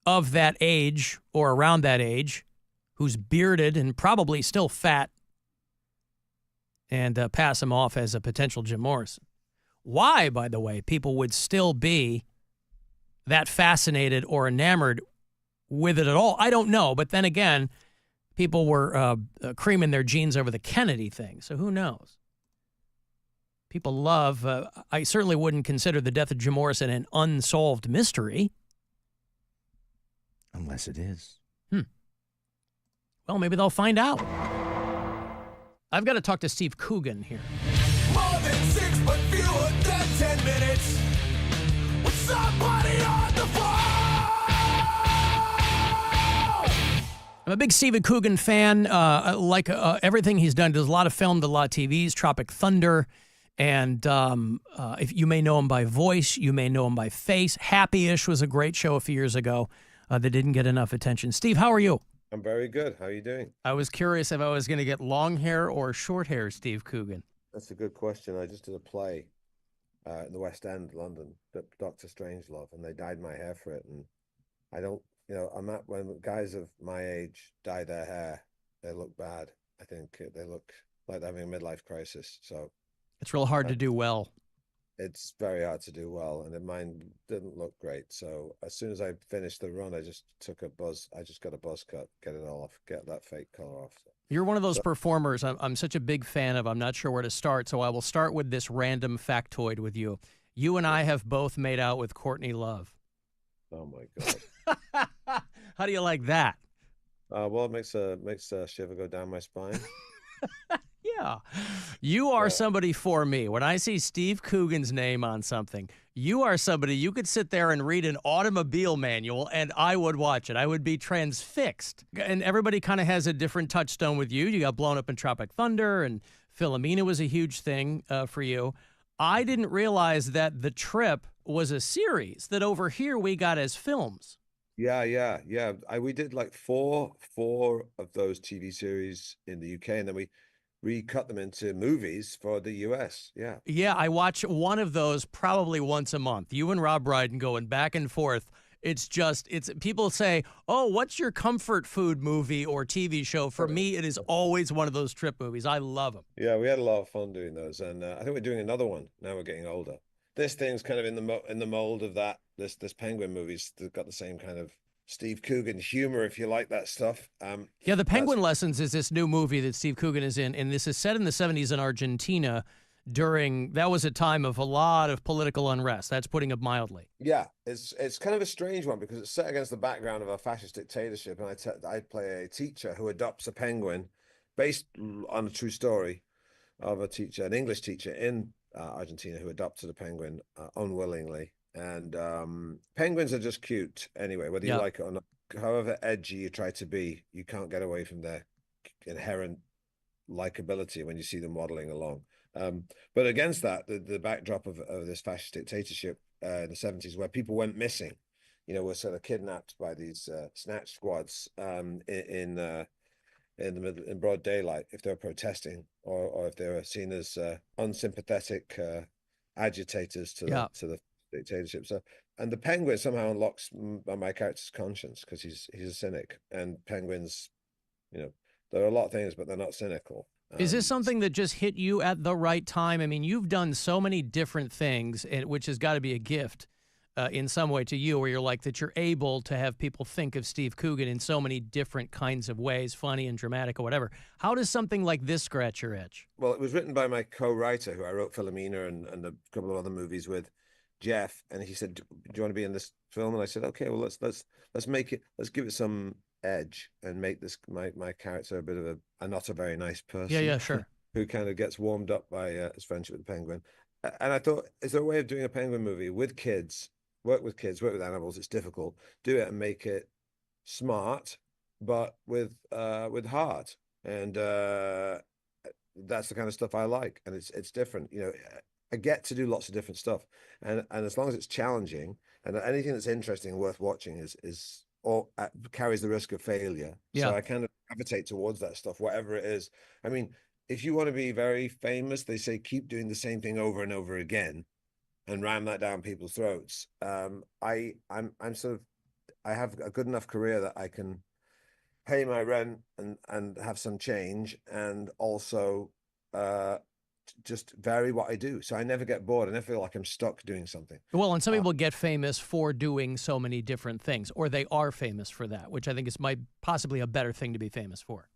of that age or around that age who's bearded and probably still fat and pass him off as a potential Jim Morrison. Why, by the way, people would still be that fascinated or enamored with it at all, I don't know. But then again, people were creaming their jeans over the Kennedy thing, so who knows? People love, I certainly wouldn't consider the death of Jim Morrison an unsolved mystery. Unless it is. Well, maybe they'll find out. I've got to talk to Steve Coogan here. More than 6, but fewer than 10 minutes. With somebody on the phone. I'm a big Steve Coogan fan. Like everything he's done, does a lot of film, does a lot of TVs, Tropic Thunder. And if you may know him by voice, you may know him by face. Happy-ish was a great show a few years ago that didn't get enough attention. Steve, how are you? I'm very good. How are you doing? I was curious if I was going to get long hair or short hair, Steve Coogan. That's a good question. I just did a play in the West End, London, Dr. Strangelove, and they dyed my hair for it. And I don't, when guys of my age dye their hair, they look bad. I think they look like they're having a midlife crisis. So it's real hard to do well. It's very hard to do well, and mine didn't look great. So as soon as I finished the run, I just took a buzz. I just got a buzz cut, get it all off, get that fake color off. You're one of those performers I'm such a big fan of. I'm not sure where to start, so I will start with this random factoid with you. You and I have both made out with Courtney Love. Oh my God! How do you like that? Well, it makes a shiver go down my spine. Yeah. You are somebody for me. When I see Steve Coogan's name on something, you are somebody you could sit there and read an automobile manual and I would watch it. I would be transfixed. And everybody kind of has a different touchstone with you. You got blown up in Tropic Thunder, and Philomena was a huge thing for you. I didn't realize that The Trip was a series that over here we got as films. Yeah. We did like four of those TV series in the UK, and then we recut them into movies for the US. Yeah, I watch one of those probably once a month. You and Rob Brydon going back and forth. It's people say, oh, what's your comfort food movie or TV show? For me, it is always one of those Trip movies. I love them. Yeah, we had a lot of fun doing those, and I think we're doing another one now. We're getting older. This thing's kind of in the mold of that. This Penguin movie's got the same kind of Steve Coogan humor, if you like that stuff. Yeah, The Penguin Lessons is this new movie that Steve Coogan is in, and this is set in the 70s in Argentina. That was a time of a lot of political unrest. That's putting it mildly. Yeah, it's kind of a strange one because it's set against the background of a fascist dictatorship, and I play a teacher who adopts a penguin based on a true story of an English teacher in Argentina who adopted a penguin unwillingly. And penguins are just cute anyway, whether you like it or not. however edgy you try to be, you can't get away from their inherent likability when you see them waddling along. But against that, the backdrop of this fascist dictatorship in the 70s, where people went missing, were sort of kidnapped by these snatch squads in broad daylight if they were protesting, or if they were seen as unsympathetic agitators to the dictatorship. So, and the Penguin somehow unlocks my character's conscience, because he's a cynic, and penguins, there are a lot of things, but they're not cynical. Is this something that just hit you at the right time? I mean, you've done so many different things, which has got to be a gift in some way to you, where you're like that you're able to have people think of Steve Coogan in so many different kinds of ways, funny and dramatic or whatever. How does something like this scratch your itch? Well, it was written by my co-writer, who I wrote Philomena and a couple of other movies with, Jeff, and he said, "Do you want to be in this film?" And I said, "Okay, well, let's make it. Let's give it some edge and make this my character a bit of a not a very nice person." Yeah, sure. Who kind of gets warmed up by his friendship with the penguin. And I thought, is there a way of doing a penguin movie with kids? Work with kids, work with animals. It's difficult. Do it and make it smart, but with heart. And that's the kind of stuff I like, and it's different. I get to do lots of different stuff, and as long as it's challenging and anything that's interesting and worth watching is or carries the risk of failure. Yeah. So I kind of gravitate towards that stuff, whatever it is. I mean, if you want to be very famous, they say keep doing the same thing over and over again, and ram that down people's throats. I'm sort of, I have a good enough career that I can pay my rent and have some change, and also just vary what I do. So I never get bored. I never feel like I'm stuck doing something. Well, and some people get famous for doing so many different things, or they are famous for that, which I think is possibly a better thing to be famous for.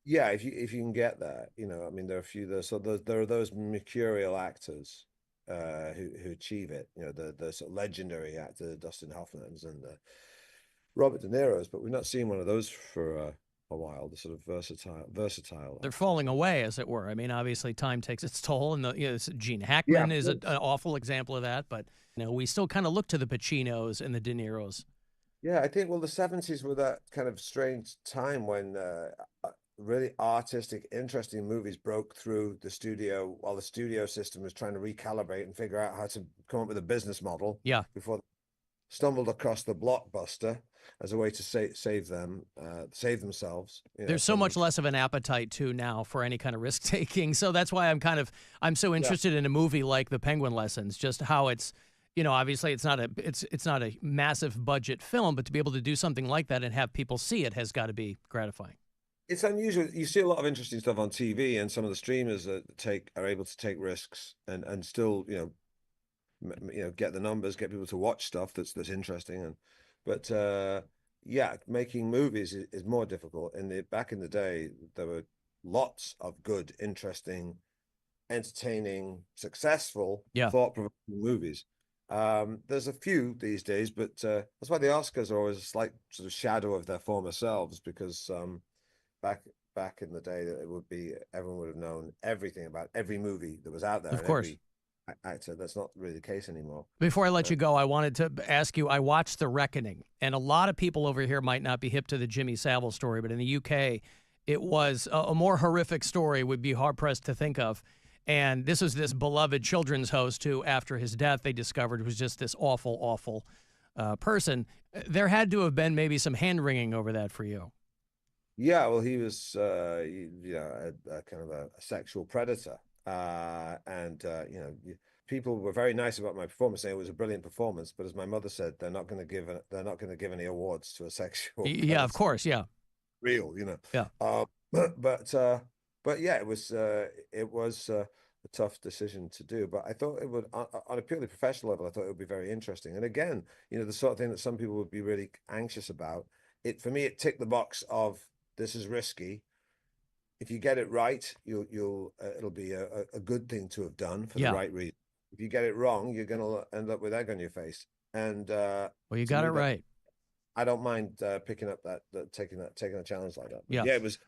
Yeah, if you can get that, I mean, there are a few there are those mercurial actors who achieve it. The sort of legendary actor Dustin Hoffmans and Robert De Niro's, but we've not seen one of those for a while. The sort of versatile. They're falling away, as it were. I mean, obviously, time takes its toll, and Gene Hackman is an awful example of that. But we still kind of look to the Pacinos and the De Niros. Yeah, I think the 70s were that kind of strange time when really artistic, interesting movies broke through the studio, while the studio system was trying to recalibrate and figure out how to come up with a business model. Yeah. Before they stumbled across the blockbuster as a way to save themselves. There's so much less of an appetite too now for any kind of risk taking. So that's why I'm so interested in a movie like The Penguin Lessons, just how it's, obviously it's not a massive budget film, but to be able to do something like that and have people see it has got to be gratifying. It's unusual. You see a lot of interesting stuff on TV, and some of the streamers are able to take risks and still, get the numbers, get people to watch stuff that's interesting. But making movies is more difficult. Back in the day, there were lots of good, interesting, entertaining, successful, thought-provoking movies. There's a few these days, but that's why the Oscars are always a slight sort of shadow of their former selves, because back in the day, everyone would have known everything about every movie that was out there. Of course. Every actor. That's not really the case anymore. Before I let you go, I wanted to ask you, I watched The Reckoning, and a lot of people over here might not be hip to the Jimmy Savile story, but in the UK, it was a more horrific story, would be hard-pressed to think of. And this was this beloved children's host who, after his death, they discovered was just this awful, awful person. There had to have been maybe some hand-wringing over that for you. Yeah, well, he was, a kind of a sexual predator. People were very nice about my performance, saying it was a brilliant performance. But as my mother said, they're not going to give any awards to a sexual. Yeah, of course, yeah. Real, Yeah. But yeah, it was a tough decision to do. But I thought it would, on a purely professional level, I thought it would be very interesting. And again, the sort of thing that some people would be really anxious about. For me, it ticked the box of this is risky. If you get it right, it'll be a good thing to have done for the right reason. If you get it wrong, you're going to end up with egg on your face. And you got it right. I don't mind picking up taking a challenge like that. Yeah, it was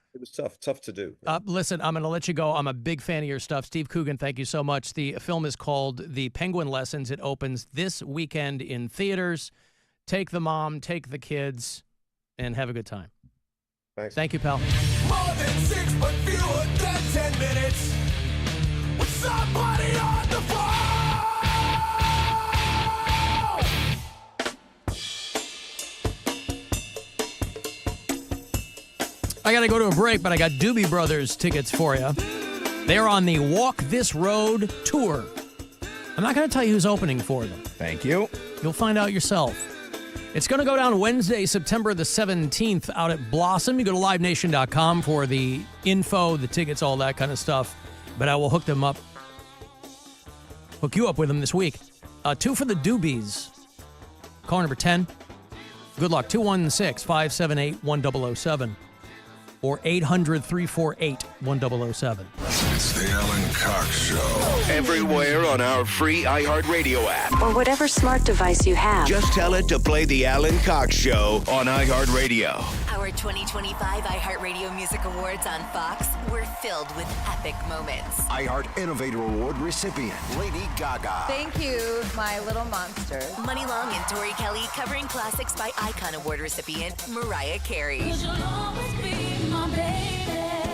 tough to do. Listen, I'm going to let you go. I'm a big fan of your stuff, Steve Coogan. Thank you so much. The film is called The Penguin Lessons. It opens this weekend in theaters. Take the mom, take the kids. and have a good time. Thanks. Thank you, pal. More than 6, but fewer than 10 minutes. With somebody on the phone. I got to go to a break, but I got Doobie Brothers tickets for you. They're on the Walk This Road tour. I'm not going to tell you who's opening for them. Thank you. You'll find out yourself. It's going to go down Wednesday, September the 17th out at Blossom. You go to livenation.com for the info, the tickets, all that kind of stuff. But I will hook you up with them this week. 2 for the Doobies. Call number 10. Good luck. 216-578-1007 or 800-348-1007. It's the Alan Cox Show. Everywhere on our free iHeartRadio app. Or whatever smart device you have. Just tell it to play the Alan Cox Show on iHeartRadio. Our 2025 iHeartRadio Music Awards on Fox were filled with epic moments. iHeart Innovator Award recipient Lady Gaga. Thank you, my little monster. Money Long and Tori Kelly covering classics by Icon Award recipient Mariah Carey.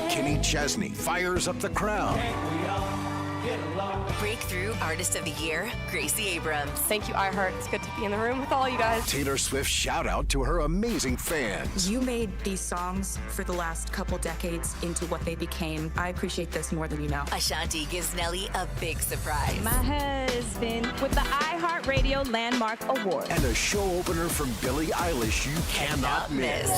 Kenny Chesney fires up the crowd. Breakthrough Artist of the Year, Gracie Abrams. Thank you, iHeart. It's good to be in the room with all you guys. Taylor Swift shout out to her amazing fans. You made these songs for the last couple decades into what they became. I appreciate this more than you know. Ashanti gives Nelly a big surprise. My husband with the iHeartRadio Landmark Award. And a show opener from Billie Eilish you cannot miss.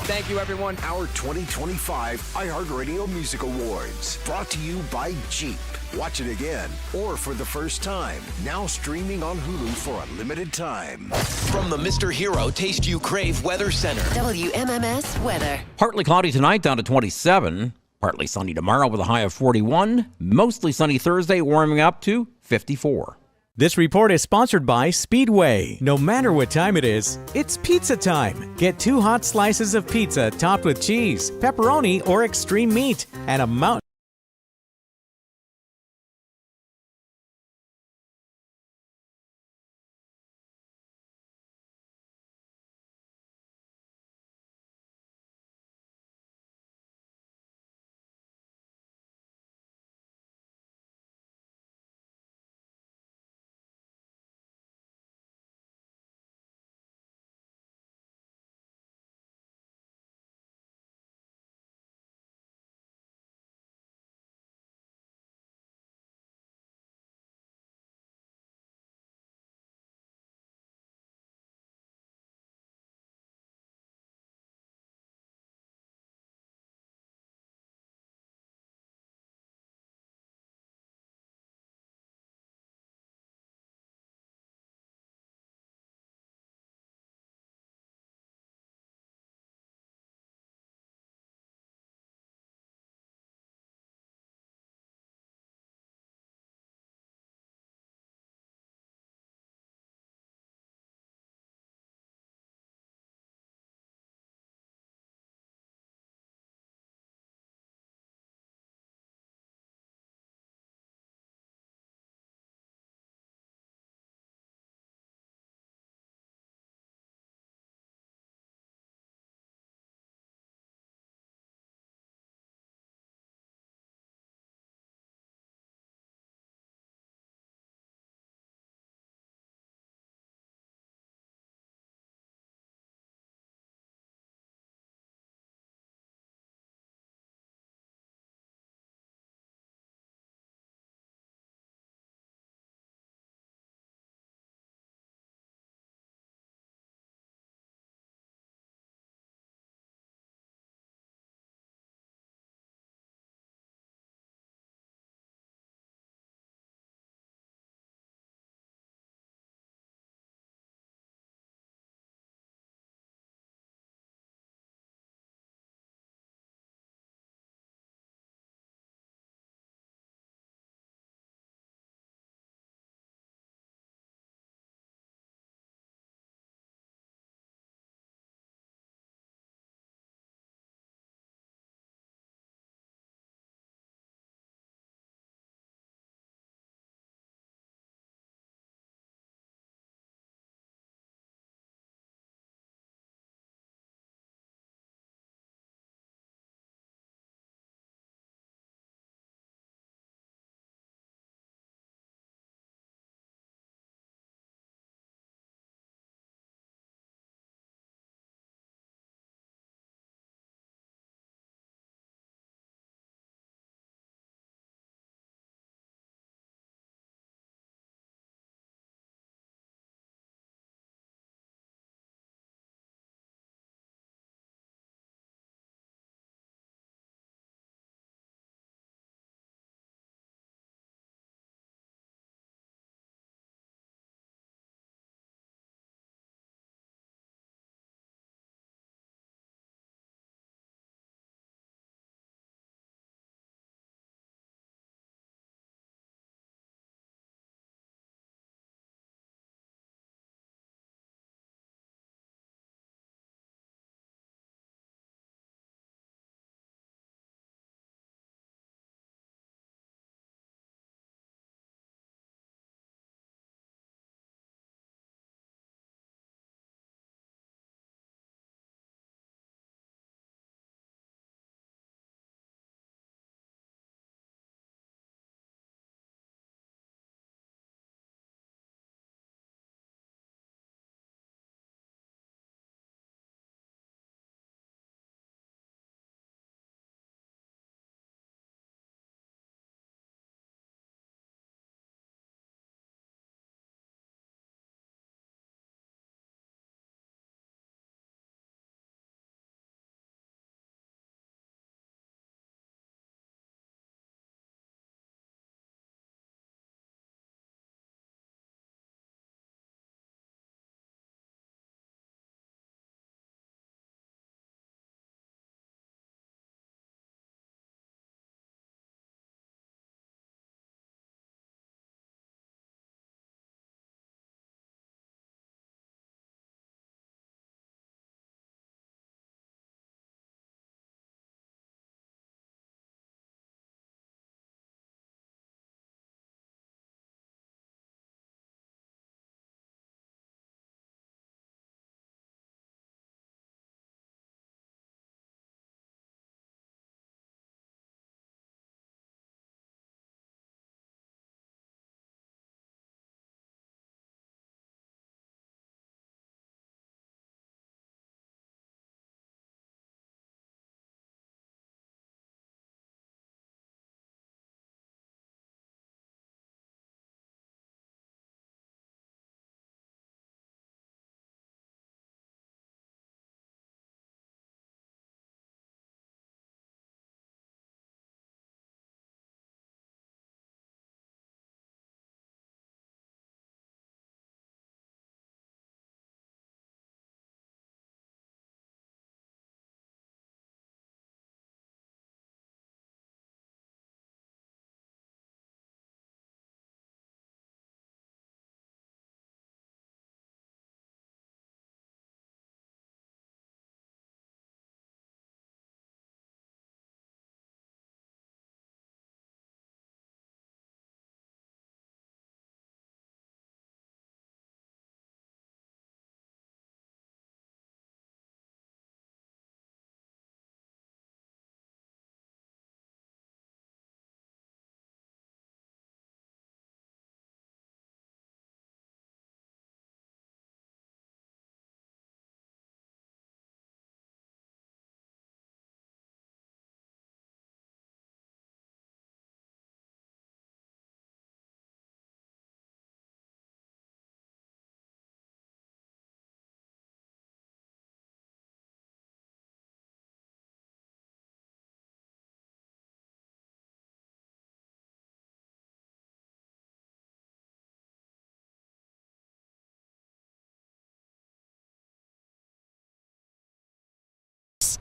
Thank you, everyone. Our 2025 iHeartRadio Music Awards. Brought to you by Jeep. Watch it again or for the first time. Now streaming on Hulu for a limited time. From the Mr. Hero Taste You Crave Weather Center. WMMS weather. Partly cloudy tonight, down to 27. Partly sunny tomorrow with a high of 41. Mostly sunny Thursday, warming up to 54. This report is sponsored by Speedway. No matter what time it is, it's pizza time. Get 2 hot slices of pizza topped with cheese, pepperoni, or extreme meat, and a mountain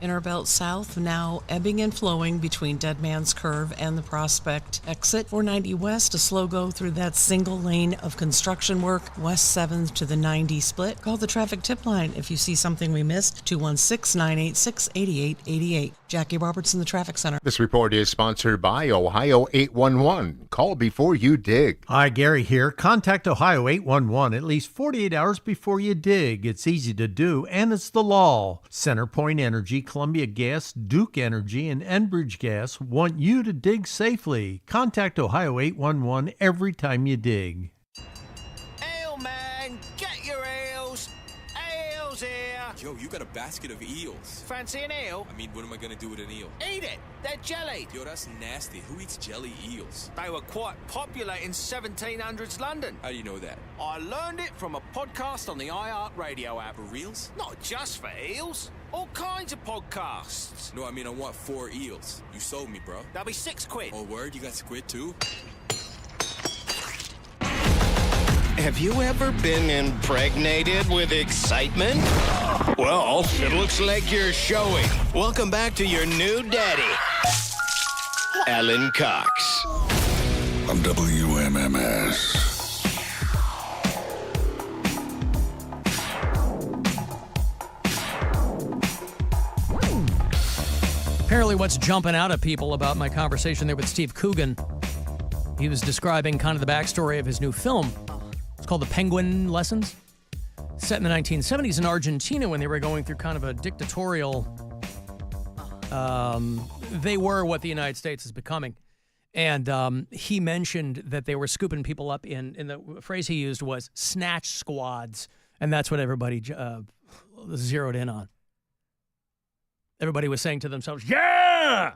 Inner Belt South now ebbing and flowing between Dead Man's Curve and the Prospect exit. 490 West, a slow go through that single lane of construction work. West 7th to the 90 split. Call the traffic tip line if you see something we missed. 216-986-8888. Jackie Robertson, the Traffic Center. This report is sponsored by Ohio 811. Call before you dig. Hi, Gary here. Contact Ohio 811 at least 48 hours before you dig. It's easy to do, and it's the law. Centerpoint Energy, Columbia Gas, Duke Energy, and Enbridge Gas want you to dig safely. Contact Ohio 811 every time you dig. Ale man, get your eels. Eels here. Yo, you got a basket of eels. Fancy an eel? I mean, what am I gonna do with an eel? Eat it. They're jellied. Yo, that's nasty. Who eats jelly eels? They were quite popular in 1700s London. How do you know that? I learned it from a podcast on the iHeartRadio app. For reals? Not just for eels. All kinds of podcasts. No, I mean, I want 4 eels. You sold me, bro. That'll be £6. Oh, word? You got squid, too? Have you ever been impregnated with excitement? Well, it looks like you're showing. Welcome back to your new daddy, Alan Cox. On WMMS. Apparently what's jumping out at people about my conversation there with Steve Coogan, he was describing kind of the backstory of his new film. It's called The Penguin Lessons. Set in the 1970s in Argentina when they were going through kind of a dictatorial... they were what the United States is becoming. And he mentioned that they were scooping people up in the phrase he used was snatch squads. And that's what everybody zeroed in on. Everybody was saying to themselves, yeah!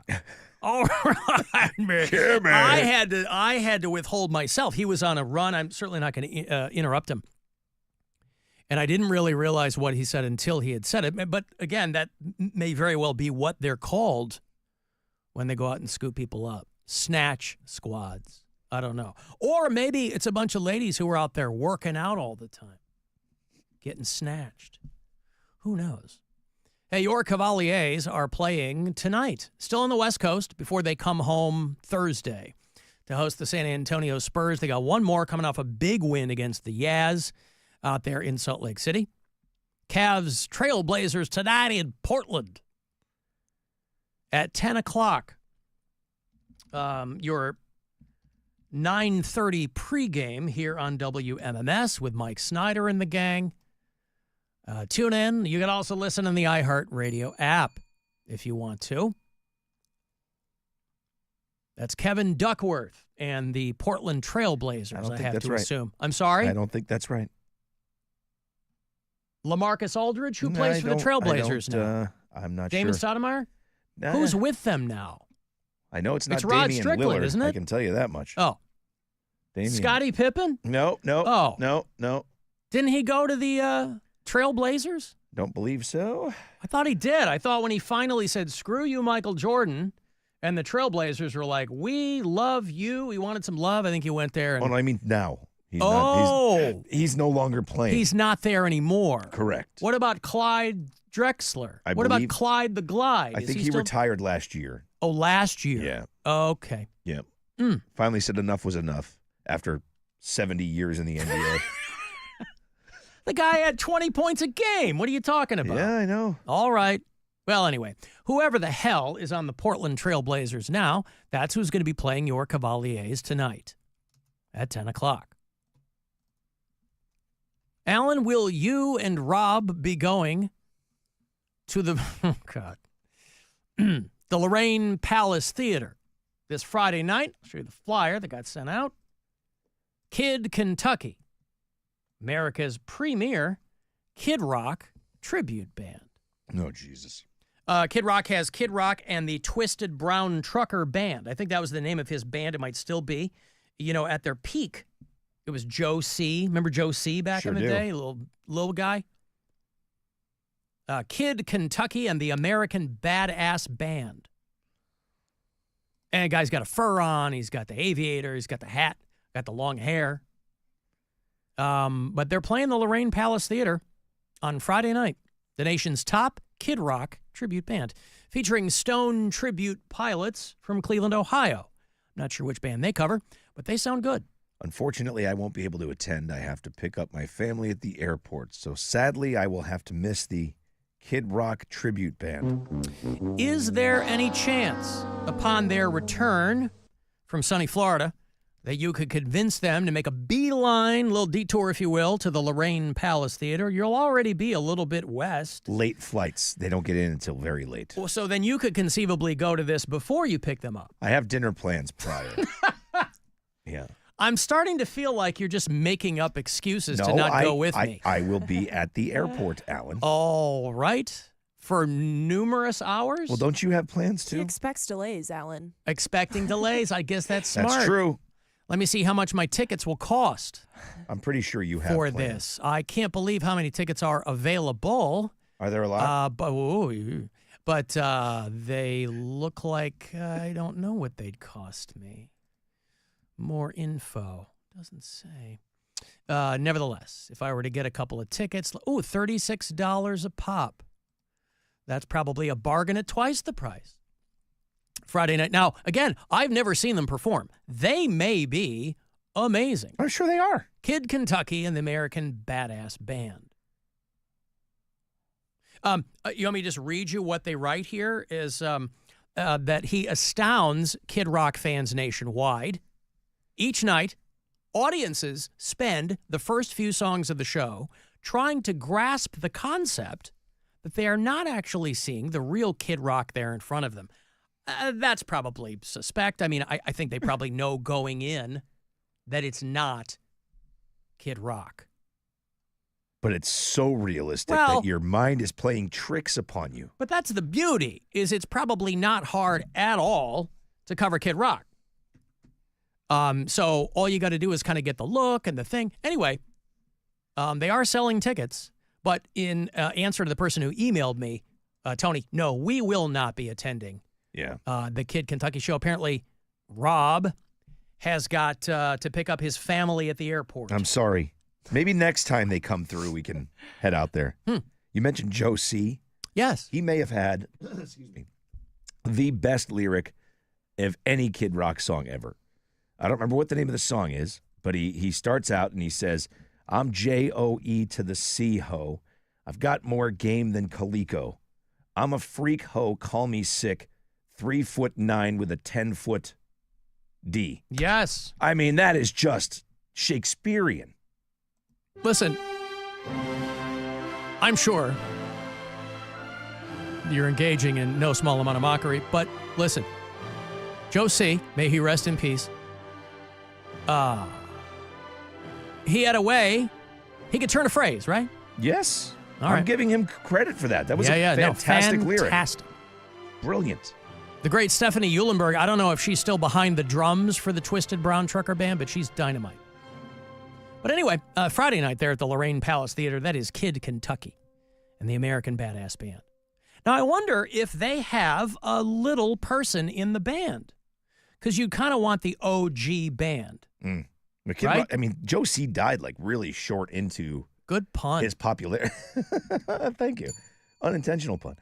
All right, man. Yeah, man. I had to withhold myself. He was on a run. I'm certainly not going to interrupt him. And I didn't really realize what he said until he had said it. But again, that may very well be what they're called when they go out and scoop people up. Snatch squads. I don't know. Or maybe it's a bunch of ladies who are out there working out all the time, getting snatched. Who knows? Hey, your Cavaliers are playing tonight, still on the West Coast, before they come home Thursday to host the San Antonio Spurs. They got one more coming off a big win against the Jazz out there in Salt Lake City. Cavs Trailblazers tonight in Portland at 10 o'clock. Your 9:30 pregame here on WMMS with Mike Snyder and the gang. Tune in. You can also listen on the iHeartRadio app if you want to. That's Kevin Duckworth and the Portland Trailblazers, I have to assume. I'm sorry? I don't think that's right. LaMarcus Aldridge, who plays for the Trailblazers now? I'm not Damon sure. Stoudemire? Who's with them now? I know it's not Rod Damian Strickland, Lillard, isn't it? I can tell you that much. Oh. Damian. Scottie Pippen? No. Didn't he go to the Trailblazers? Don't believe so. I thought he did. I thought when he finally said, screw you, Michael Jordan, and the Trailblazers were like, we love you. We wanted some love. I think he went there. And... Oh, no, I mean now. He's no longer playing. He's not there anymore. Correct. What about Clyde Drexler? What about Clyde the Glide? I think he retired last year. Oh, last year? Yeah. Okay. Yeah. Finally said enough was enough after 70 years in the NBA. The guy had 20 points a game. What are you talking about? Yeah, I know. All right. Well, anyway, whoever the hell is on the Portland Trailblazers now, that's who's going to be playing your Cavaliers tonight at 10 o'clock. Alan, will you and Rob be going to the the Lorraine Palace Theater this Friday night? I'll show you the flyer that got sent out. Kid Kentucky, America's premier Kid Rock tribute band. Oh, Jesus. Kid Rock has Kid Rock and the Twisted Brown Trucker Band. I think that was the name of his band. It might still be. You know, at their peak, it was Joe C. Remember Joe C. back in the day? Little guy. Kid Kentucky and the American Badass Band. And the guy's got a fur on. He's got the aviator. He's got the hat. Got the long hair. But they're playing the Lorraine Palace Theater on Friday night. the nation's top Kid Rock tribute band, featuring Stone tribute pilots from Cleveland, Ohio. I'm not sure which band they cover, but they sound good. Unfortunately, I won't be able to attend. I have to pick up my family at the airport. So sadly, I will have to miss the Kid Rock tribute band. Is there any chance upon their return from sunny Florida that you could convince them to make a beeline, little detour, if you will, to the Lorraine Palace Theater? You'll already be a little bit west. Late flights. They don't get in until very late. Well, so then you could conceivably go to this before you pick them up. I have dinner plans prior. Yeah. I'm starting to feel like you're just making up excuses to not go with me. I will be at the airport, Alan. All right. For numerous hours? Well, don't you have plans He too? expects delays, Alan. Expecting delays. I guess that's smart. That's true. Let me see how much my tickets will cost. I'm pretty sure you have for plans. this. I can't believe how many tickets are available. Are there a lot? But they look like I don't know what they'd cost me. More info. Doesn't say. Nevertheless, if I were to get a couple of tickets, $36 a pop. That's probably a bargain at twice the price. Friday night. Now, again, I've never seen them perform. They may be amazing. I'm sure they are. Kid Kentucky and the American Badass Band. You want me to just read you what they write here? Is that he astounds Kid Rock fans nationwide. Each night, audiences spend the first few songs of the show trying to grasp the concept that they are not actually seeing the real Kid Rock there in front of them. That's probably suspect. I mean, I think they probably know going in that it's not Kid Rock. But it's so realistic that your mind is playing tricks upon you. But that's the beauty, is it's probably not hard at all to cover Kid Rock. So all you got to do is kind of get the look and the thing. Anyway, they are selling tickets, but in answer to the person who emailed me, Tony, no, we will not be attending. Yeah. The Kid Kentucky show. Apparently, Rob has got to pick up his family at the airport. I'm sorry. Maybe next time they come through, we can head out there. You mentioned Joe C. Yes. He may have had, excuse me, the best lyric of any Kid Rock song ever. I don't remember what the name of the song is, but he starts out and he says, I'm J-O-E to the C-ho. I've got more game than Coleco. I'm a freak ho, call me sick. 3'9" with a 10-foot D. Yes. I mean, that is just Shakespearean. Listen, I'm sure you're engaging in no small amount of mockery, but listen, Joe C., may he rest in peace, he had a way, he could turn a phrase, right? Yes. All I'm right. giving him credit for that. That was a fantastic lyric. Fantastic. Brilliant. The great Stephanie Eulenberg, I don't know if she's still behind the drums for the Twisted Brown Trucker Band, but she's dynamite. But anyway, Friday night there at the Lorraine Palace Theater, that is Kid Kentucky and the American Badass Band. Now, I wonder if they have a little person in the band, because you kind of want the OG band. Right? I mean, Joe C. died like really short into good pun. His popularity. Thank you. Unintentional pun.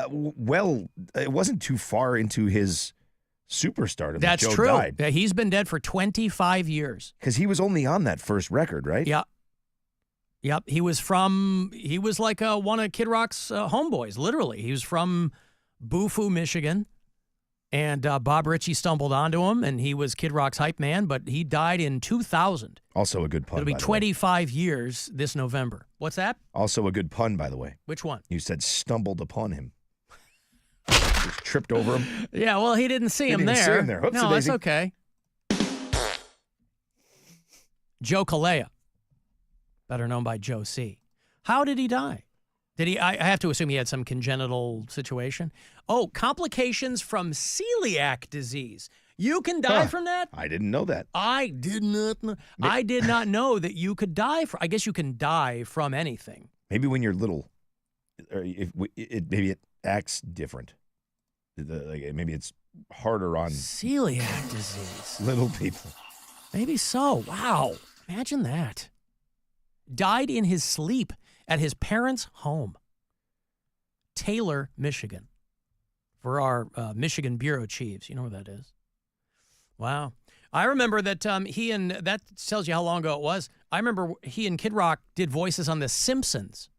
Well, it wasn't too far into his superstardom. That's that Joe true. Died. Yeah, he's been dead for 25 years. Because he was only on that first record, right? Yeah. Yep. He was like one of Kid Rock's homeboys, literally. He was from Bufu, Michigan. And Bob Ritchie stumbled onto him, and he was Kid Rock's hype man, but he died in 2000. Also a good pun, It'll be by the 25 years this November. What's that? Also a good pun, by the way. Which one? You said stumbled upon him. Just tripped over him. Yeah, well, he didn't see him there. See him there. No, that's okay. Joe Kalea, better known by Joe C. How did he die? Did he? I have to assume he had some congenital situation. Oh, complications from celiac disease. You can die from that? I didn't know that. I did not know. I did not know that you could die from. I guess you can die from anything. Maybe when you're little, or maybe it acts different. Maybe it's harder on celiac disease. Little people. Maybe so. Wow. Imagine that. Died in his sleep at his parents' home. Taylor, Michigan, for our Michigan bureau chiefs. You know where that is. Wow. I remember that that tells you how long ago it was. I remember he and Kid Rock did voices on The Simpsons.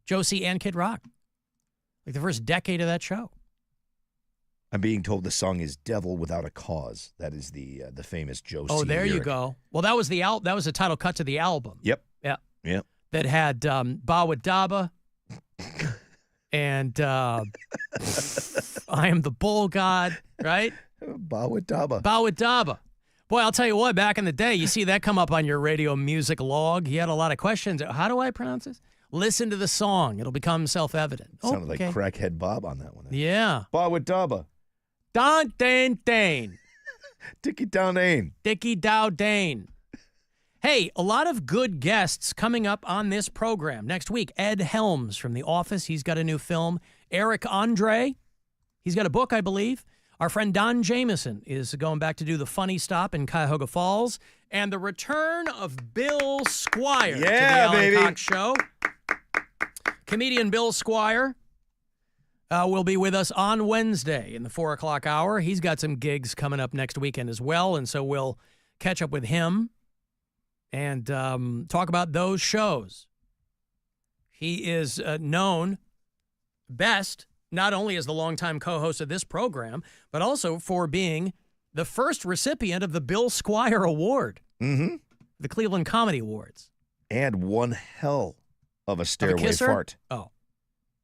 Josie and Kid Rock. Like the first decade of that show. I'm being told the song is "Devil Without a Cause." That is the famous Josie. Oh, there lyric. you go. Well, that was the title cut to the album. Yep. Yeah. Yep. That had Bawa Daba and I Am the Bull God, right? Bawa Daba. Bawa Daba. Boy, I'll tell you what, back in the day, you see that come up on your radio music log. You had a lot of questions. How do I pronounce this? Listen to the song. It'll become self-evident. Sounded like Crackhead Bob on that one. Yeah. Bawa Daba. Don Dane Dane. Dickie Down Dane. Dickie Dow Dane. Hey, a lot of good guests coming up on this program. Next week, Ed Helms from The Office. He's got a new film. Eric Andre. He's got a book, I believe. Our friend Don Jameson is going back to do the funny stop in Cuyahoga Falls. And the return of Bill Squire to the Alan Cox Show. Comedian Bill Squire will be with us on Wednesday in the 4 o'clock hour. He's got some gigs coming up next weekend as well, and so we'll catch up with him and talk about those shows. He is known best not only as the longtime co-host of this program, but also for being the first recipient of the Bill Squire Award, the Cleveland Comedy Awards. And one hell of a stairway fart. Oh.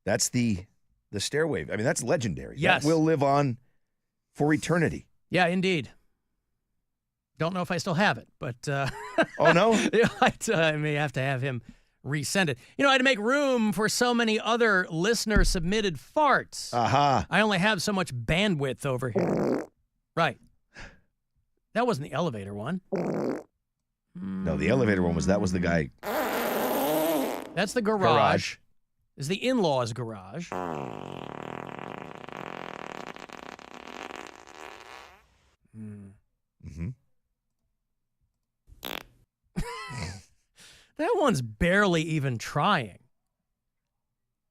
That's the stairway. I mean, that's legendary. Yes. That will live on for eternity. Yeah, indeed. Don't know if I still have it, but... Oh, no? I may have to have him resend it. You know, I had to make room for so many other listener-submitted farts. Aha. I only have so much bandwidth over here. Right. That wasn't the elevator one. No, the elevator one was the guy. That's the garage. Is the in-laws garage. Mm-hmm. That one's barely even trying.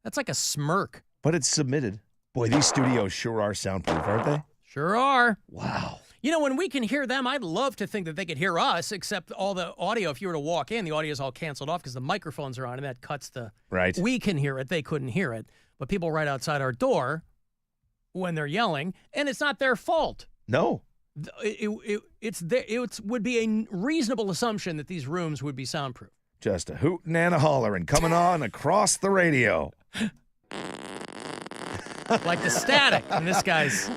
That's like a smirk. But it's submitted. Boy, these studios sure are soundproof, aren't they? Sure are. Wow. You know, when we can hear them, I'd love to think that they could hear us, except all the audio, if you were to walk in, the audio is all canceled off because the microphones are on, and that cuts the... Right. We can hear it. They couldn't hear it. But people right outside our door, when they're yelling, and it's not their fault. No. It would be a reasonable assumption that these rooms would be soundproof. Just a hootin' and a hollerin' coming on across the radio. Like the static in this guy's...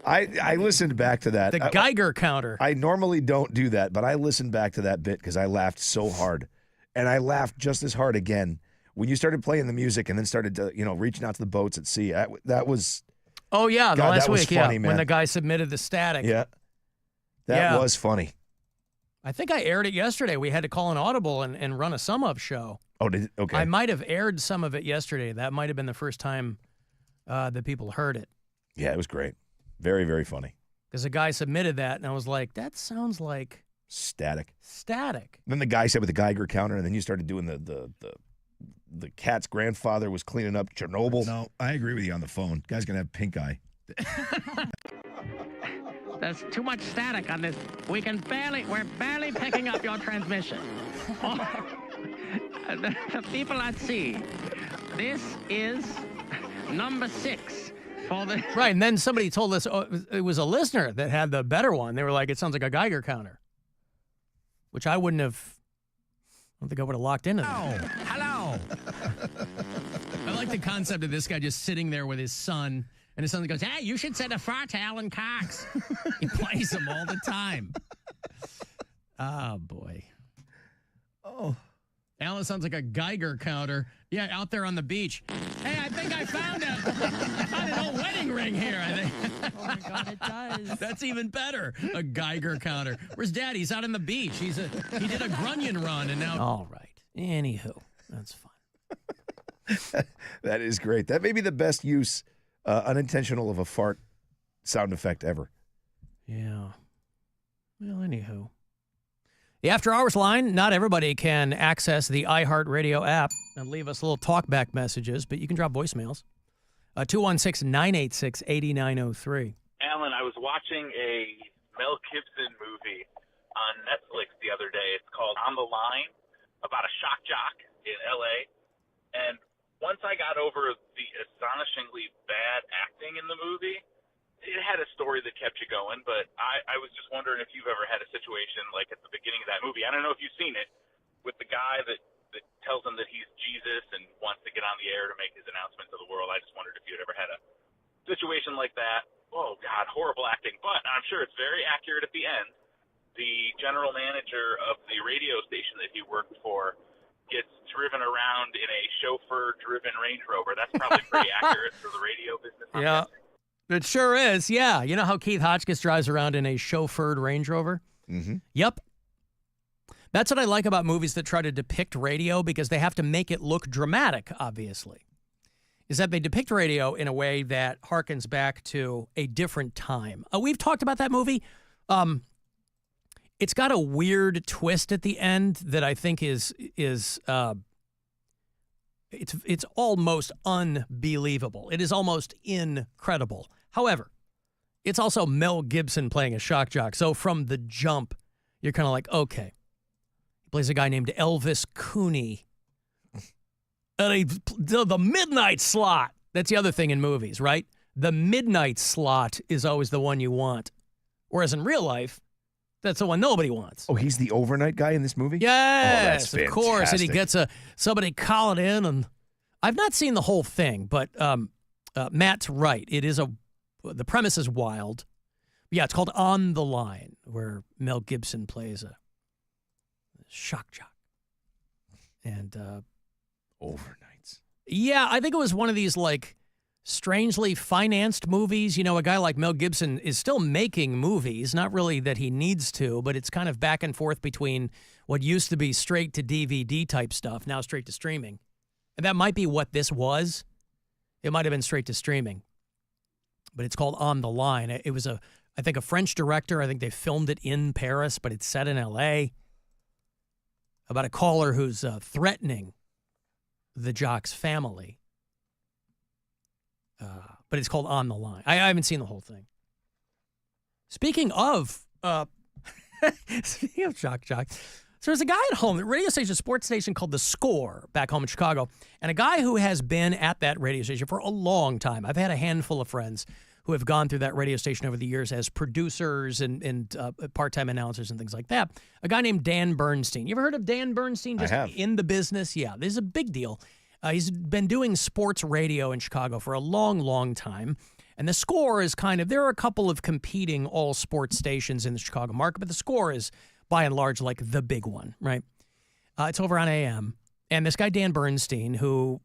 I listened back to that. The Geiger counter. I normally don't do that, but I listened back to that bit because I laughed so hard. And I laughed just as hard again when you started playing the music and then started to, reaching out to the boats at sea. That was... Oh, yeah, the last that was week, funny, man. when the guy submitted the static. Yeah. That was funny. I think I aired it yesterday. We had to call an audible and run a sum-up show. Oh, did it? Okay. I might have aired some of it yesterday. That might have been the first time that people heard it. Yeah, it was great. Very, very funny. Because a guy submitted that, and I was like, that sounds like... Static. Then the guy said with the Geiger counter, and then you started doing the cat's grandfather was cleaning up Chernobyl. No, I agree with you on the phone. Guy's going to have pink eye. There's too much static on this. We're barely picking up your transmission. The people at sea. This is number 6 for the... Right, and then somebody told us it was a listener that had the better one. They were like, it sounds like a Geiger counter, which I wouldn't have... I don't think I would have locked into that. Hello. I like the concept of this guy just sitting there with his son, and his son goes, Hey, you should send a fart to Alan Cox. he plays them all the time. Oh, boy. Oh. Alan sounds like a Geiger counter. Yeah, out there on the beach. Hey, I think I found an old wedding ring here, I think. Oh, my God, it does. That's even better. A Geiger counter. Where's Dad? He's out on the beach. He did a grunion run, and now... All right. Anywho, that's fun. That is great. That may be the best use, unintentional, of a fart sound effect ever. Yeah. Well, anywho. The After Hours line, not everybody can access the iHeartRadio app and leave us little talkback messages, but you can drop voicemails. 216-986-8903. Alan, I was watching a Mel Gibson movie on Netflix the other day. It's called On the Line, about a shock jock in L.A. And once I got over the astonishingly bad acting in the movie, it had a story that kept you going, but I was just wondering if you've ever had a situation like at the beginning of that movie. I don't know if you've seen it, with the guy that tells him that he's Jesus and wants to get on the air to make his announcement to the world. I just wondered if you had ever had a situation like that. Oh, God, horrible acting. But I'm sure it's very accurate at the end. The general manager of the radio station that he worked for gets driven around in a chauffeur-driven Range Rover. That's probably pretty accurate for the radio business. Yeah, it sure is. Yeah. You know how Keith Hotchkiss drives around in a chauffeured Range Rover? Mm-hmm. Yep. That's what I like about movies that try to depict radio, because they have to make it look dramatic, obviously, is that they depict radio in a way that harkens back to a different time. We've talked about that movie. It's got a weird twist at the end that I think is it's almost unbelievable. It is almost incredible. However, it's also Mel Gibson playing a shock jock. So from the jump, you're kind of like, okay. He plays a guy named Elvis Cooney. And the midnight slot. That's the other thing in movies, right? The midnight slot is always the one you want. Whereas in real life, that's the one nobody wants. Oh, he's the overnight guy in this movie? Yes, of course. And he gets somebody calling in. And I've not seen the whole thing, but Matt's right. The premise is wild. Yeah, it's called On the Line, where Mel Gibson plays a shock jock. And overnights. Yeah, I think it was one of these like strangely financed movies. You know, a guy like Mel Gibson is still making movies, not really that he needs to, but it's kind of back and forth between what used to be straight to DVD type stuff, now straight to streaming. And that might be what this was. It might have been straight to streaming. But it's called On the Line. It was I think a French director. I think they filmed it in Paris, but it's set in L.A. about a caller who's threatening the jock's family. But it's called On the Line. I haven't seen the whole thing. Speaking of shock jocks, so there's a guy at home, the radio station, a sports station called The Score back home in Chicago, and a guy who has been at that radio station for a long time. I've had a handful of friends who have gone through that radio station over the years as producers and part-time announcers and things like that. A guy named Dan Bernstein. You ever heard of Dan Bernstein? Just I have. In the business? Yeah, this is a big deal. He's been doing sports radio in Chicago for a long, long time. And The Score is there are a couple of competing all sports stations in the Chicago market, but The Score is by and large like the big one, right? It's over on AM. And this guy, Dan Bernstein, who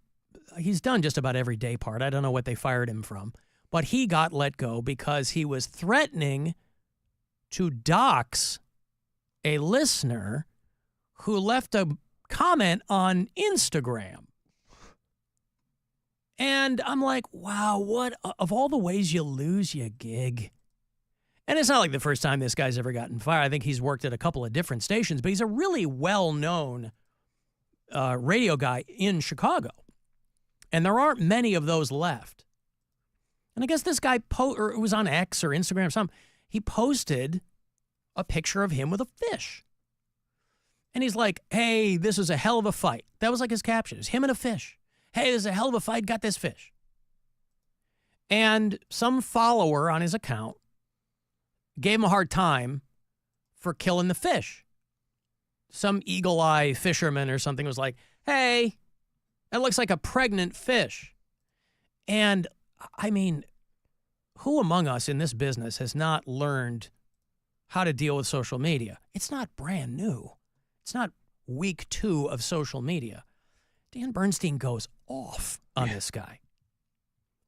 he's done just about every day part. I don't know what they fired him from, but he got let go because he was threatening to dox a listener who left a comment on Instagram. And I'm like, wow, what of all the ways you lose your gig? And it's not like the first time this guy's ever gotten fired. I think he's worked at a couple of different stations, but he's a really well-known radio guy in Chicago. And there aren't many of those left. And I guess this guy, or it was on X or Instagram or something, he posted a picture of him with a fish. And he's like, hey, this is a hell of a fight. That was like his caption. It's him and a fish. Hey, this is a hell of a fight, got this fish. And some follower on his account gave him a hard time for killing the fish. Some eagle-eye fisherman or something was like, hey, that looks like a pregnant fish. And, I mean, who among us in this business has not learned how to deal with social media? It's not brand new. It's not week 2 of social media. Dan Bernstein goes off on this guy.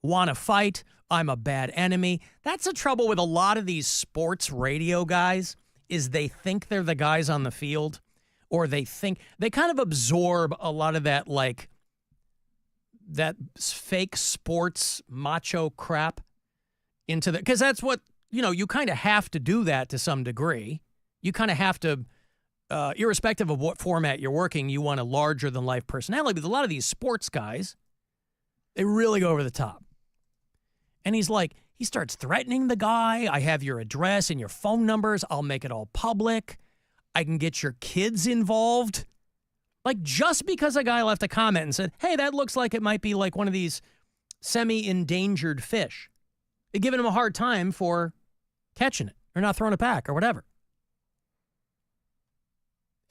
Want to fight? I'm a bad enemy. That's the trouble with a lot of these sports radio guys, is they think they're the guys on the field, or they kind of absorb a lot of that, like, that fake sports macho crap into because that's what, you kind of have to do that to some degree. You kind of have to irrespective of what format you're working, you want a larger-than-life personality. But a lot of these sports guys, they really go over the top. And he's like, he starts threatening the guy. I have your address and your phone numbers. I'll make it all public. I can get your kids involved. Like, just because a guy left a comment and said, hey, that looks like it might be like one of these semi-endangered fish. They're giving him a hard time for catching it or not throwing it back or whatever.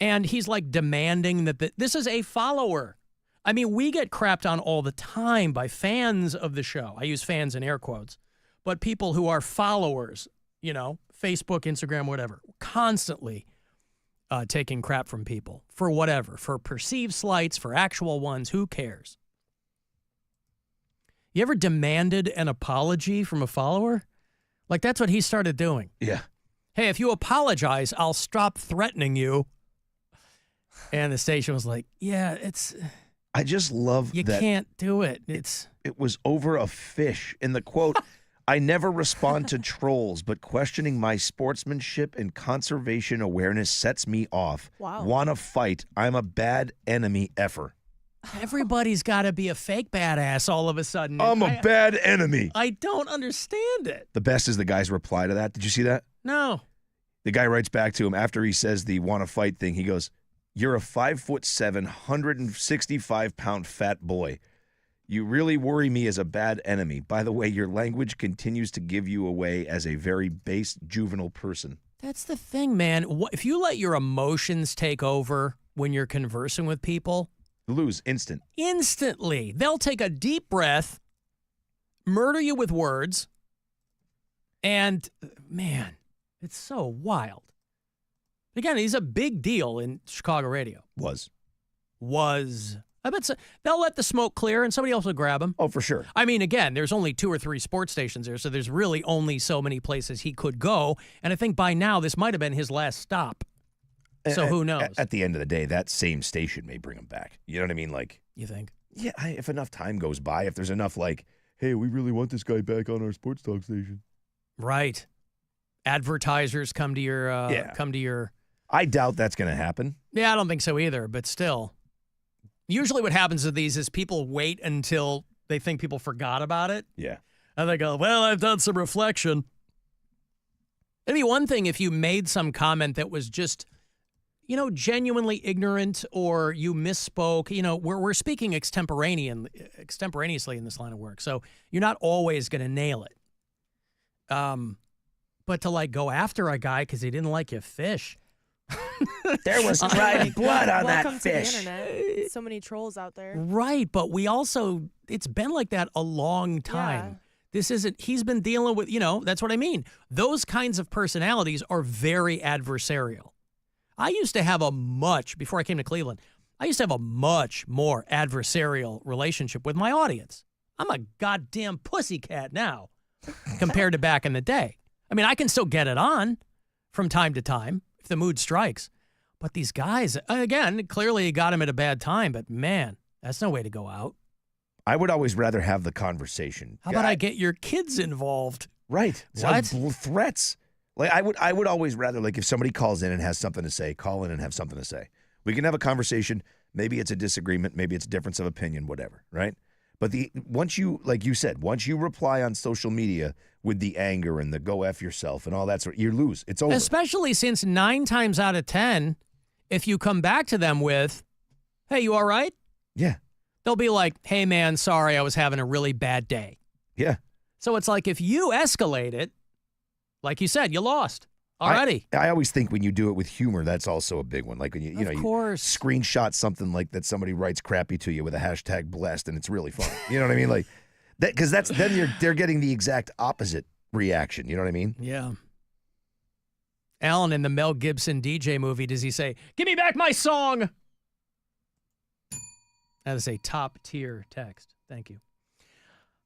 And he's like demanding that this is a follower. I mean, we get crapped on all the time by fans of the show. I use fans in air quotes, but people who are followers, you know, Facebook, Instagram, whatever, constantly taking crap from people for whatever, for perceived slights, for actual ones. Who cares? You ever demanded an apology from a follower? Like, that's what he started doing. Yeah. Hey, if you apologize, I'll stop threatening you. And the station was like, yeah, it's... I just love that. You can't do it. It was over a fish. In the quote, I never respond to trolls, but questioning my sportsmanship and conservation awareness sets me off. Wow. Wanna fight. I'm a bad enemy effer. Everybody's got to be a fake badass all of a sudden. I'm a bad enemy. I don't understand it. The best is the guy's reply to that. Did you see that? No. The guy writes back to him after he says the wanna fight thing. He goes, you're a 5'7", 165-pound fat boy. You really worry me as a bad enemy. By the way, your language continues to give you away as a very base, juvenile person. That's the thing, man. If you let your emotions take over when you're conversing with people, lose instantly. They'll take a deep breath, murder you with words, and man, it's so wild. Again, he's a big deal in Chicago radio. Was. I bet they'll let the smoke clear and somebody else will grab him. Oh, for sure. I mean, again, there's only 2 or 3 sports stations there, so there's really only so many places he could go. And I think by now this might have been his last stop. So who knows? At the end of the day, that same station may bring him back. You know what I mean? Like, you think? Yeah, if enough time goes by, if there's enough like, hey, we really want this guy back on our sports talk station. Right. Advertisers come to your I doubt that's going to happen. Yeah, I don't think so either, but still. Usually what happens with these is people wait until they think people forgot about it. Yeah. And they go, well, I've done some reflection. It'd be one thing if you made some comment that was just, you know, genuinely ignorant or you misspoke. You know, we're speaking extemporaneously in this line of work, so you're not always going to nail it. But to, like, go after a guy because he didn't like your fish. There was dried blood on that Welcome fish. to the internet. So many trolls out there. Right, but we also, it's been like that a long time. Yeah. He's been dealing with, you know, that's what I mean. Those kinds of personalities are very adversarial. I used to have before I came to Cleveland, I used to have a much more adversarial relationship with my audience. I'm a goddamn pussycat now compared to back in the day. I mean, I can still get it on from time to time if the mood strikes. But these guys, again, clearly got him at a bad time, but man, that's no way to go out. I would always rather have the conversation. How about I get your kids involved? Right. What? Threats. Like I would always rather, like, if somebody calls in and has something to say, call in and have something to say. We can have a conversation. Maybe it's a disagreement. Maybe it's a difference of opinion, whatever, right? But once you, like you said, once you reply on social media with the anger and the go F yourself and all that sort, you lose. It's over. Especially since 9 times out of 10, if you come back to them with, hey, you all right? Yeah. They'll be like, hey, man, sorry, I was having a really bad day. Yeah. So it's like if you escalate it, like you said, you lost already. I always think when you do it with humor, that's also a big one. Like when you screenshot something like that somebody writes crappy to you with a hashtag blessed, and it's really funny. You know what I mean? Like that, because then they're getting the exact opposite reaction. You know what I mean? Yeah. Alan, in the Mel Gibson DJ movie, does he say, "Give me back my song"? That is a top tier text. Thank you.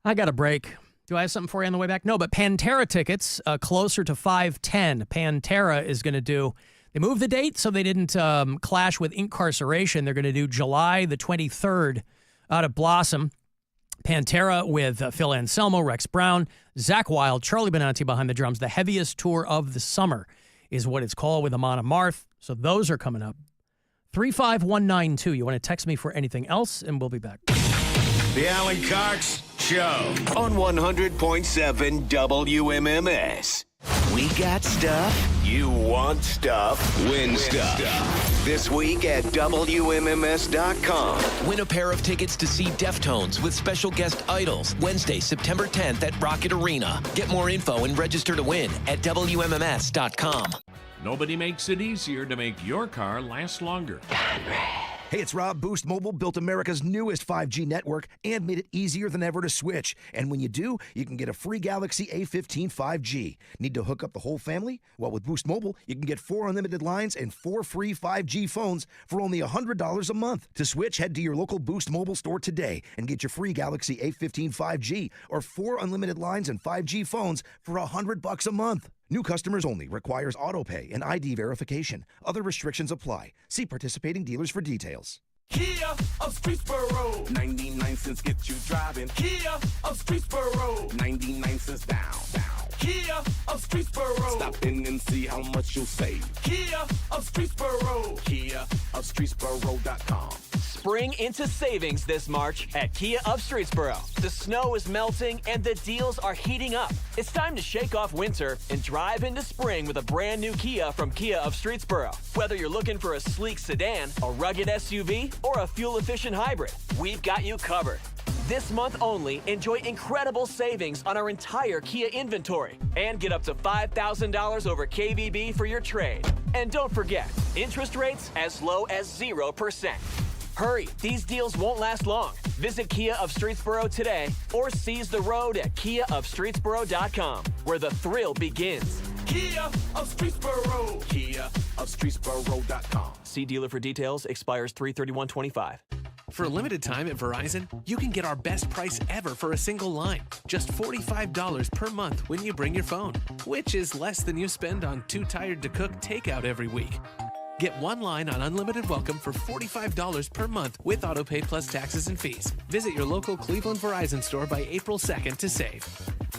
I got a break. Do I have something for you on the way back? No, but Pantera tickets, closer to 5/10. Pantera is going to do, they moved the date so they didn't clash with Incarceration. They're going to do July the 23rd out of Blossom. Pantera with Phil Anselmo, Rex Brown, Zach Wilde, Charlie Benanti behind the drums, the heaviest tour of the summer. is what it's called, with Amon Amarth. So those are coming up. 35192. You want to text me for anything else, and we'll be back. The Alan Cox Show on 100.7 WMMS. We got stuff. You want stuff. Win stuff. This week at WMMS.com. Win a pair of tickets to see Deftones with special guest Idols Wednesday, September 10th at Rocket Arena. Get more info and register to win at WMMS.com. Nobody makes it easier to make your car last longer. Hey, it's Rob. Boost Mobile built America's newest 5G network and made it easier than ever to switch. And when you do, you can get a free Galaxy A15 5G. Need to hook up the whole family? Well, with Boost Mobile, you can get 4 unlimited lines and 4 free 5G phones for only $100 a month. To switch, head to your local Boost Mobile store today and get your free Galaxy A15 5G or 4 unlimited lines and 5G phones for $100 a month. New customers only. Requires auto pay and ID verification. Other restrictions apply. See participating dealers for details. Kia of Streetsboro, 99 cents get you driving. Kia of Streetsboro, 99 cents down. Kia of Streetsboro, stop in and see how much you'll save. Kia of Streetsboro, Kia of Streetsboro.com. Spring into savings this March at Kia of Streetsboro. The snow is melting and the deals are heating up. It's time to shake off winter and drive into spring with a brand new Kia from Kia of Streetsboro. Whether you're looking for a sleek sedan, a rugged SUV, or a fuel-efficient hybrid, we've got you covered. This month only, enjoy incredible savings on our entire Kia inventory and get up to $5,000 over KVB for your trade. And don't forget, interest rates as low as 0%. Hurry, these deals won't last long. Visit Kia of Streetsboro today or seize the road at KiaofStreetsboro.com, where the thrill begins. Kia of Streetsboro, Kia of Streetsboro.com. See dealer for details. Expires 3/31/25. For a limited time at Verizon, you can get our best price ever for a single line. Just $45 per month when you bring your phone, which is less than you spend on Too Tired to Cook takeout every week. Get one line on Unlimited Welcome for $45 per month with autopay plus taxes and fees. Visit your local Cleveland Verizon store by April 2nd to save.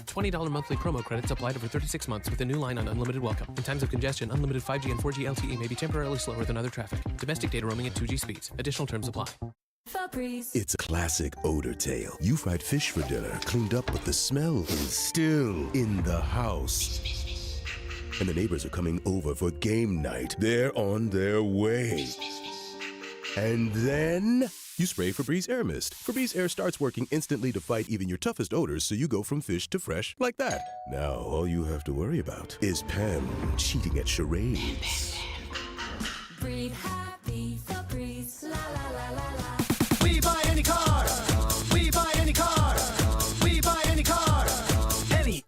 $20 monthly promo credits applied over 36 months with a new line on Unlimited Welcome. In times of congestion, unlimited 5G and 4G LTE may be temporarily slower than other traffic. Domestic data roaming at 2G speeds. Additional terms apply. It's a classic odor tale. You fried fish for dinner, cleaned up, but the smell is still in the house. And the neighbors are coming over for game night. They're on their way. And then you spray Febreze Air Mist. Febreze Air starts working instantly to fight even your toughest odors, so you go from fish to fresh like that. Now all you have to worry about is Pam cheating at charades. Breathe happy, Febreze, la la la la la. We buy any car. We buy any car. We buy any car. Any.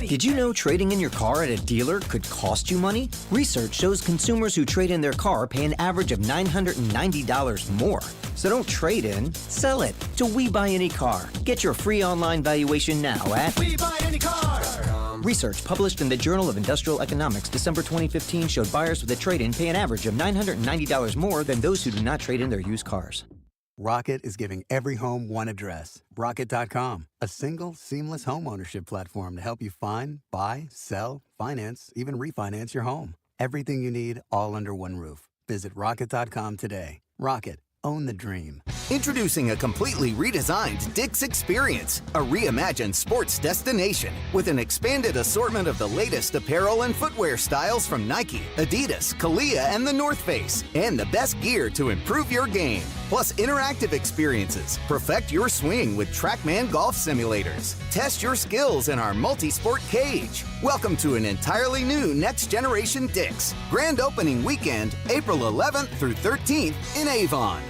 Did you know trading in your car at a dealer could cost you money? Research shows consumers who trade in their car pay an average of $990 more. So don't trade in, sell it to We Buy Any Car. Get your free online valuation now at We Buy Any Car. Research published in the Journal of Industrial Economics, December 2015, showed buyers with a trade-in pay an average of $990 more than those who do not trade in their used cars. Rocket is giving every home one address. Rocket.com, a single, seamless home ownership platform to help you find, buy, sell, finance, even refinance your home. Everything you need, all under one roof. Visit Rocket.com today. Rocket. Own the dream. Introducing a completely redesigned Dick's Experience, a reimagined sports destination with an expanded assortment of the latest apparel and footwear styles from Nike, Adidas, Kalia, and The North Face, and the best gear to improve your game. Plus interactive experiences. Perfect your swing with TrackMan golf simulators. Test your skills in our multi-sport cage. Welcome to an entirely new next-generation Dick's. Grand opening weekend, April 11th through 13th in Avon.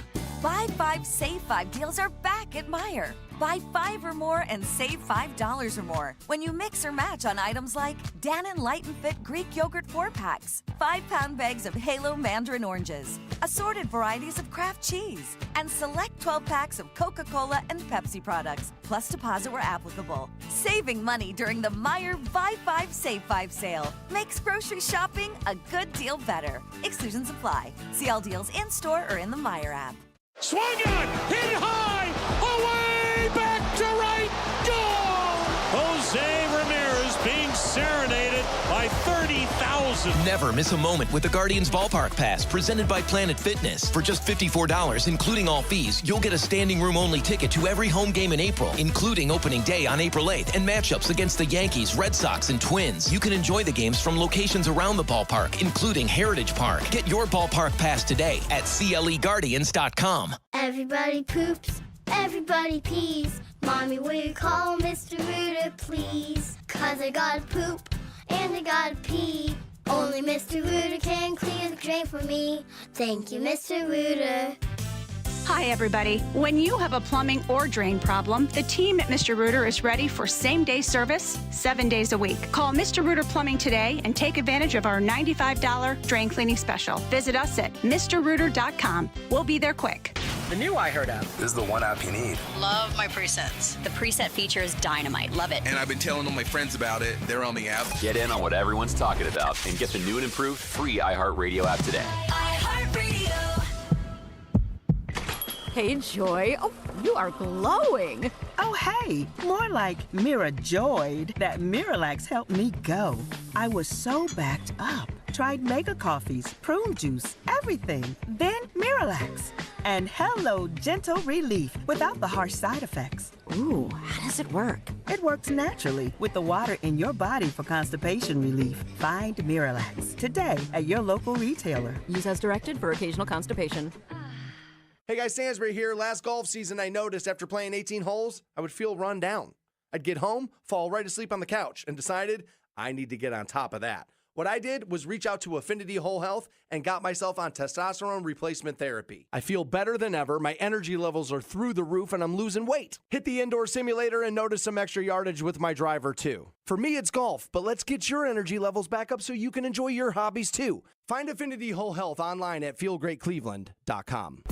Buy 5, save 5 deals are back at Meijer. Buy 5 or more and save $5 or more when you mix or match on items like Dannon Light and Fit Greek Yogurt 4-packs, 5-pound bags of Halo Mandarin Oranges, assorted varieties of Kraft cheese, and select 12 packs of Coca-Cola and Pepsi products, plus deposit where applicable. Saving money during the Meijer Buy 5, Save 5 sale makes grocery shopping a good deal better. Exclusions apply. See all deals in-store or in the Meijer app. Swung on, hit high, away, back to right, goal! Jose Ramirez being serenaded by by 30,000. Never miss a moment with the Guardians Ballpark Pass presented by Planet Fitness. For just $54, including all fees, you'll get a standing room only ticket to every home game in April, including opening day on April 8th and matchups against the Yankees, Red Sox, and Twins. You can enjoy the games from locations around the ballpark, including Heritage Park. Get your ballpark pass today at CLEGuardians.com. Everybody poops, everybody pees. Mommy, will you call Mr. Rooter, please? 'Cause I gotta poop and I gotta pee. Only Mr. Rooter can clear the drain for me. Thank you, Mr. Rooter. Hi, everybody. When you have a plumbing or drain problem, the team at Mr. Rooter is ready for same-day service 7 days a week. Call Mr. Rooter Plumbing today and take advantage of our $95 drain cleaning special. Visit us at MrRooter.com. We'll be there quick. The new iHeart app is the one app you need. Love my presets. The preset feature is dynamite. Love it. And I've been telling all my friends about it. They're on the app. Get in on what everyone's talking about and get the new and improved free iHeartRadio app today. iHeartRadio. Hey, Joy. Oh, you are glowing. Oh, hey. More like Mirajoyed. That Miralax helped me go. I was so backed up. Tried mega coffees, prune juice, everything. Then Miralax. And hello, gentle relief without the harsh side effects. Ooh, how does it work? It works naturally with the water in your body for constipation relief. Find Miralax today at your local retailer. Use as directed for occasional constipation. Hey guys, Stansbury here. Last golf season, I noticed after playing 18 holes, I would feel run down. I'd get home, fall right asleep on the couch, and decided I need to get on top of that. What I did was reach out to Affinity Whole Health and got myself on testosterone replacement therapy. I feel better than ever, my energy levels are through the roof, and I'm losing weight. Hit the indoor simulator and notice some extra yardage with my driver too. For me, it's golf, but let's get your energy levels back up so you can enjoy your hobbies too. Find Affinity Whole Health online at feelgreatcleveland.com.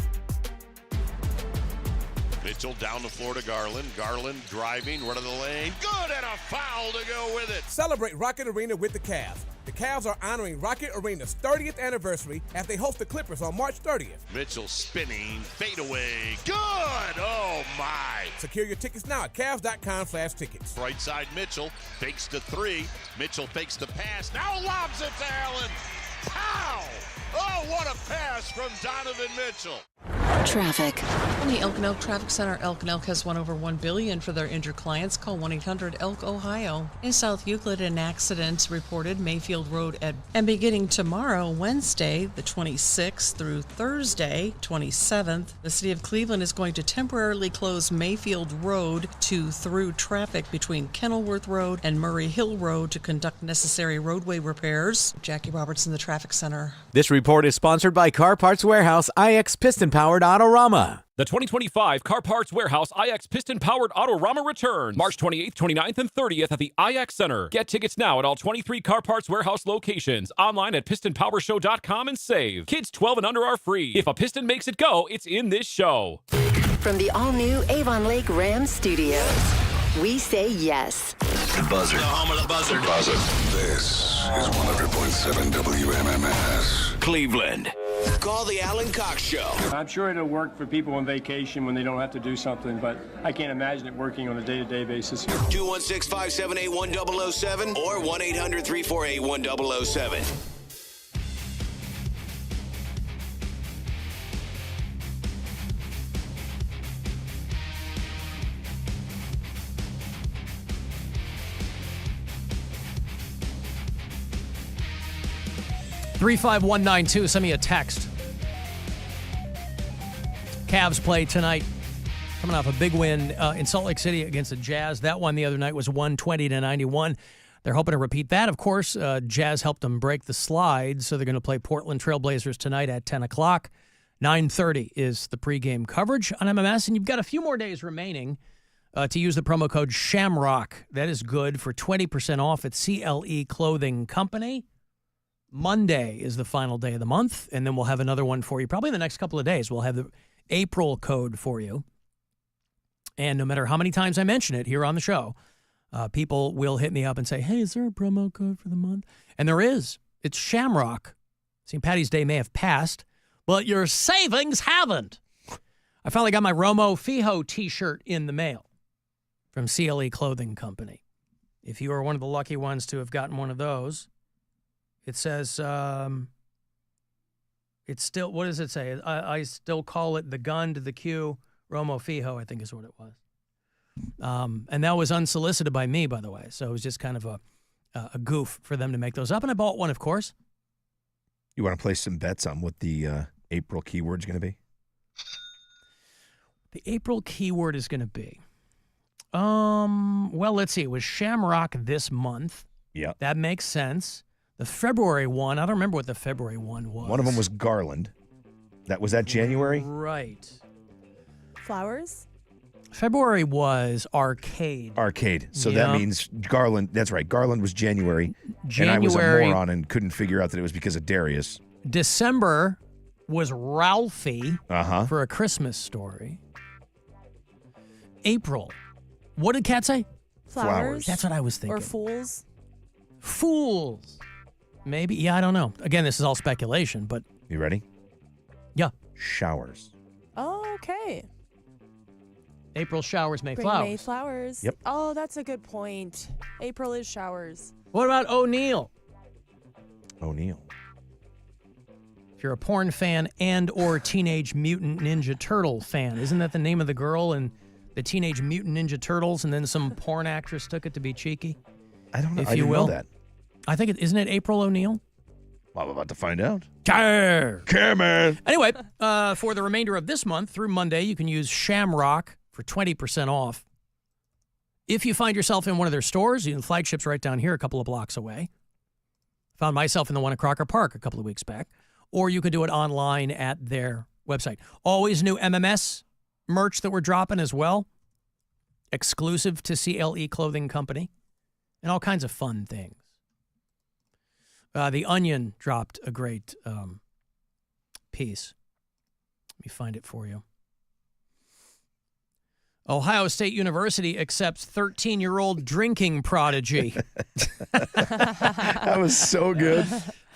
Mitchell down the floor to Garland. Garland driving, run of the lane. Good, and a foul to go with it. Celebrate Rocket Arena with the Cavs. The Cavs are honoring Rocket Arena's 30th anniversary as they host the Clippers on March 30th. Mitchell spinning, fadeaway. Good! Oh, my. Secure your tickets now at Cavs.com/tickets. Right side Mitchell fakes the three. Mitchell fakes the pass. Now lobs it to Allen. Pow! Oh, what a pass from Donovan Mitchell. Traffic. From the Elk and Elk Traffic Center, Elk and Elk has won over $1 billion for their injured clients. Call 1-800-ELK, Ohio. In South Euclid, an accident reported Mayfield Road and beginning tomorrow, Wednesday, the 26th through Thursday, 27th, the city of Cleveland is going to temporarily close Mayfield Road to through traffic between Kenilworth Road and Murray Hill Road to conduct necessary roadway repairs. Jackie Robertson, the Traffic Center. This report is sponsored by Car Parts Warehouse iX piston-powered Autorama. The 2025 Car Parts Warehouse iX piston-powered Autorama returns March 28th, 29th, and 30th at the iX Center. Get tickets now at all 23 Car Parts Warehouse locations, online at pistonpowershow.com, and save. Kids 12 and under are free. If a piston makes it go, it's in this show. From the all-new Avon Lake Rams Studios, we say yes. The buzzer. The home of the buzzer. The buzzer. This is 100.7 WMMS. Cleveland. Call the Alan Cox Show. I'm sure it'll work for people on vacation when they don't have to do something, but I can't imagine it working on a day-to-day basis. 216-578-1007 or 1-800-348-1007. $35192. Send me a text. Cavs play tonight, coming off a big win in Salt Lake City against the Jazz. That one the other night was 120-91. They're hoping to repeat that. Of course, Jazz helped them break the slide, so they're going to play Portland Trailblazers tonight at 10 o'clock. 9:30 is the pregame coverage on MMS, and you've got a few more days remaining to use the promo code SHAMROCK. That is good for 20% off at CLE Clothing Company. Monday is the final day of the month, and then we'll have another one for you probably in the next couple of days. We'll have the April code for you. And no matter how many times I mention it here on the show, people will hit me up and say, hey, is there a promo code for the month? And there is. It's Shamrock. St. Patty's Day may have passed, but your savings haven't. I finally got my Romo Fijo t-shirt in the mail from CLE Clothing Company. If you are one of the lucky ones to have gotten one of those, It says, it's still, what does it say? I still call it the gun to the Q, Romo Fijo, I think is what it was. And that was unsolicited by me, by the way. So it was just kind of a goof for them to make those up. And I bought one, of course. You want to place some bets on what the April keyword's going to be? The April keyword is going to be, well, let's see. It was Shamrock this month. Yeah. That makes sense. The February one, I don't remember what the February one was. One of them was Garland. Was that January? Right. Flowers? February was Arcade. Arcade. So that means Garland. That's right. Garland was January. And I was a moron and couldn't figure out that it was because of Darius. December was Ralphie Uh-huh. for A Christmas Story. April. What did Kat say? Flowers. That's what I was thinking. Or fools. Fools. Maybe. Yeah, I don't know. Again, this is all speculation, but. You ready? Yeah. Showers. Oh, okay. April showers, May Bring flowers. May flowers. Yep. Oh, that's a good point. April is showers. What about O'Neill? O'Neill. If you're a porn fan and or Teenage Mutant Ninja Turtle fan, isn't that the name of the girl in the Teenage Mutant Ninja Turtles, and then some porn actress took it to be cheeky? I don't know. If I you didn't will. know that. I think isn't it April O'Neill? Well, I'm about to find out. Come on. Anyway, for the remainder of this month through Monday, you can use Shamrock for 20% off. If you find yourself in one of their stores, the flagship's right down here a couple of blocks away. Found myself in the one at Crocker Park a couple of weeks back. Or you could do it online at their website. Always new MMS merch that we're dropping as well. Exclusive to CLE Clothing Company. And all kinds of fun things. The Onion dropped a great piece. Let me find it for you. Ohio State University accepts 13-year-old drinking prodigy. That was so good.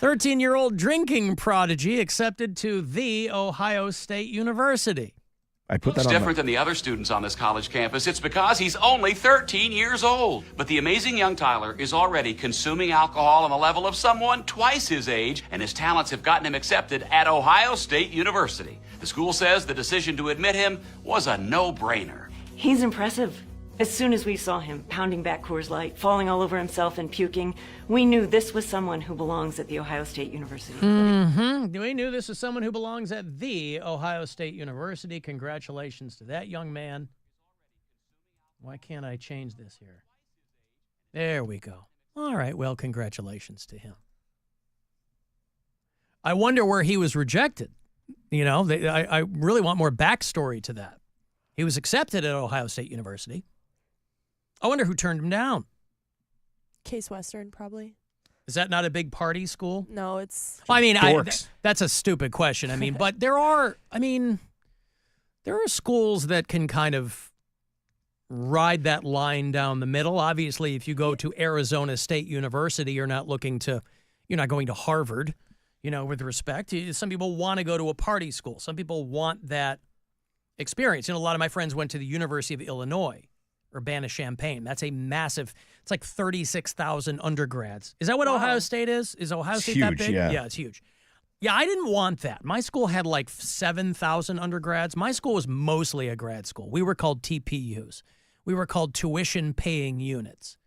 13-year-old drinking prodigy accepted to the Ohio State University. I put that Looks on different than the other students on this college campus. It's because he's only 13 years old. But the amazing young Tyler is already consuming alcohol on the level of someone twice his age, and his talents have gotten him accepted at Ohio State University. The school says the decision to admit him was a no-brainer. He's impressive. As soon as we saw him pounding back Coors Light, falling all over himself and puking, we knew this was someone who belongs at the Ohio State University. Mm-hmm. We knew this was someone who belongs at the Ohio State University. Congratulations to that young man. Why can't I change this here? There we go. All right, well, congratulations to him. I wonder where he was rejected. You know, I really want more backstory to that. He was accepted at Ohio State University. I wonder who turned him down. Case Western, probably. Is that not a big party school? No, it's... I mean, that's a stupid question. I mean, but there are schools that can kind of ride that line down the middle. Obviously, if you go to Arizona State University, you're not going to Harvard, with respect. Some people want to go to a party school. Some people want that experience. A lot of my friends went to the University of Illinois, Urbana-Champaign. That's a massive, it's like 36,000 undergrads. Is that what Ohio State is? Is Ohio State that big? Yeah, it's huge. Yeah, I didn't want that. My school had like 7,000 undergrads. My school was mostly a grad school. We were called TPUs. We were called tuition-paying units.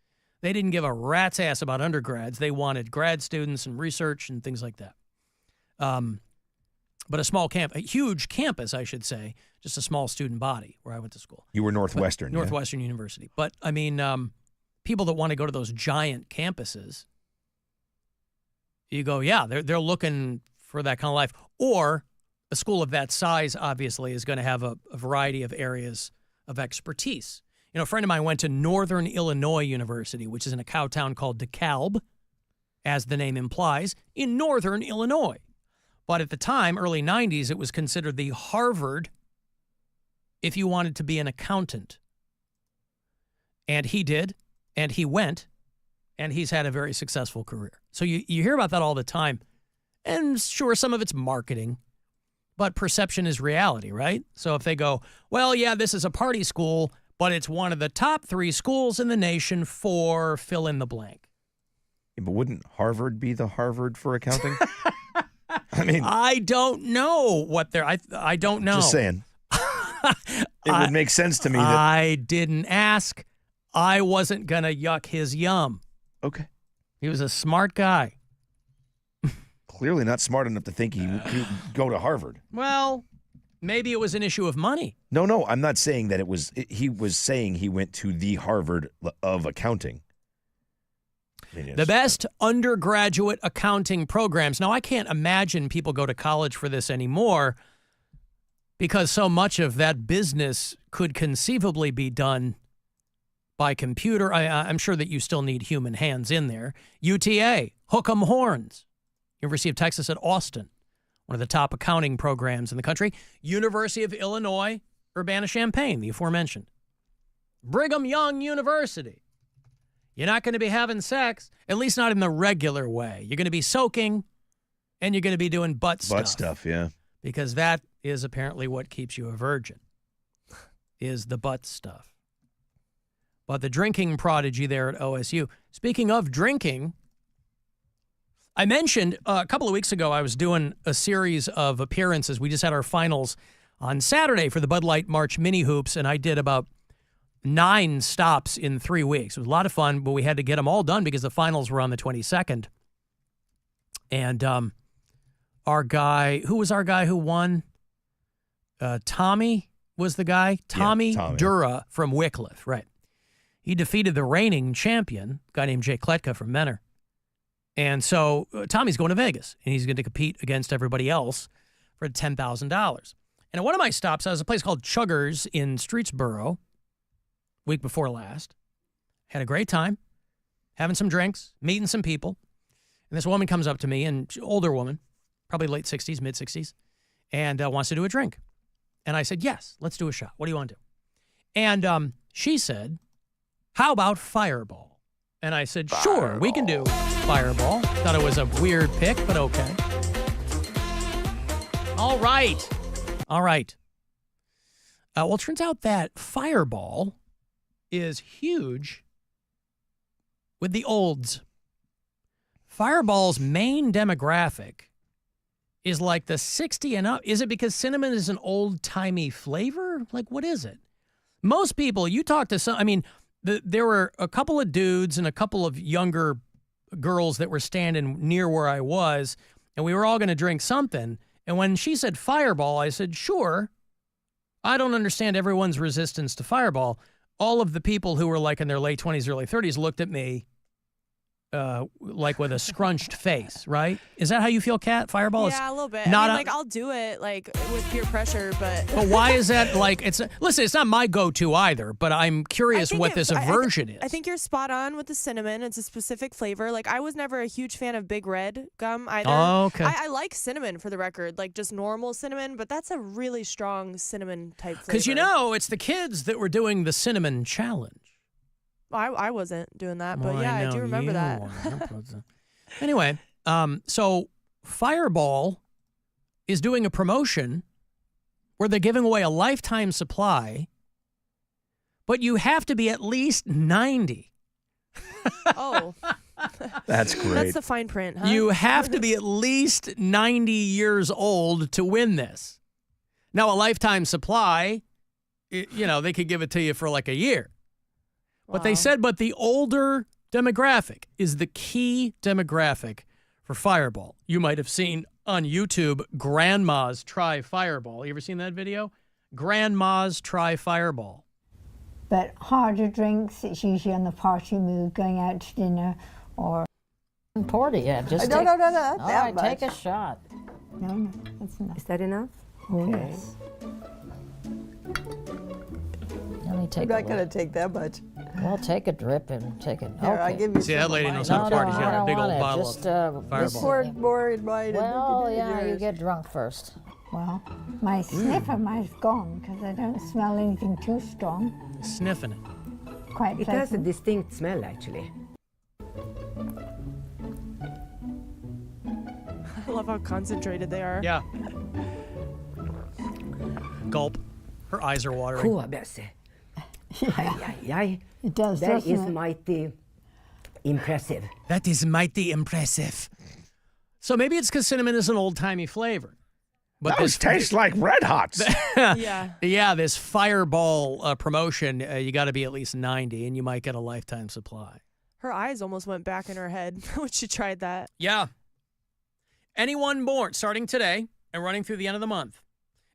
They didn't give a rat's ass about undergrads. They wanted grad students and research and things like that. But a huge campus, I should say, just a small student body where I went to school. You were Northwestern. Northwestern University. But, I mean, people that want to go to those giant campuses, you go, yeah, they're looking for that kind of life. Or a school of that size, obviously, is going to have a variety of areas of expertise. A friend of mine went to Northern Illinois University, which is in a cow town called DeKalb, as the name implies, in Northern Illinois. But at the time, early 90s, it was considered the Harvard if you wanted to be an accountant. And he did, and he went, and he's had a very successful career. So you hear about that all the time. And sure, some of it's marketing, but perception is reality, right? So if they go, well, yeah, this is a party school, but it's one of the top 3 schools in the nation for fill in the blank. Yeah, but wouldn't Harvard be the Harvard for accounting? I mean, I don't know what they're. I don't know. Just saying. It would make sense to me. I didn't ask. I wasn't gonna yuck his yum. Okay. He was a smart guy. Clearly not smart enough to think he would go to Harvard. Well, maybe it was an issue of money. No, I'm not saying that it was. He was saying he went to the Harvard of accounting. The best undergraduate accounting programs. Now, I can't imagine people go to college for this anymore because so much of that business could conceivably be done by computer. I'm sure that you still need human hands in there. UTA, Hook 'em Horns, University of Texas at Austin, one of the top accounting programs in the country. University of Illinois, Urbana-Champaign, the aforementioned. Brigham Young University. You're not going to be having sex, at least not in the regular way. You're going to be soaking, and you're going to be doing butt stuff. Butt stuff, yeah. Because that is apparently what keeps you a virgin, is the butt stuff. But the drinking prodigy there at OSU. Speaking of drinking, I mentioned a couple of weeks ago I was doing a series of appearances. We just had our finals on Saturday for the Bud Light March Mini Hoops, and I did about 9 stops in 3 weeks. It was a lot of fun, but we had to get them all done because the finals were on the 22nd. And our guy, who was our guy who won? Tommy was the guy. Tommy Dura from Wycliffe, right. He defeated the reigning champion, a guy named Jay Kletka from Menor. And so Tommy's going to Vegas, and he's going to compete against everybody else for $10,000. And at one of my stops, I was at a place called Chuggers in Streetsboro, week before last. Had a great time, having some drinks, meeting some people. And this woman comes up to me, and older woman, probably late 60s, mid 60s, and wants to do a drink. And I said, yes, let's do a shot. What do you want to do? And she said, how about Fireball? And I said, sure, we can do Fireball. Thought it was a weird pick, but okay. All right. Well, it turns out that Fireball is huge with the olds. Fireball's main demographic is like the 60 and up. Is it because cinnamon is an old-timey flavor? Like, what is it? Most people, you talk to some, I mean, there were a couple of dudes and a couple of younger girls that were standing near where I was, and we were all going to drink something. And when she said Fireball, I said, sure. I don't understand everyone's resistance to Fireball. All of the people who were like in their late 20s, early 30s looked at me like with a scrunched face, right? Is that how you feel, Kat? Fireball is a little bit. Not I mean, I'll do it like with peer pressure, but why is that like listen, it's not my go-to either, but I'm curious what this aversion is. I think you're spot on with the cinnamon. It's a specific flavor. Like I was never a huge fan of Big Red gum either. Oh, okay. I like cinnamon for the record, like just normal cinnamon, but that's a really strong cinnamon type flavor. Because it's the kids that were doing the cinnamon challenge. I wasn't doing that, but well, I do remember that. Anyway, so Fireball is doing a promotion where they're giving away a lifetime supply, but you have to be at least 90. Oh. That's great. That's the fine print, huh? You have to be at least 90 years old to win this. Now, a lifetime supply, they could give it to you for like a year. But they said, the older demographic is the key demographic for Fireball. You might have seen on YouTube, Grandmas Try Fireball. You ever seen that video? Grandmas Try Fireball. But harder drinks, it's usually on the party mood, going out to dinner or... Party, yeah. Just no, all that right, take a shot. No, that's enough. Is that enough? Oh, yes. I'm not going to take that much. Well, take a drip and take it. Here, I'll give you See, that lady knows how to party. She's got a big old bottle of Fireball. Just pour more in mine. Well, you get drunk first. Well, my sniffer might have gone because I don't smell anything too strong. Sniffing it. Quite pleasant. It has a distinct smell, actually. I love how concentrated they are. Yeah. Gulp. Her eyes are watering. It does, that is mighty Impressive. That is mighty impressive. So maybe it's because cinnamon is an old-timey flavor. But Those taste like Red Hots. Yeah, this Fireball promotion, you got to be at least 90, and you might get a lifetime supply. Her eyes almost went back in her head when she tried that. Yeah. Anyone born, starting today and running through the end of the month,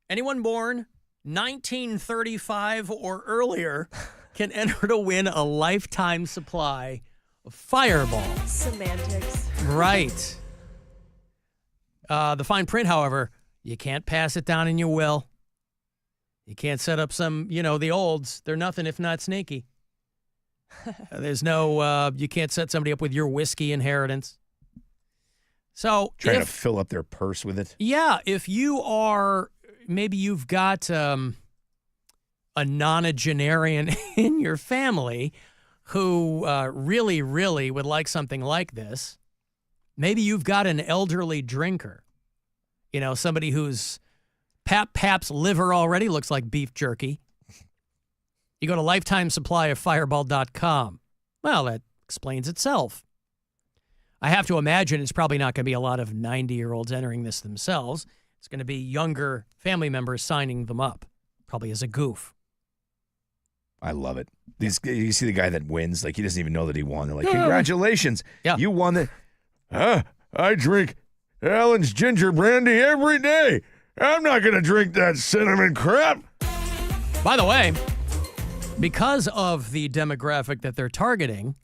anyone born 1935 or earlier can enter to win a lifetime supply of Fireball. Semantics. Right. The fine print, however, you can't pass it down in your will. You can't set up some, the olds. They're nothing if not sneaky. There's no, you can't set somebody up with your whiskey inheritance. So trying to fill up their purse with it. Yeah, if you are, maybe you've got a nonagenarian in your family who really, really would like something like this. Maybe you've got an elderly drinker, somebody whose Pap's liver already looks like beef jerky. You go to lifetimesupplyoffireball.com. Well, that explains itself. I have to imagine it's probably not going to be a lot of 90-year-olds entering this themselves. It's going to be younger family members signing them up, probably as a goof. I love it. You see the guy that wins, like he doesn't even know that he won. They're like, congratulations. Yeah. You won the... I drink Alan's ginger brandy every day. I'm not going to drink that cinnamon crap. By the way, because of the demographic that they're targeting,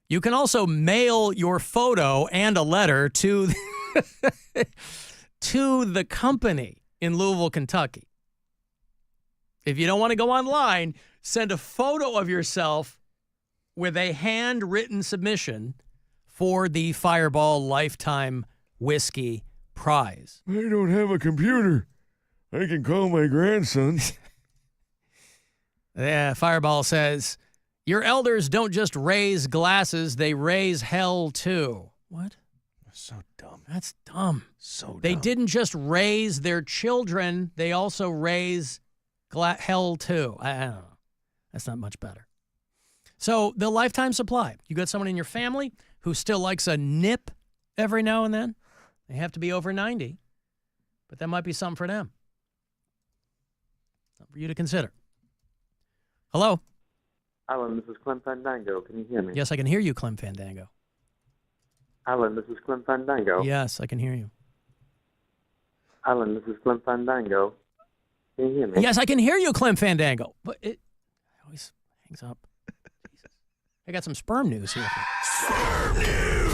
you can also mail your photo and a letter to the company in Louisville, Kentucky. If you don't want to go online, send a photo of yourself with a handwritten submission for the Fireball Lifetime Whiskey Prize. I don't have a computer. I can call my grandson. Yeah, Fireball says, your elders don't just raise glasses, they raise hell too. What? So dumb. That's dumb. So dumb. They didn't just raise their children, they also raise hell too. I don't know. That's not much better. So the lifetime supply. You got someone in your family who still likes a nip every now and then. They have to be over 90, but that might be something for them. Something for you to consider. Hello? Alan, this is Clem Fandango. Can you hear me? Yes, I can hear you, Clem Fandango. Alan, this is Clem Fandango. Yes, I can hear you. Alan, this is Clem Fandango. Can you hear me? Yes, I can hear you, Clem Fandango. But it always hangs up. Jesus. I got some sperm news here. Sperm news.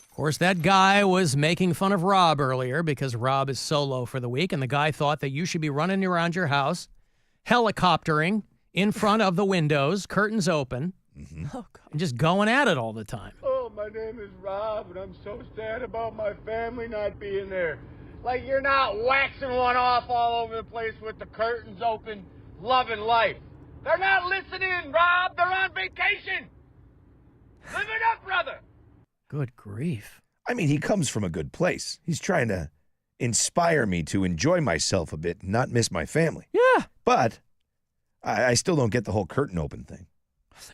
Of course, that guy was making fun of Rob earlier because Rob is solo for the week, and the guy thought that you should be running around your house, helicoptering in front of the windows, curtains open, and just going at it all the time. Oh, my name is Rob, and I'm so sad about my family not being there. Like you're not waxing one off all over the place with the curtains open, loving life. They're not listening, Rob. They're on vacation. Live it up, brother. Good grief. I mean, he comes from a good place. He's trying to inspire me to enjoy myself a bit and not miss my family. Yeah. But I still don't get the whole curtain open thing.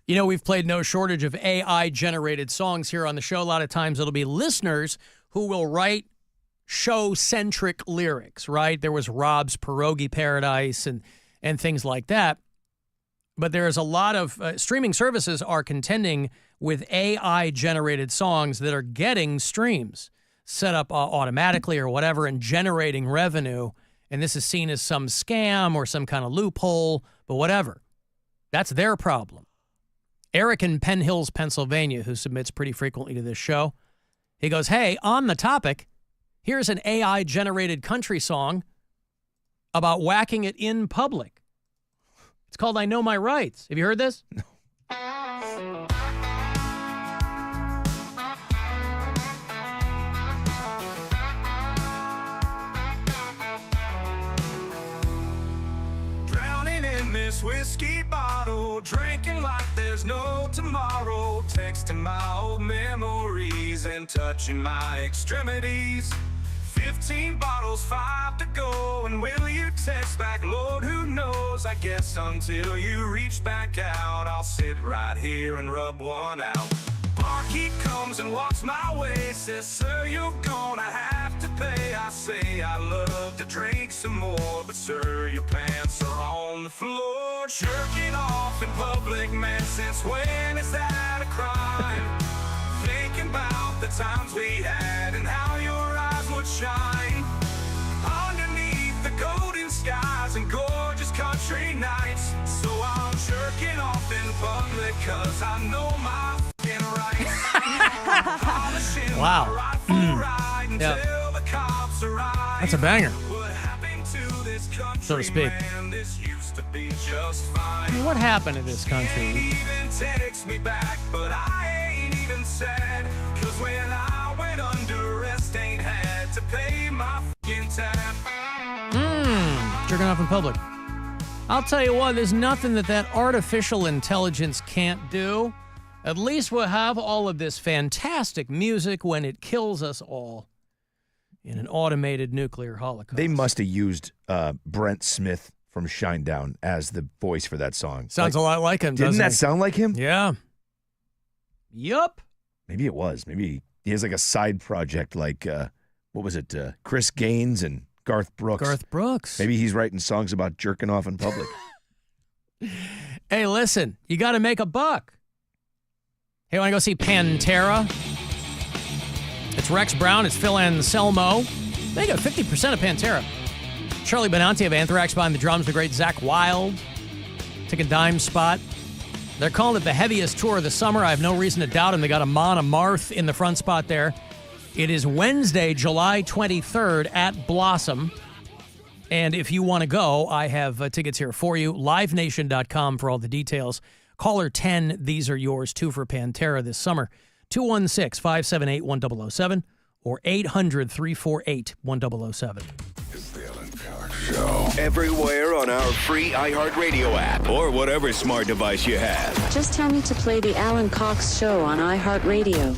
You know, we've played no shortage of AI-generated songs here on the show. A lot of times it'll be listeners who will write show-centric lyrics, right? There was Rob's Pierogi Paradise and things like that. But there's a lot of streaming services are contending with AI-generated songs that are getting streams set up automatically or whatever and generating revenue. And this is seen as some scam or some kind of loophole, but whatever. That's their problem. Eric in Penn Hills, Pennsylvania, who submits pretty frequently to this show, he goes, hey, on the topic, here's an AI-generated country song about whacking it in public. It's called I Know My Rights. Have you heard this? No. Drowning in this whiskey bottle, drinking like there's no tomorrow, texting my old memories and touching my extremities. 15 bottles, 5 to go. And will you text back? Lord, who knows? I guess until you reach back out, I'll sit right here and rub one out. Barkeep comes and walks my way, says, sir, you're gonna have to pay. I say I love to drink some more, but sir, your pants are on the floor. Jerking off in public, man, since when is that a crime? Thinking about the times we had and how your eyes would shine underneath the golden skies and gorgeous country nights. So I'm jerking off in public, cause I know my fucking rights. Wow. Yep. That's a banger, so to speak. I mean, what happened in this country? Text me back, but I ain't even sad, cause when I went under arrest, ain't had to pay my fucking tab. Jerking off in public. I'll tell you what, there's nothing that artificial intelligence can't do. At least we'll have all of this fantastic music when it kills us all in an automated nuclear holocaust. They must have used Brent Smith from Shinedown as the voice for that song. Sounds a lot like him, doesn't Didn't that it? sound like him? Yeah. Yup. Maybe it was. Maybe he has like a side project like, what was it, Chris Gaines and Garth Brooks. Garth Brooks. Maybe he's writing songs about jerking off in public. Hey, listen, you got to make a buck. Hey, want to go see Pantera? It's Rex Brown, it's Phil Anselmo. They got 50% of Pantera. Charlie Benanti of Anthrax behind the drums, the great Zach Wilde. Take a dime spot. They're calling it the heaviest tour of the summer. I have no reason to doubt them. They got Amon Amarth in the front spot there. It is Wednesday, July 23rd at Blossom. And if you want to go, I have tickets here for you. LiveNation.com for all the details. Caller 10, these are yours, too, for Pantera this summer. 216-578-1007 or 800-348-1007. It's the Alan Cox Show. Everywhere on our free iHeartRadio app or whatever smart device you have. Just tell me to play the Alan Cox Show on iHeartRadio.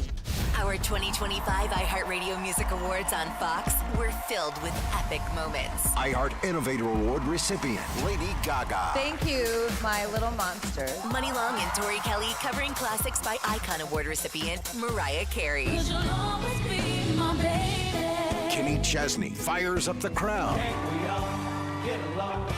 Our 2025 iHeartRadio Music Awards on Fox were filled with epic moments. iHeart Innovator Award recipient, Lady Gaga. Thank you, my little monsters. Money Long and Tori Kelly covering classics by Icon Award recipient Mariah Carey. Kenny Chesney fires up the crowd.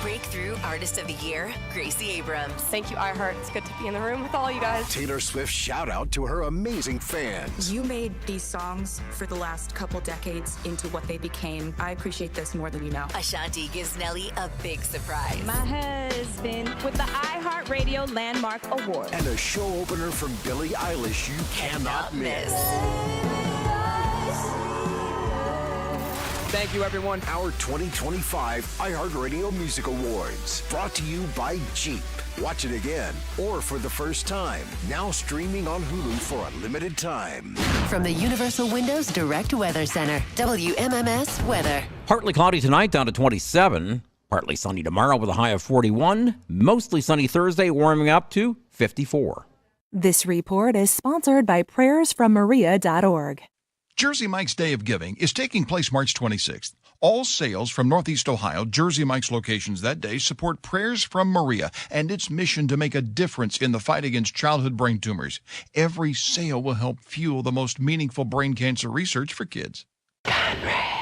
Breakthrough Artist of the Year, Gracie Abrams. Thank you, iHeart. It's good to be in the room with all you guys. Taylor Swift shout out to her amazing fans. You made these songs for the last couple decades into what they became. I appreciate this more than you know. Ashanti gives Nelly a big surprise. My husband with the iHeartRadio Landmark Award. And a show opener from Billie Eilish you cannot miss. Thank you, everyone. Our 2025 iHeartRadio Music Awards. Brought to you by Jeep. Watch it again or for the first time. Now streaming on Hulu for a limited time. From the Universal Windows Direct Weather Center, WMMS Weather. Partly cloudy tonight, down to 27. Partly sunny tomorrow with a high of 41. Mostly sunny Thursday, warming up to 54. This report is sponsored by prayersfrommaria.org. Jersey Mike's Day of Giving is taking place March 26th. All sales from Northeast Ohio Jersey Mike's locations that day support Prayers from Maria and its mission to make a difference in the fight against childhood brain tumors. Every sale will help fuel the most meaningful brain cancer research for kids. Hey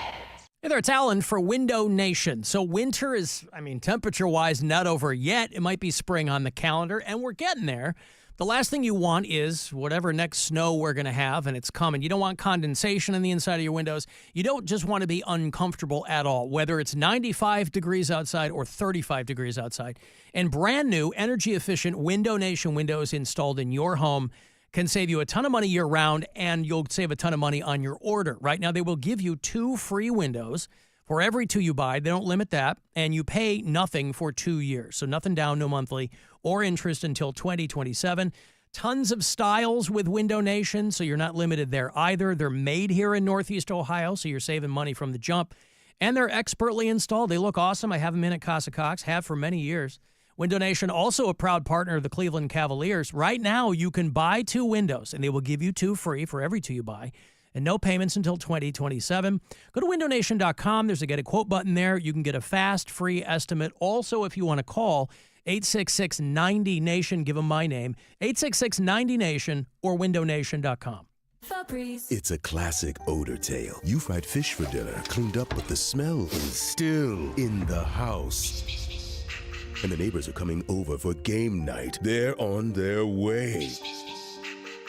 there, it's Alan for Window Nation. So winter is, temperature-wise, not over yet. It might be spring on the calendar, and we're getting there. The last thing you want is whatever next snow we're going to have, and it's coming. You don't want condensation in the inside of your windows. You don't just want to be uncomfortable at all, whether it's 95 degrees outside or 35 degrees outside. And brand new, energy-efficient Window Nation windows installed in your home can save you a ton of money year-round, and you'll save a ton of money on your order. Right now, they will give you 2 free windows for every 2 you buy. They don't limit that, and you pay nothing for 2 years. So nothing down, no monthly or interest until 2027. Tons of styles with Window Nation, so you're not limited there either. They're made here in Northeast Ohio, so you're saving money from the jump. And they're expertly installed. They look awesome. I have them in at Casa Cox, have for many years. Window Nation, also a proud partner of the Cleveland Cavaliers. Right now, you can buy 2 windows, and they will give you 2 free for every 2 you buy. and no payments until 2027. Go to windownation.com. There's a get a quote button there. You can get a fast, free estimate. Also, if you want to call 866-90-NATION, give them my name, 866-90-NATION or windownation.com. It's a classic odor tale. You fried fish for dinner, cleaned up, but the smell is still in the house. And the neighbors are coming over for game night. They're on their way.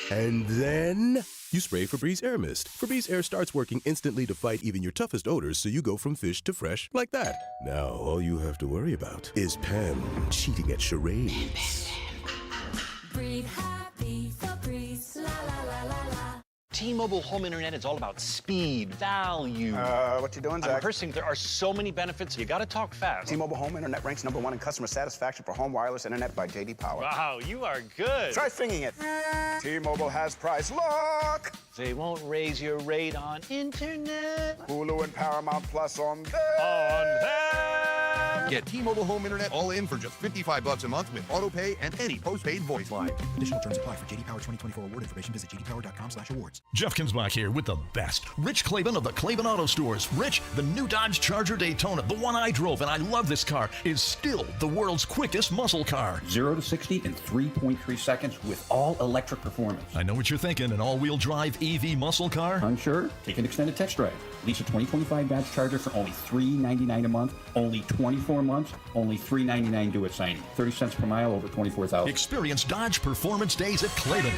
And then you spray Febreze Air Mist. Febreze Air starts working instantly to fight even your toughest odors, so you go from fish to fresh like that. Now, all you have to worry about is Pam cheating at charades. Breathe happy, Febreze, la la la la la. T-Mobile home internet is all about speed, value. What you doing, Zach? I'm rehearsing. There are so many benefits. You got to talk fast. T-Mobile home internet ranks #1 in customer satisfaction for home wireless internet by J.D. Power. Wow, you are good. Try singing it. T-Mobile has price lock. They won't raise your rate on internet. Hulu and Paramount Plus on them. Get T-Mobile home internet all in for just $55 a month with auto pay and any postpaid voice line. Additional terms apply. For J.D. Power 2024 award information, visit jdpower.com/awards. Jeff Kinsbach here with the best. Rich Claiborne of the Claiborne Auto Stores. Rich, the new Dodge Charger Daytona, the one I drove and I love this car, is still the world's quickest muscle car. 0 to 60 in 3.3 seconds with all electric performance. I know what you're thinking, an all-wheel drive EV muscle car? Unsure? Take an extended test drive. Lease a 2025 Dodge Charger for only $399 a month, only 24 months, only $399 due at signing. 30 cents per mile over 24,000. Experience Dodge Performance Days at Claiborne.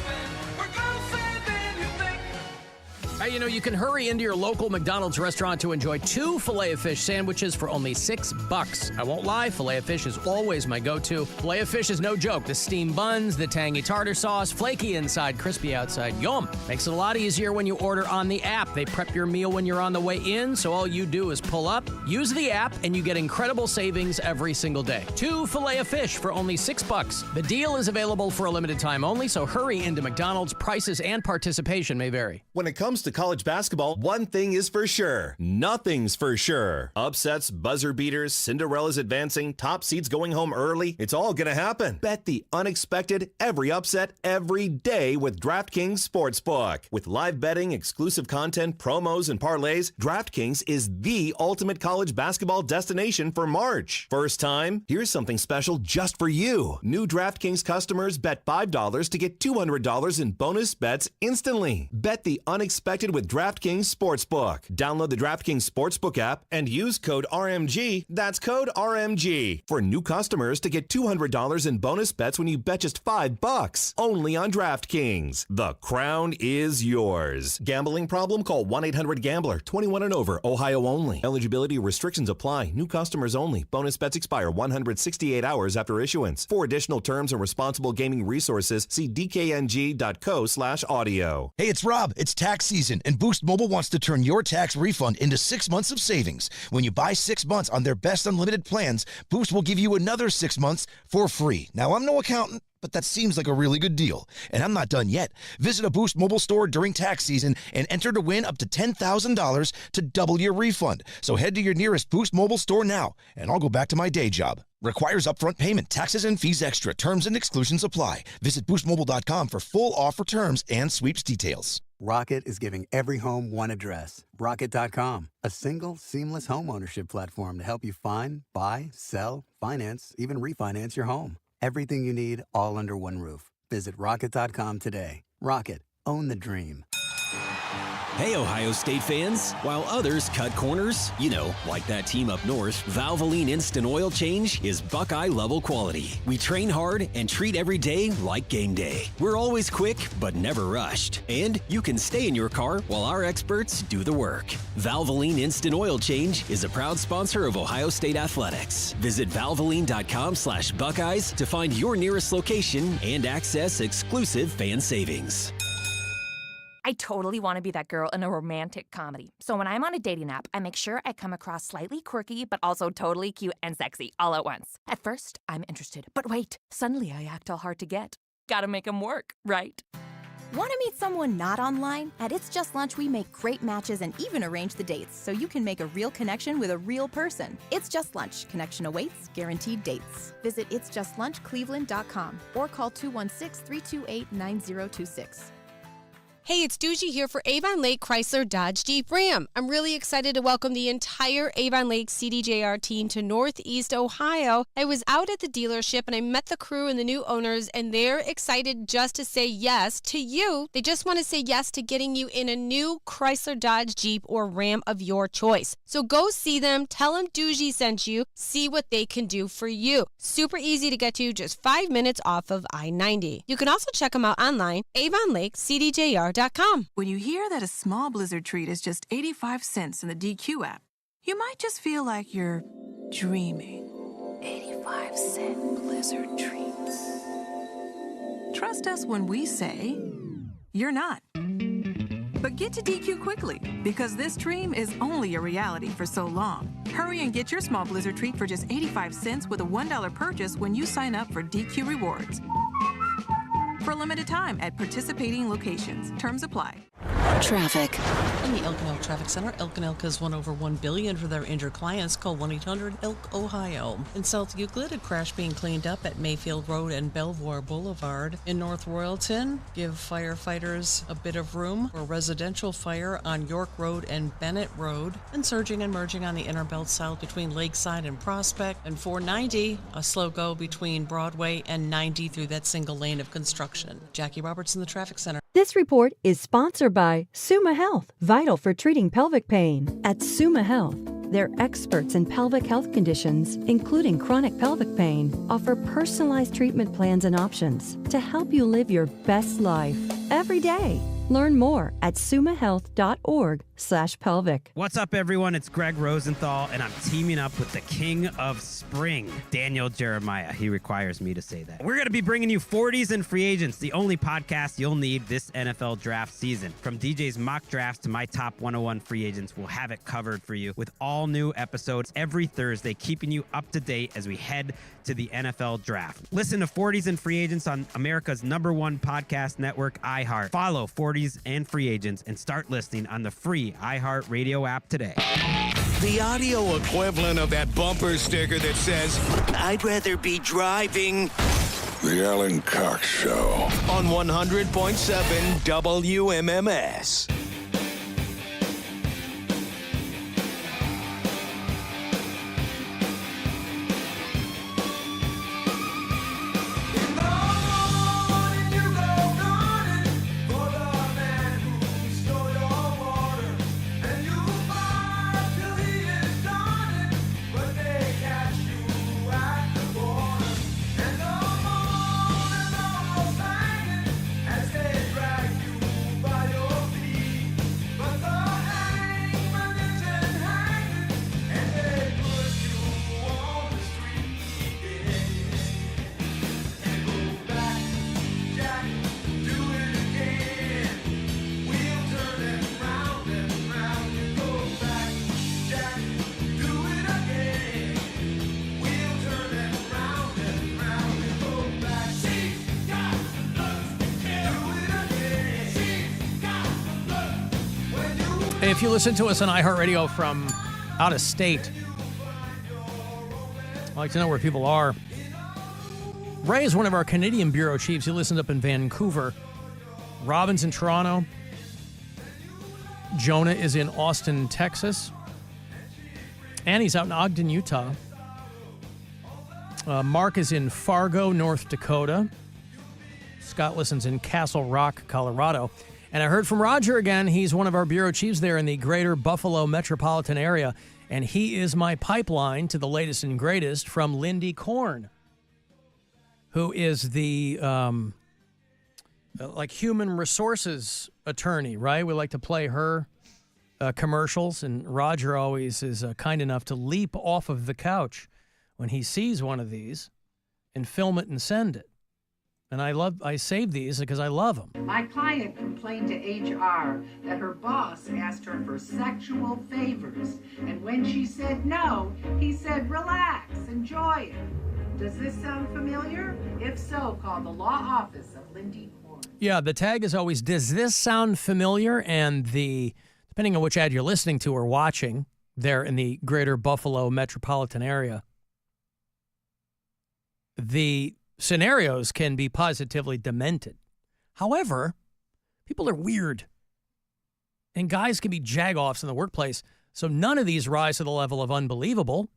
Hey, you can hurry into your local McDonald's restaurant to enjoy 2 Filet-O-Fish sandwiches for only $6. I won't lie, Filet-O-Fish is always my go-to. Filet-O-Fish is no joke. The steamed buns, the tangy tartar sauce, flaky inside, crispy outside. Yum! Makes it a lot easier when you order on the app. They prep your meal when you're on the way in, so all you do is pull up, use the app, and you get incredible savings every single day. 2 Filet-O-Fish for only $6. The deal is available for a limited time only, so hurry into McDonald's. Prices and participation may vary. When it comes to college basketball, one thing is for sure. Nothing's for sure. Upsets, buzzer beaters, Cinderella's advancing, top seeds going home early. It's all gonna happen. Bet the unexpected every upset every day with DraftKings Sportsbook. With live betting, exclusive content, promos, and parlays, DraftKings is the ultimate college basketball destination for March. First time? Here's something special just for you. New DraftKings customers bet $5 to get $200 in bonus bets instantly. Bet the unexpected with DraftKings Sportsbook. Download the DraftKings Sportsbook app and use code RMG. That's code RMG for new customers to get $200 in bonus bets when you bet just $5. Only on DraftKings. The crown is yours. Gambling problem? Call 1-800-GAMBLER. 21 and over. Ohio only. Eligibility restrictions apply. New customers only. Bonus bets expire 168 hours after issuance. For additional terms and responsible gaming resources, see dkng.co/audio. Hey, it's Rob. It's tax season, and Boost Mobile wants to turn your tax refund into 6 months of savings. When you buy 6 months on their best unlimited plans, Boost will give you another 6 months for free. Now, I'm no accountant, but that seems like a really good deal. And I'm not done yet. Visit a Boost Mobile store during tax season and enter to win up to $10,000 to double your refund. So head to your nearest Boost Mobile store now, and I'll go back to my day job. Requires upfront payment, taxes and fees extra. Terms and exclusions apply. Visit boostmobile.com for full offer terms and sweeps details. Rocket is giving every home one address. Rocket.com, a single, seamless home ownership platform to help you find, buy, sell, finance, even refinance your home. Everything you need all under one roof. Visit Rocket.com today. Rocket, own the dream. Hey, Ohio State fans. While others cut corners, like that team up north, Valvoline Instant Oil Change is Buckeye-level quality. We train hard and treat every day like game day. We're always quick, but never rushed. And you can stay in your car while our experts do the work. Valvoline Instant Oil Change is a proud sponsor of Ohio State Athletics. Visit valvoline.com/Buckeyes to find your nearest location and access exclusive fan savings. I totally want to be that girl in a romantic comedy. So when I'm on a dating app, I make sure I come across slightly quirky, but also totally cute and sexy all at once. At first, I'm interested. But wait, suddenly I act all hard to get. Gotta make them work, right? Want to meet someone not online? At It's Just Lunch, we make great matches and even arrange the dates so you can make a real connection with a real person. It's Just Lunch. Connection awaits. Guaranteed dates. Visit itsjustlunchcleveland.com or call 216-328-9026. Hey, it's Doogie here for Avon Lake Chrysler Dodge Jeep Ram. I'm really excited to welcome the entire Avon Lake CDJR team to Northeast Ohio. I was out at the dealership and I met the crew and the new owners, and they're excited just to say yes to you. They just want to say yes to getting you in a new Chrysler Dodge Jeep or Ram of your choice. So go see them, tell them Doogie sent you, see what they can do for you. Super easy to get to, just 5 minutes off of I-90. You can also check them out online, AvonLakeCDJR.com. When you hear that a small Blizzard treat is just 85 cents in the DQ app, you might just feel like you're dreaming. 85-cent Blizzard treats. Trust us when we say you're not. But get to DQ quickly, because this dream is only a reality for so long. Hurry and get your small Blizzard treat for just 85 cents with a $1 purchase when you sign up for DQ Rewards. For a limited time at participating locations. Terms apply. Traffic. In the Elk and Elk Traffic Center, Elk and Elk has won over $1 billion for their injured clients. Call 1-800-ELK, Ohio. In South Euclid, a crash being cleaned up at Mayfield Road and Belvoir Boulevard. In North Royalton, give firefighters a bit of room for a residential fire on York Road and Bennett Road. And surging and merging on the Inner Belt South between Lakeside and Prospect. And 490, a slow go between Broadway and 90 through that single lane of construction. Jackie Roberts in the Traffic Center. This report is sponsored by Summa Health, vital for treating pelvic pain. At Summa Health, they're experts in pelvic health conditions, including chronic pelvic pain, offer personalized treatment plans and options to help you live your best life every day. Learn more at summahealth.org/pelvic. What's up, everyone? It's Greg Rosenthal, and I'm teaming up with the king of spring, Daniel Jeremiah. He requires me to say that. We're going to be bringing you 40s and Free Agents, the only podcast you'll need this NFL draft season. From DJ's mock drafts to my top 101 free agents, we'll have it covered for you with all new episodes every Thursday, keeping you up to date as we head to the NFL draft. Listen to 40s and Free Agents on America's #1 podcast network, iHeart. Follow 40s and Free Agents and start listening on the free iHeart Radio app today. The audio equivalent of that bumper sticker that says, "I'd rather be driving." The Alan Cox Show. On 100.7 WMMS. If you listen to us on iHeartRadio from out of state, I'd like to know where people are. Ray is one of our Canadian bureau chiefs. He listens up in Vancouver. Robin's in Toronto. Jonah is in Austin, Texas. Annie's out in Ogden, Utah. Mark is in Fargo, North Dakota. Scott listens in Castle Rock, Colorado. And I heard from Roger again. He's one of our bureau chiefs there in the greater Buffalo metropolitan area. And he is my pipeline to the latest and greatest from Lindy Korn, who is the human resources attorney, right? We like to play her commercials. And Roger always is kind enough to leap off of the couch when he sees one of these and film it and send it. And I save these because I love them. My client complained to HR that her boss asked her for sexual favors. And when she said no, he said, relax, enjoy it. Does this sound familiar? If so, call the law office of Lindy Korn. Yeah, the tag is always, does this sound familiar? And depending on which ad you're listening to or watching there in the greater Buffalo metropolitan area, the scenarios can be positively demented. However, People are weird. And guys can be jag-offs in the workplace, so none of these rise to the level of unbelievable.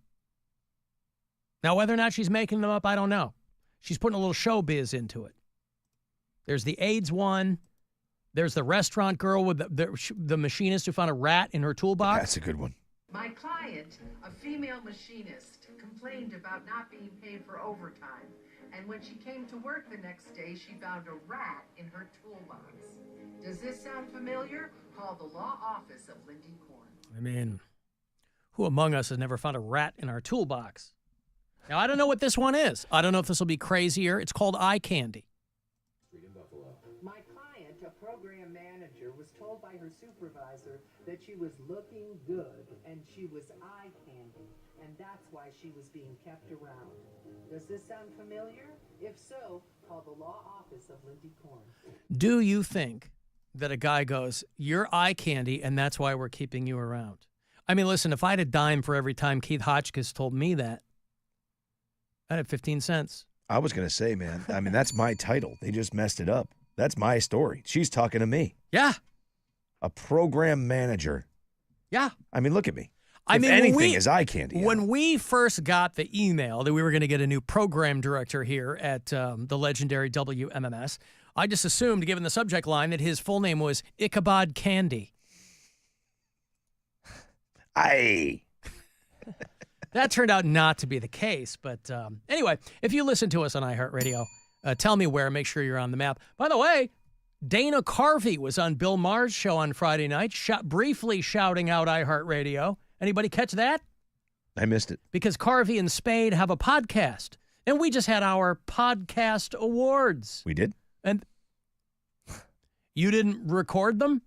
Now, whether or not she's making them up, I don't know. She's putting a little showbiz into it. There's the AIDS one. There's the restaurant girl with the machinist who found a rat in her toolbox. That's a good one. My client, a female machinist, complained about not being paid for overtime. And when she came to work the next day, she found a rat in her toolbox. Does this sound familiar? Call the law office of Lindy Korn. I mean, who among us has never found a rat in our toolbox? Now, I don't know what this one is. I don't know if this will be crazier. It's called eye candy. My client, a program manager, was told by her supervisor that she was looking good and she was eye candy, and that's why she was being kept around. Does this sound familiar? If so, call the law office of Lindy Korn. Do you think that a guy goes, "You're eye candy, and that's why we're keeping you around"? I mean, listen, if I had a dime for every time Keith Hotchkiss told me that, I'd have 15 cents. I was going to say, man, I mean, that's my title. They just messed it up. That's my story. She's talking to me. Yeah. A program manager. Yeah. I mean, look at me. I mean, anything is eye candy. When we first got the email that we were going to get a new program director here at the legendary WMMS, I just assumed, given the subject line, that his full name was Ichabod Candy. Aye. That turned out not to be the case. But anyway, if you listen to us on iHeartRadio, tell me where. Make sure you're on the map. By the way, Dana Carvey was on Bill Maher's show on Friday night, briefly shouting out iHeartRadio. Anybody catch that? I missed it. Because Carvey and Spade have a podcast. And we just had our podcast awards. We did? And you didn't record them?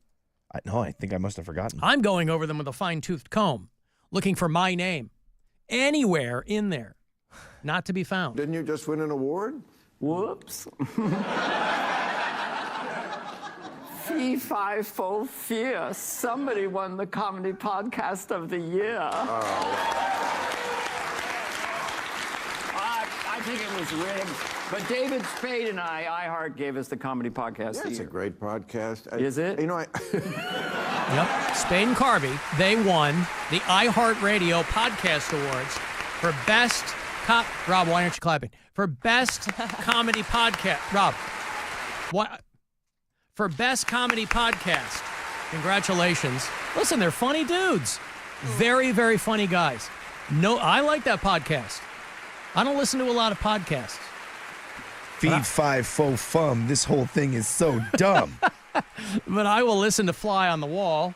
No, I think I must have forgotten. I'm going over them with a fine-toothed comb, looking for my name anywhere in there, not to be found. Didn't you just win an award? Whoops. Fee, fi, fo, fear. Somebody won the Comedy Podcast of the Year. I think it was rigged. But David Spade and iHeart gave us the Comedy Podcast of the Year. It's a great podcast. Is it? You know, Yep. Spade and Carvey, they won the iHeartRadio Podcast Awards for Best Rob, why aren't you clapping? For Best Comedy Podcast. Rob, what? For Best Comedy Podcast. Congratulations. Listen, they're funny dudes. Very, very funny guys. No, I like that podcast. I don't listen to a lot of podcasts. Feed 5 faux fum. This whole thing is so dumb. But I will listen to Fly on the Wall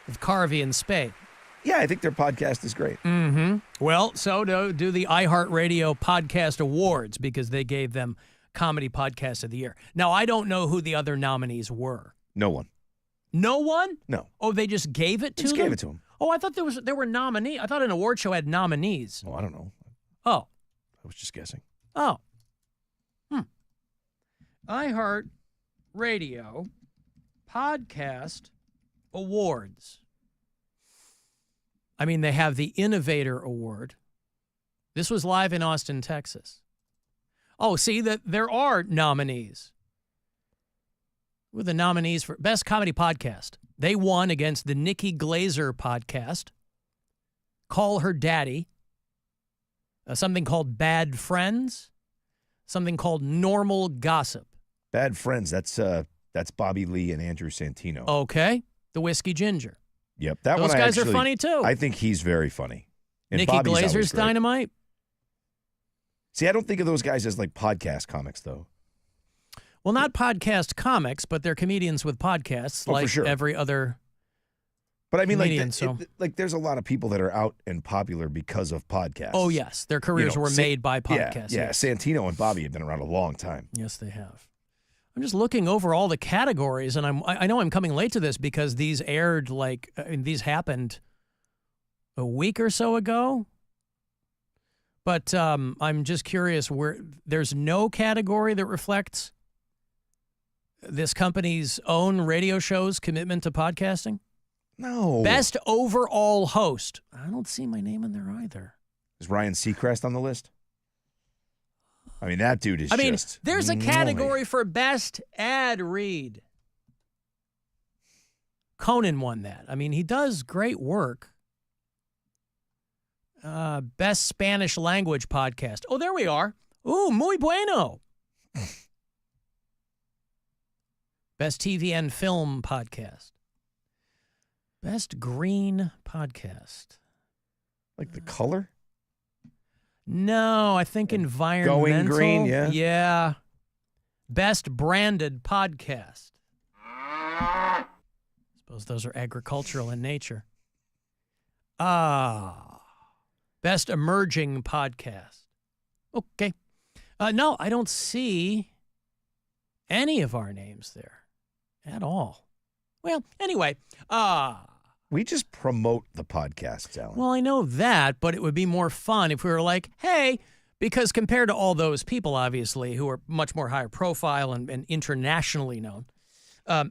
with Carvey and Spade. Yeah, I think their podcast is great. Mm-hmm. Well, so do the iHeartRadio Podcast Awards because they gave them Comedy Podcast of the Year. Now, I don't know who the other nominees were. No one. No one? No. Oh, they just gave it to them? Just gave it to them. Oh, I thought there were nominees. I thought an award show had nominees. Oh, I don't know. Oh. I was just guessing. Oh. iHeartRadio Podcast Awards. I mean, they have the Innovator Award. This was live in Austin, Texas. Oh, see, that there are nominees. With the nominees for Best Comedy Podcast. They won against the Nikki Glazer podcast, Call Her Daddy, something called Bad Friends, something called Normal Gossip. Bad Friends, that's Bobby Lee and Andrew Santino. Okay. The Whiskey Ginger. Yep. Those one guys are funny, too. I think he's very funny. And Nikki Bobby's Glazer's Dynamite. See, I don't think of those guys as like podcast comics, though. Well, not podcast comics, but they're comedians with podcasts, like for sure. every other But I mean, comedian. there's a lot of people that are out and popular because of podcasts. Oh, yes. Their careers were made by podcasts. Yeah, yes. Santino and Bobby have been around a long time. Yes, they have. I'm just looking over all the categories, and I know I'm coming late to this because these aired these happened a week or so ago. But I'm just curious where there's no category that reflects this company's own radio show's commitment to podcasting? No. Best overall host. I don't see my name in there either. Is Ryan Seacrest on the list? I mean, that dude is there's a category for best ad read. Conan won that. I mean, he does great work. Best Spanish language podcast. Oh, there we are. Ooh, muy bueno. Best TV and film podcast. Best green podcast. Like the color? No, I think environmental. Going green, yeah. Yeah. Best branded podcast. Suppose those are agricultural in nature. Best emerging podcast. Okay. No, I don't see any of our names there at all. Well, anyway, we just promote the podcasts, Alan. Well, I know that, but it would be more fun if we were like, hey, because compared to all those people, obviously, who are much more higher profile and internationally known,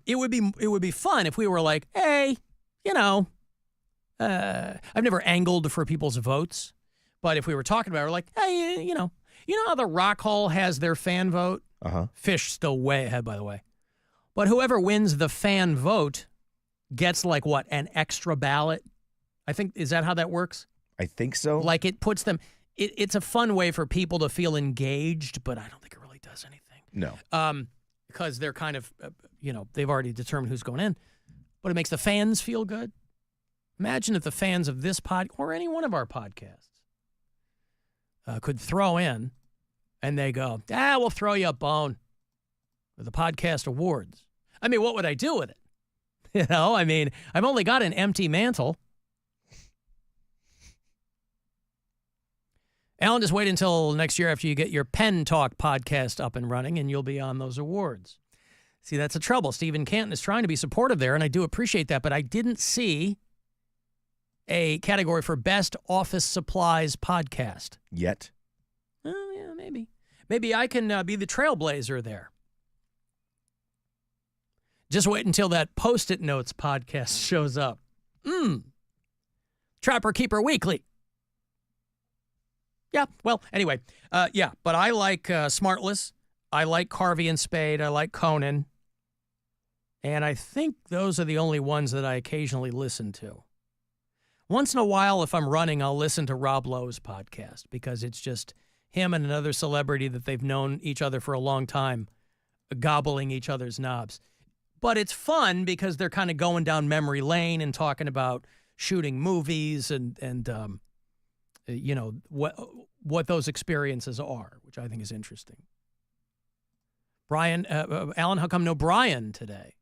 it would be fun if we were like, hey, you know, I've never angled for people's votes, but if we were talking about it, we're like, hey, you know how the Rock Hall has their fan vote? Uh-huh. Fish still way ahead, by the way. But whoever wins the fan vote gets like what, an extra ballot? I think, is that how that works? I think so. Like it puts them, it's a fun way for people to feel engaged, but I don't think it really does anything. No. Because they're kind of, they've already determined who's going in. But it makes the fans feel good. Imagine if the fans of this pod, or any one of our podcasts, could throw in and they go, we'll throw you a bone with the podcast awards. I mean, what would I do with it? I've only got an empty mantle. Alan, just wait until next year after you get your Pen Talk podcast up and running, and you'll be on those awards. See, that's the trouble. Stephen Canton is trying to be supportive there, and I do appreciate that, but I didn't see a category for Best Office Supplies Podcast. Yet? Oh, yeah, maybe. Maybe I can be the trailblazer there. Just wait until that Post-it Notes podcast shows up. Trapper Keeper Weekly. Yeah, well, anyway. But I like Smartless. I like Carvey and Spade. I like Conan. And I think those are the only ones that I occasionally listen to. Once in a while, if I'm running, I'll listen to Rob Lowe's podcast because it's just him and another celebrity that they've known each other for a long time, gobbling each other's knobs. But it's fun because they're kind of going down memory lane and talking about shooting movies and what those experiences are, which I think is interesting. Brian, Alan, how come no Brian today?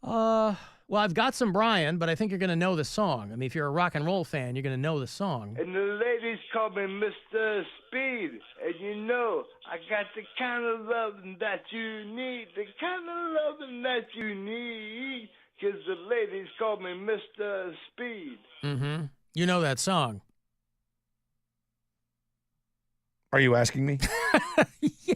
Well, I've got some Brian, but I think you're going to know the song. I mean, if you're a rock and roll fan, you're going to know the song. And the ladies call me Mr. Speed. And you know, I got the kind of loving that you need. The kind of loving that you need. Because the ladies call me Mr. Speed. Mm-hmm. You know that song. Are you asking me?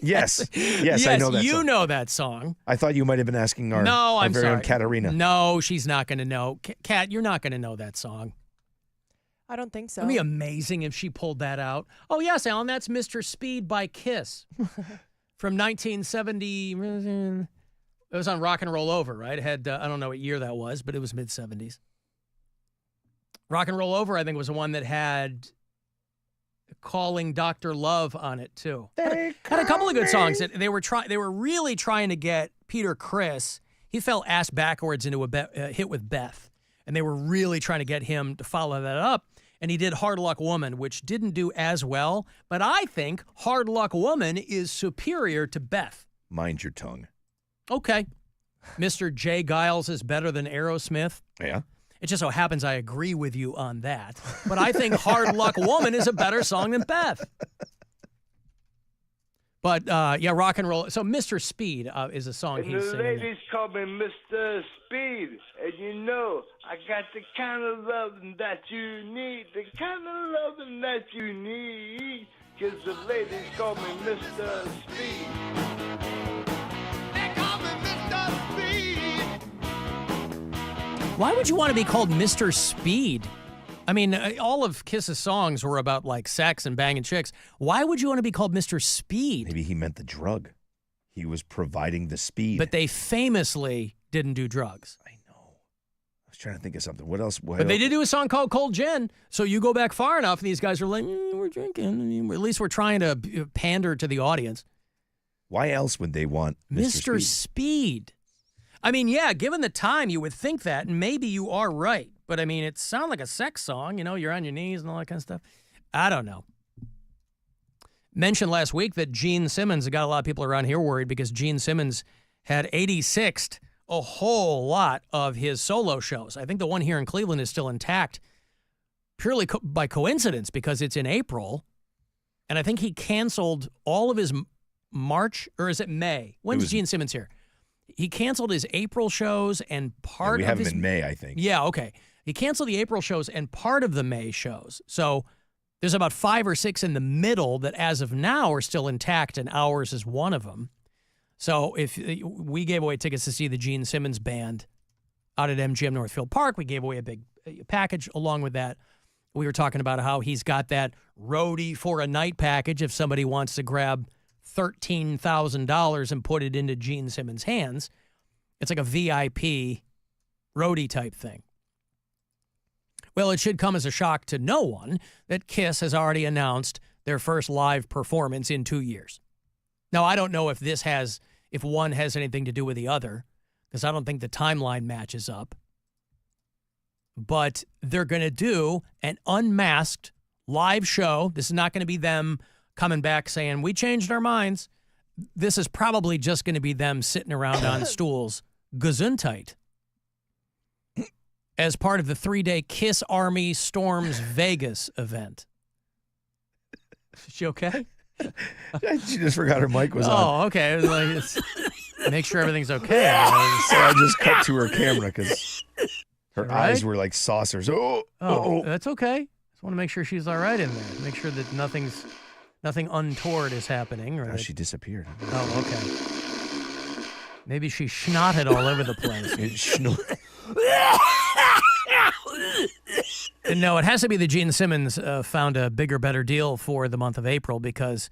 Yes, I know that song. You know that song. I thought you might have been asking our very own Katarina. No, she's not going to know. Kat, you're not going to know that song. I don't think so. It'd be amazing if she pulled that out. Oh, yes, Alan, that's Mr. Speed by Kiss from 1970. It was on Rock and Roll Over, right? It had, I don't know what year that was, but it was mid-70s. Rock and Roll Over, I think, was the one that had Calling Dr. Love on it, too. Had a couple of good songs. They were really trying to get Peter Criss. He fell ass backwards into a hit with Beth, and they were really trying to get him to follow that up. And he did Hard Luck Woman, which didn't do as well. But I think Hard Luck Woman is superior to Beth. Mind your tongue. Okay. Mr. Jay Giles is better than Aerosmith. Yeah. It just so happens I agree with you on that. But I think Hard Luck Woman is a better song than Beth. But, rock and roll. So Mr. Speed is a song and he's the singing. ladies call me Mr. Speed. And you know, I got the kind of loving that you need. The kind of loving that you need. Because the ladies call me Mr. Speed. They call me Mr. Speed. Why would you want to be called Mr. Speed? I mean, all of Kiss's songs were about, like, sex and banging chicks. Why would you want to be called Mr. Speed? Maybe he meant the drug. He was providing the speed. But they famously didn't do drugs. I was trying to think of something. What else? But they did do a song called Cold Gin. So you go back far enough, and these guys are like, we're drinking. I mean, at least we're trying to pander to the audience. Why else would they want Mr. Speed? I mean, yeah, given the time, you would think that, and maybe you are right. But, I mean, it sounds like a sex song. You know, you're on your knees and all that kind of stuff. I don't know. Mentioned last week that Gene Simmons, got a lot of people around here worried because Gene Simmons had 86'd a whole lot of his solo shows. I think the one here in Cleveland is still intact purely by coincidence because it's in April. And I think he canceled all of his March, or is it May? When's Gene Simmons here? He canceled his April shows and part we of have his... him in May, I think. Yeah, okay. He canceled the April shows and part of the May shows. So there's about 5 or 6 in the middle that as of now are still intact, and ours is one of them. So if we gave away tickets to see the Gene Simmons Band out at MGM Northfield Park, we gave away a big package along with that. We were talking about how he's got that roadie for a night package if somebody wants to grab $13,000 and put it into Gene Simmons' hands. It's like a VIP roadie type thing. Well, it should come as a shock to no one that Kiss has already announced their first live performance in 2 years. Now, I don't know if one has anything to do with the other, because I don't think the timeline matches up. But they're going to do an unmasked live show. This is not going to be them coming back saying, we changed our minds. This is probably just going to be them sitting around on stools, gesundheit, as part of the 3-day Kiss Army Storms Vegas event. Is she okay? She just forgot her mic was on. Oh, okay. Make sure everything's okay. So I just cut to her camera because her eyes were like saucers. Oh, that's okay. Just want to make sure she's all right in there. Make sure that nothing untoward is happening. Or she disappeared. Oh, okay. Maybe she schnotted all over the place. No, it has to be that Gene Simmons found a bigger, better deal for the month of April because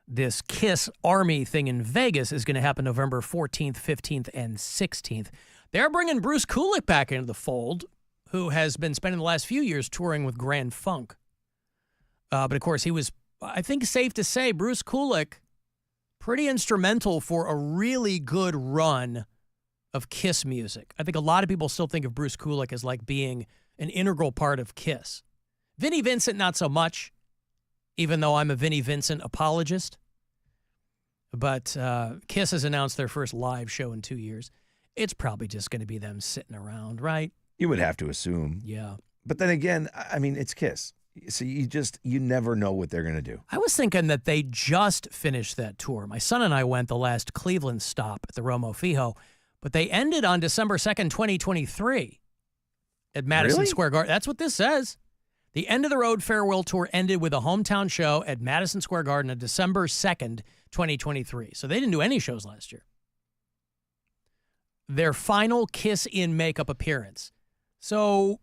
this Kiss Army thing in Vegas is going to happen November 14th, 15th, and 16th. They're bringing Bruce Kulick back into the fold, who has been spending the last few years touring with Grand Funk. But, of course, he was, I think safe to say, Bruce Kulick, pretty instrumental for a really good run of Kiss music. I think a lot of people still think of Bruce Kulick as like being an integral part of Kiss. Vinnie Vincent, not so much, even though I'm a Vinnie Vincent apologist. But Kiss has announced their first live show in 2 years. It's probably just going to be them sitting around, right? You would have to assume. Yeah. But then again, I mean, it's Kiss. So you never know what they're going to do. I was thinking that they just finished that tour. My son and I went the last Cleveland stop at the Romo Fijo, but they ended on December 2nd, 2023 at Madison Square Garden. That's what this says. The end of the road farewell tour ended with a hometown show at Madison Square Garden on December 2nd, 2023. So they didn't do any shows last year. Their final Kiss in makeup appearance. So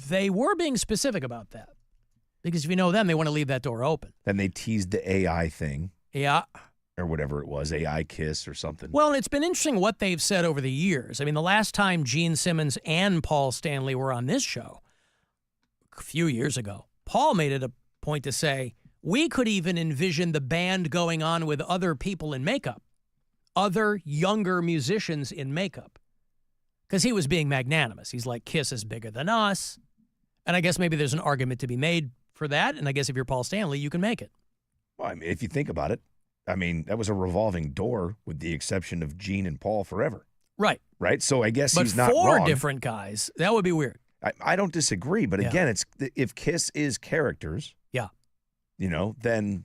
they were being specific about that. Because if you know them, they want to leave that door open. Then they teased the AI thing. Yeah. Or whatever it was, AI Kiss or something. Well, and it's been interesting what they've said over the years. I mean, the last time Gene Simmons and Paul Stanley were on this show, a few years ago, Paul made it a point to say, we could even envision the band going on with other people in makeup, other younger musicians in makeup. Because he was being magnanimous. He's like, Kiss is bigger than us. And I guess maybe there's an argument to be made for that. And I guess if you're Paul Stanley, you can make it. Well, I mean, if you think about it, I mean, that was a revolving door with the exception of Gene and Paul forever. Right. Right? So I guess but he's not four wrong. Different guys, that would be weird. I don't disagree. But again, it's if Kiss is characters, then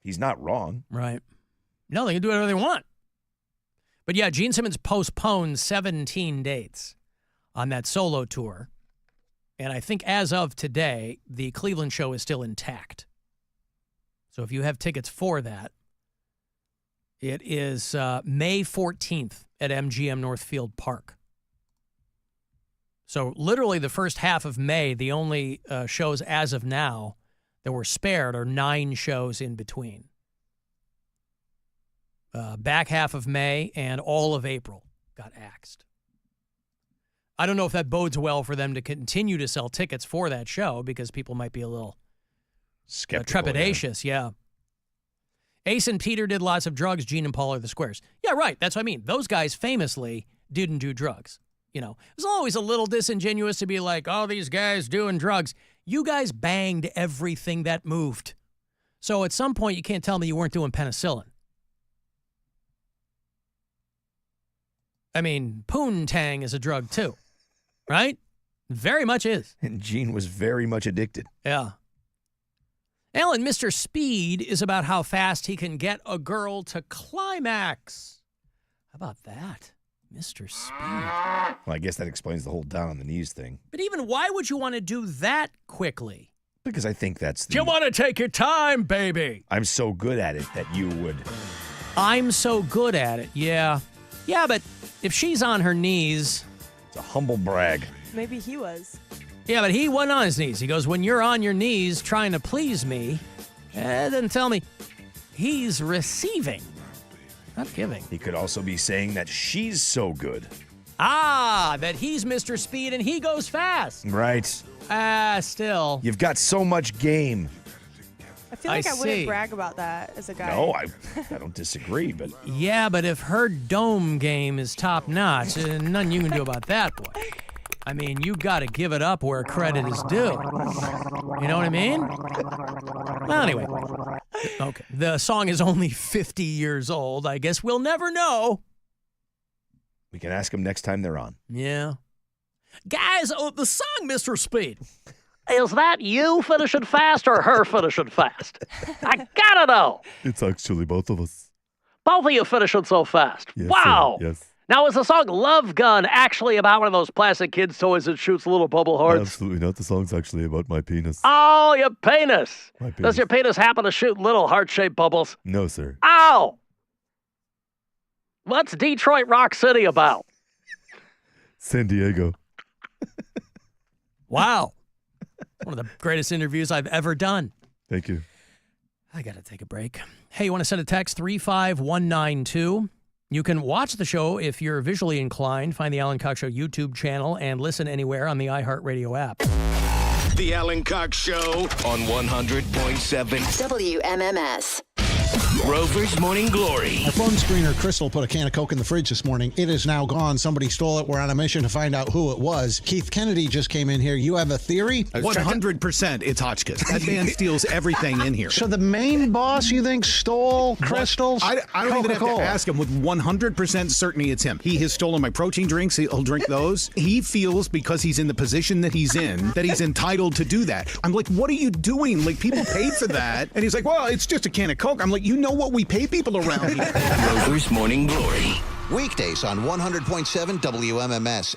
he's not wrong. Right. No, they can do whatever they want. But yeah, Gene Simmons postponed 17 dates on that solo tour. And I think as of today, the Cleveland show is still intact. So if you have tickets for that, it is May 14th at MGM Northfield Park. So literally the first half of May, the only shows as of now that were spared are 9 shows in between. Back half of May and all of April got axed. I don't know if that bodes well for them to continue to sell tickets for that show because people might be a little skeptical, trepidatious. Yeah. Ace and Peter did lots of drugs. Gene and Paul are the squares. Yeah, right. That's what I mean. Those guys famously didn't do drugs. You know, it was always a little disingenuous to be like, oh, these guys doing drugs. You guys banged everything that moved. So at some point, you can't tell me you weren't doing penicillin. I mean, poontang is a drug too, right? Very much is. And Gene was very much addicted. Yeah. Alan, Mr. Speed is about how fast he can get a girl to climax. How about that? Mr. Speed. Well, I guess that explains the whole down on the knees thing. But even why would you want to do that quickly? Because I think that's the... You want to take your time, baby. I'm so good at it that you would... I'm so good at it, yeah. Yeah, but if she's on her knees... It's a humble brag. Maybe he was. Yeah, but he wasn't on his knees. He goes, when you're on your knees trying to please me, then tell me he's receiving, not giving. He could also be saying that she's so good. Ah, that he's Mr. Speed and he goes fast. Right. Still. You've got so much game. I feel like I wouldn't brag about that as a guy. No, I don't disagree, but... Yeah, but if her dome game is top-notch, nothing you can do about that, boy. I mean, you got to give it up where credit is due. You know what I mean? Well, anyway. Okay. The song is only 50 years old. I guess we'll never know. We can ask them next time they're on. Yeah. Guys, the song, Mr. Speed. Is that you finishing fast or her finishing fast? I gotta know. It's actually both of us. Both of you finishing so fast. Yes, wow. Sir. Yes. Now, is the song Love Gun actually about one of those plastic kids' toys that shoots little bubble hearts? Absolutely not. The song's actually about my penis. Oh, your penis. My penis. Does your penis happen to shoot little heart-shaped bubbles? No, sir. Ow! What's Detroit Rock City about? San Diego. Wow. One of the greatest interviews I've ever done. Thank you. I got to take a break. Hey, you want to send a text? 35192. You can watch the show if you're visually inclined. Find the Alan Cox Show YouTube channel and listen anywhere on the iHeartRadio app. The Alan Cox Show on 100.7 WMMS. Rover's Morning Glory. Our phone screener, Crystal, put a can of Coke in the fridge this morning. It is now gone. Somebody stole it. We're on a mission to find out who it was. Keith Kennedy just came in here. You have a theory? 100% it's Hotchkiss. That man steals everything in here. So the main boss, you think, stole Crystal's I don't even have to ask him. With 100% certainty it's him. He has stolen my protein drinks. He'll drink those. He feels because he's in the position that he's in that he's entitled to do that. I'm like, what are you doing? Like, people paid for that. And he's like, well, it's just a can of Coke. I'm like, you know what we pay people around here. Rover's Morning Glory. Weekdays on 100.7 WMMS.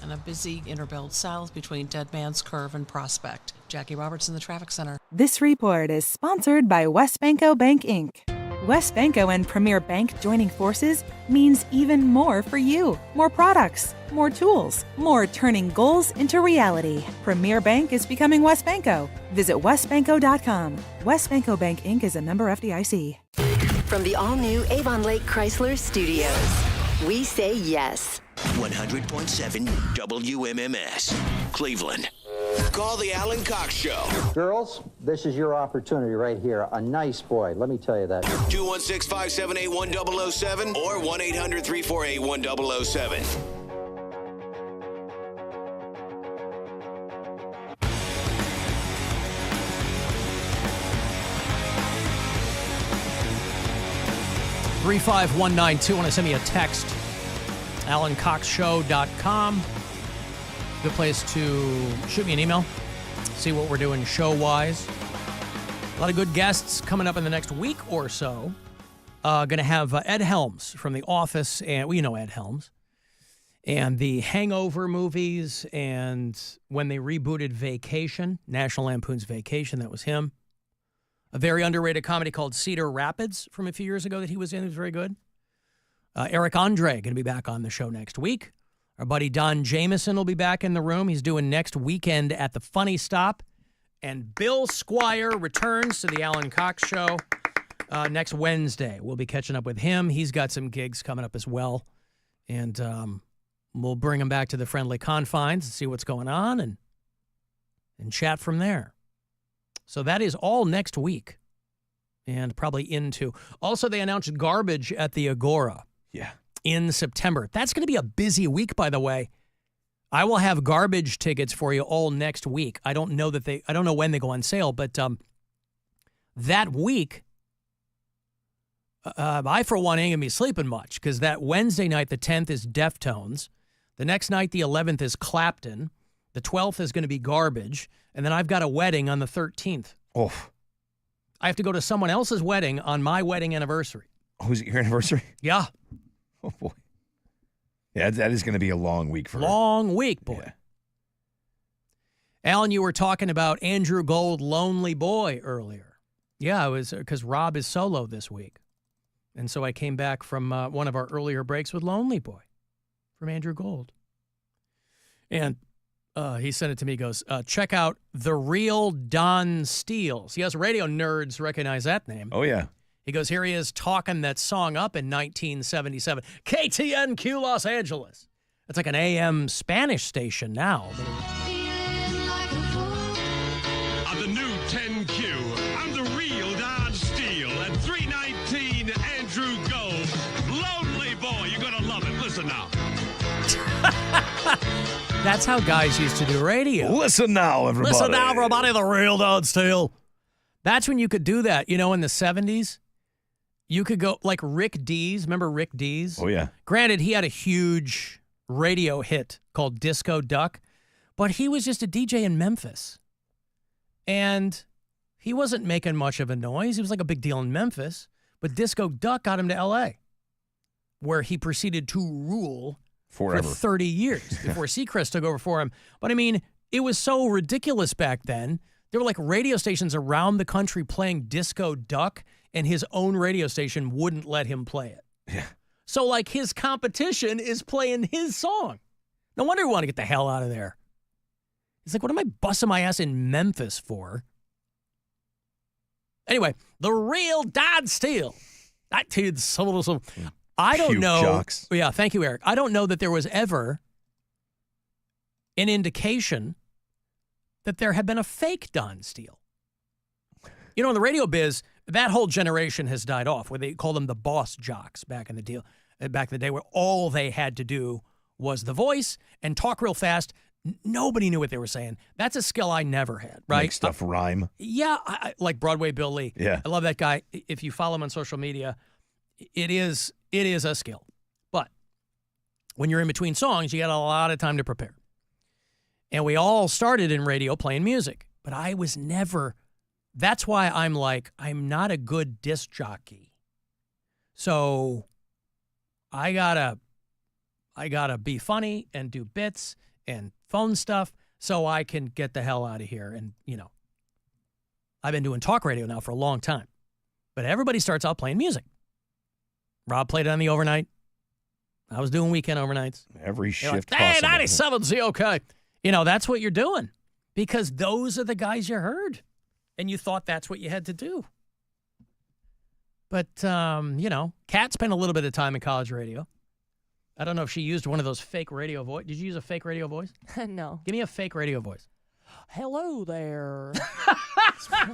and a busy inner-belt south between Dead Man's Curve and Prospect. Jackie Roberts in the traffic center. This report is sponsored by WesBanco Bank, Inc. WesBanco and Premier Bank joining forces means even more for you. More products, more tools, more turning goals into reality. Premier Bank is becoming WesBanco. Visit wesbanco.com. WesBanco Bank, Inc. is a member FDIC. From the all-new Avon Lake Chrysler Studios, we say yes. 100.7 WMMS, Cleveland. Call the Alan Cox Show. Girls, this is your opportunity right here. A nice boy, let me tell you that. 216-578-1007 or 1-800-348-1007. $35192. Want to send me a text? AlanCoxShow.com. Good place to shoot me an email. See what we're doing show-wise. A lot of good guests coming up in the next week or so. Going to have Ed Helms from The Office, and well, you know Ed Helms, and the Hangover movies, and when they rebooted Vacation, National Lampoon's Vacation, that was him. A very underrated comedy called Cedar Rapids from a few years ago that he was in. It was very good. Eric Andre going to be back on the show next week. Our buddy Don Jameson will be back in the room. He's doing next weekend at the Funny Stop. And Bill Squire returns to the Alan Cox Show next Wednesday. We'll be catching up with him. He's got some gigs coming up as well. And we'll bring him back to the friendly confines and see what's going on and chat from there. So that is all next week and probably into. Also, they announced Garbage at the Agora. Yeah. In September. That's going to be a busy week, by the way. I will have Garbage tickets for you all next week. I don't know when they go on sale, but that week, I, for one, ain't going to be sleeping much because that Wednesday night, the 10th, is Deftones. The next night, the 11th, is Clapton. The 12th is going to be Garbage. And then I've got a wedding on the 13th. Oh. I have to go to someone else's wedding on my wedding anniversary. Oh, is it your anniversary? Yeah. Oh, boy. Yeah, that is going to be a long week for her. Long week, boy. Yeah. Alan, you were talking about Andrew Gold, Lonely Boy, earlier. Yeah, it was because Rob is solo this week. And so I came back from one of our earlier breaks with Lonely Boy from Andrew Gold. And he sent it to me. He goes, check out The Real Don Steele. Yes, radio nerds recognize that name. Oh, yeah. He goes, here he is talking that song up in 1977. KTNQ Los Angeles. It's like an AM Spanish station now. On the new 10Q, I'm the real Don Steele at 319 Andrew Gold. Lonely Boy, you're going to love it. Listen now. That's how guys used to do radio. Listen now, everybody. Listen now, everybody, the real Don Steele. That's when you could do that, in the 70s. You could go, like Rick Dees. Remember Rick Dees? Oh, yeah. Granted, he had a huge radio hit called Disco Duck, but he was just a DJ in Memphis. And he wasn't making much of a noise. He was like a big deal in Memphis. But Disco Duck got him to L.A., where he proceeded to rule forever for 30 years before Seacrest took over for him. But, I mean, it was so ridiculous back then. There were like radio stations around the country playing Disco Duck, and his own radio station wouldn't let him play it. Yeah. So, like, his competition is playing his song. No wonder he wanted to get the hell out of there. He's like, what am I busting my ass in Memphis for? Anyway, The Real Don Steele. I don't know. Jocks. Yeah, thank you, Eric. I don't know that there was ever an indication that there had been a fake Don Steele. In the radio biz, that whole generation has died off, where they call them the boss jocks back in the day, where all they had to do was the voice and talk real fast. Nobody knew what they were saying. That's a skill I never had, right? Make stuff rhyme. Yeah, I like Broadway Bill Lee. Yeah. I love that guy. If you follow him on social media, it is a skill. But when you're in between songs, you got a lot of time to prepare. And we all started in radio playing music, but I was never. That's why I'm not a good disc jockey. So I gotta be funny and do bits and phone stuff so I can get the hell out of here. And, I've been doing talk radio now for a long time. But everybody starts out playing music. Rob played it on the overnight. I was doing weekend overnights. Every shift like, hey, possible. 97's okay. That's what you're doing because those are the guys you heard. And you thought that's what you had to do. But, Kat spent a little bit of time in college radio. I don't know if she used one of those fake radio voice. Did you use a fake radio voice? No. Give me a fake radio voice. Hello there.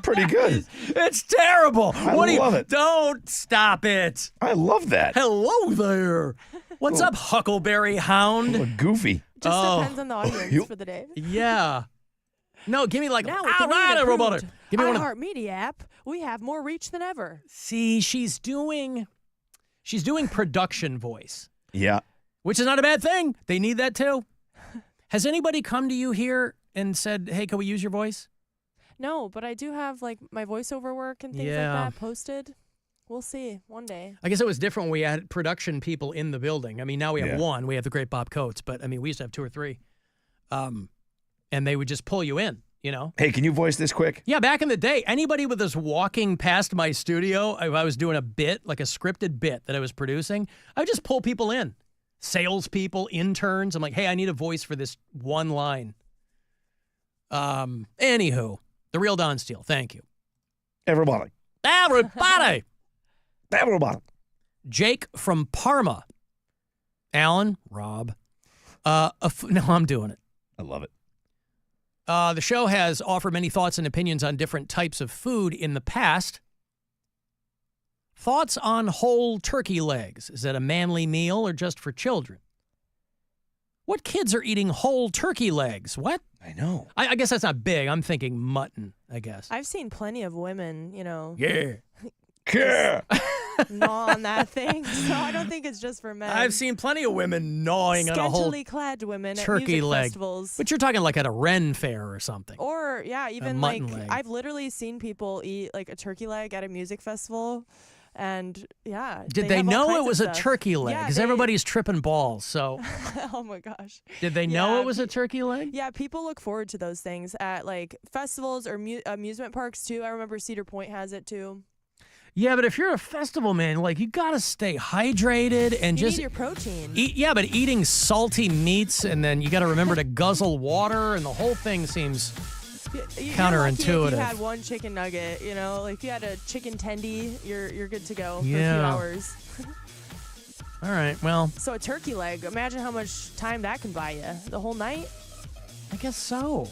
Pretty good. It's terrible. I love it. Don't stop it. I love that. Hello there. What's up, Huckleberry Hound? A goofy. Just depends on the audience for the day. Yeah. No, give me like, now all right, everybody. Give me one of iHeartMedia app. We have more reach than ever. See, she's doing production voice. Yeah. Which is not a bad thing. They need that too. Has anybody come to you here and said, hey, can we use your voice? No, but I do have like my voiceover work and things like that posted. We'll see one day. I guess it was different when we had production people in the building. I mean, now we have one. We have the great Bob Coates. But, I mean, we used to have 2 or 3. And they would just pull you in, Hey, can you voice this quick? Yeah, back in the day, anybody with us walking past my studio, I was doing a bit, like a scripted bit that I was producing, I would just pull people in. Salespeople, interns. I'm like, hey, I need a voice for this one line. Anywho, the real Don Steele. Thank you. Everybody. Everybody. Everybody. Jake from Parma. Alan, Rob. No, I'm doing it. I love it. The show has offered many thoughts and opinions on different types of food in the past. Thoughts on whole turkey legs. Is that a manly meal or just for children? What kids are eating whole turkey legs? What? I know. I guess that's not big. I'm thinking mutton, I guess. I've seen plenty of women, Yeah. gnaw on that thing. So I don't think it's just for men. I've seen plenty of women gnawing on a whole scantily clad women turkey at music leg. festivals. But you're talking like at a Ren fair or something. Or, even mutton like leg. I've literally seen people eat like a turkey leg at a music festival. And did they have all know kinds it of was a stuff. turkey leg? Yeah, Because they- everybody's tripping balls. So Oh my gosh. did they know it was a turkey leg? Yeah, people look forward to those things at like festivals or amusement parks too. I remember Cedar Point has it too. Yeah, but if you're a festival man, like you gotta stay hydrated and You just need your protein. eat. Yeah, but eating salty meats and then you got to remember to guzzle water, and the whole thing seems You're lucky counterintuitive. if you had one chicken nugget, like if you had a chicken tendy, you're good to go for a few Yeah. hours. All right, well, So a turkey leg, imagine how much time that can buy you. The whole night? I guess so.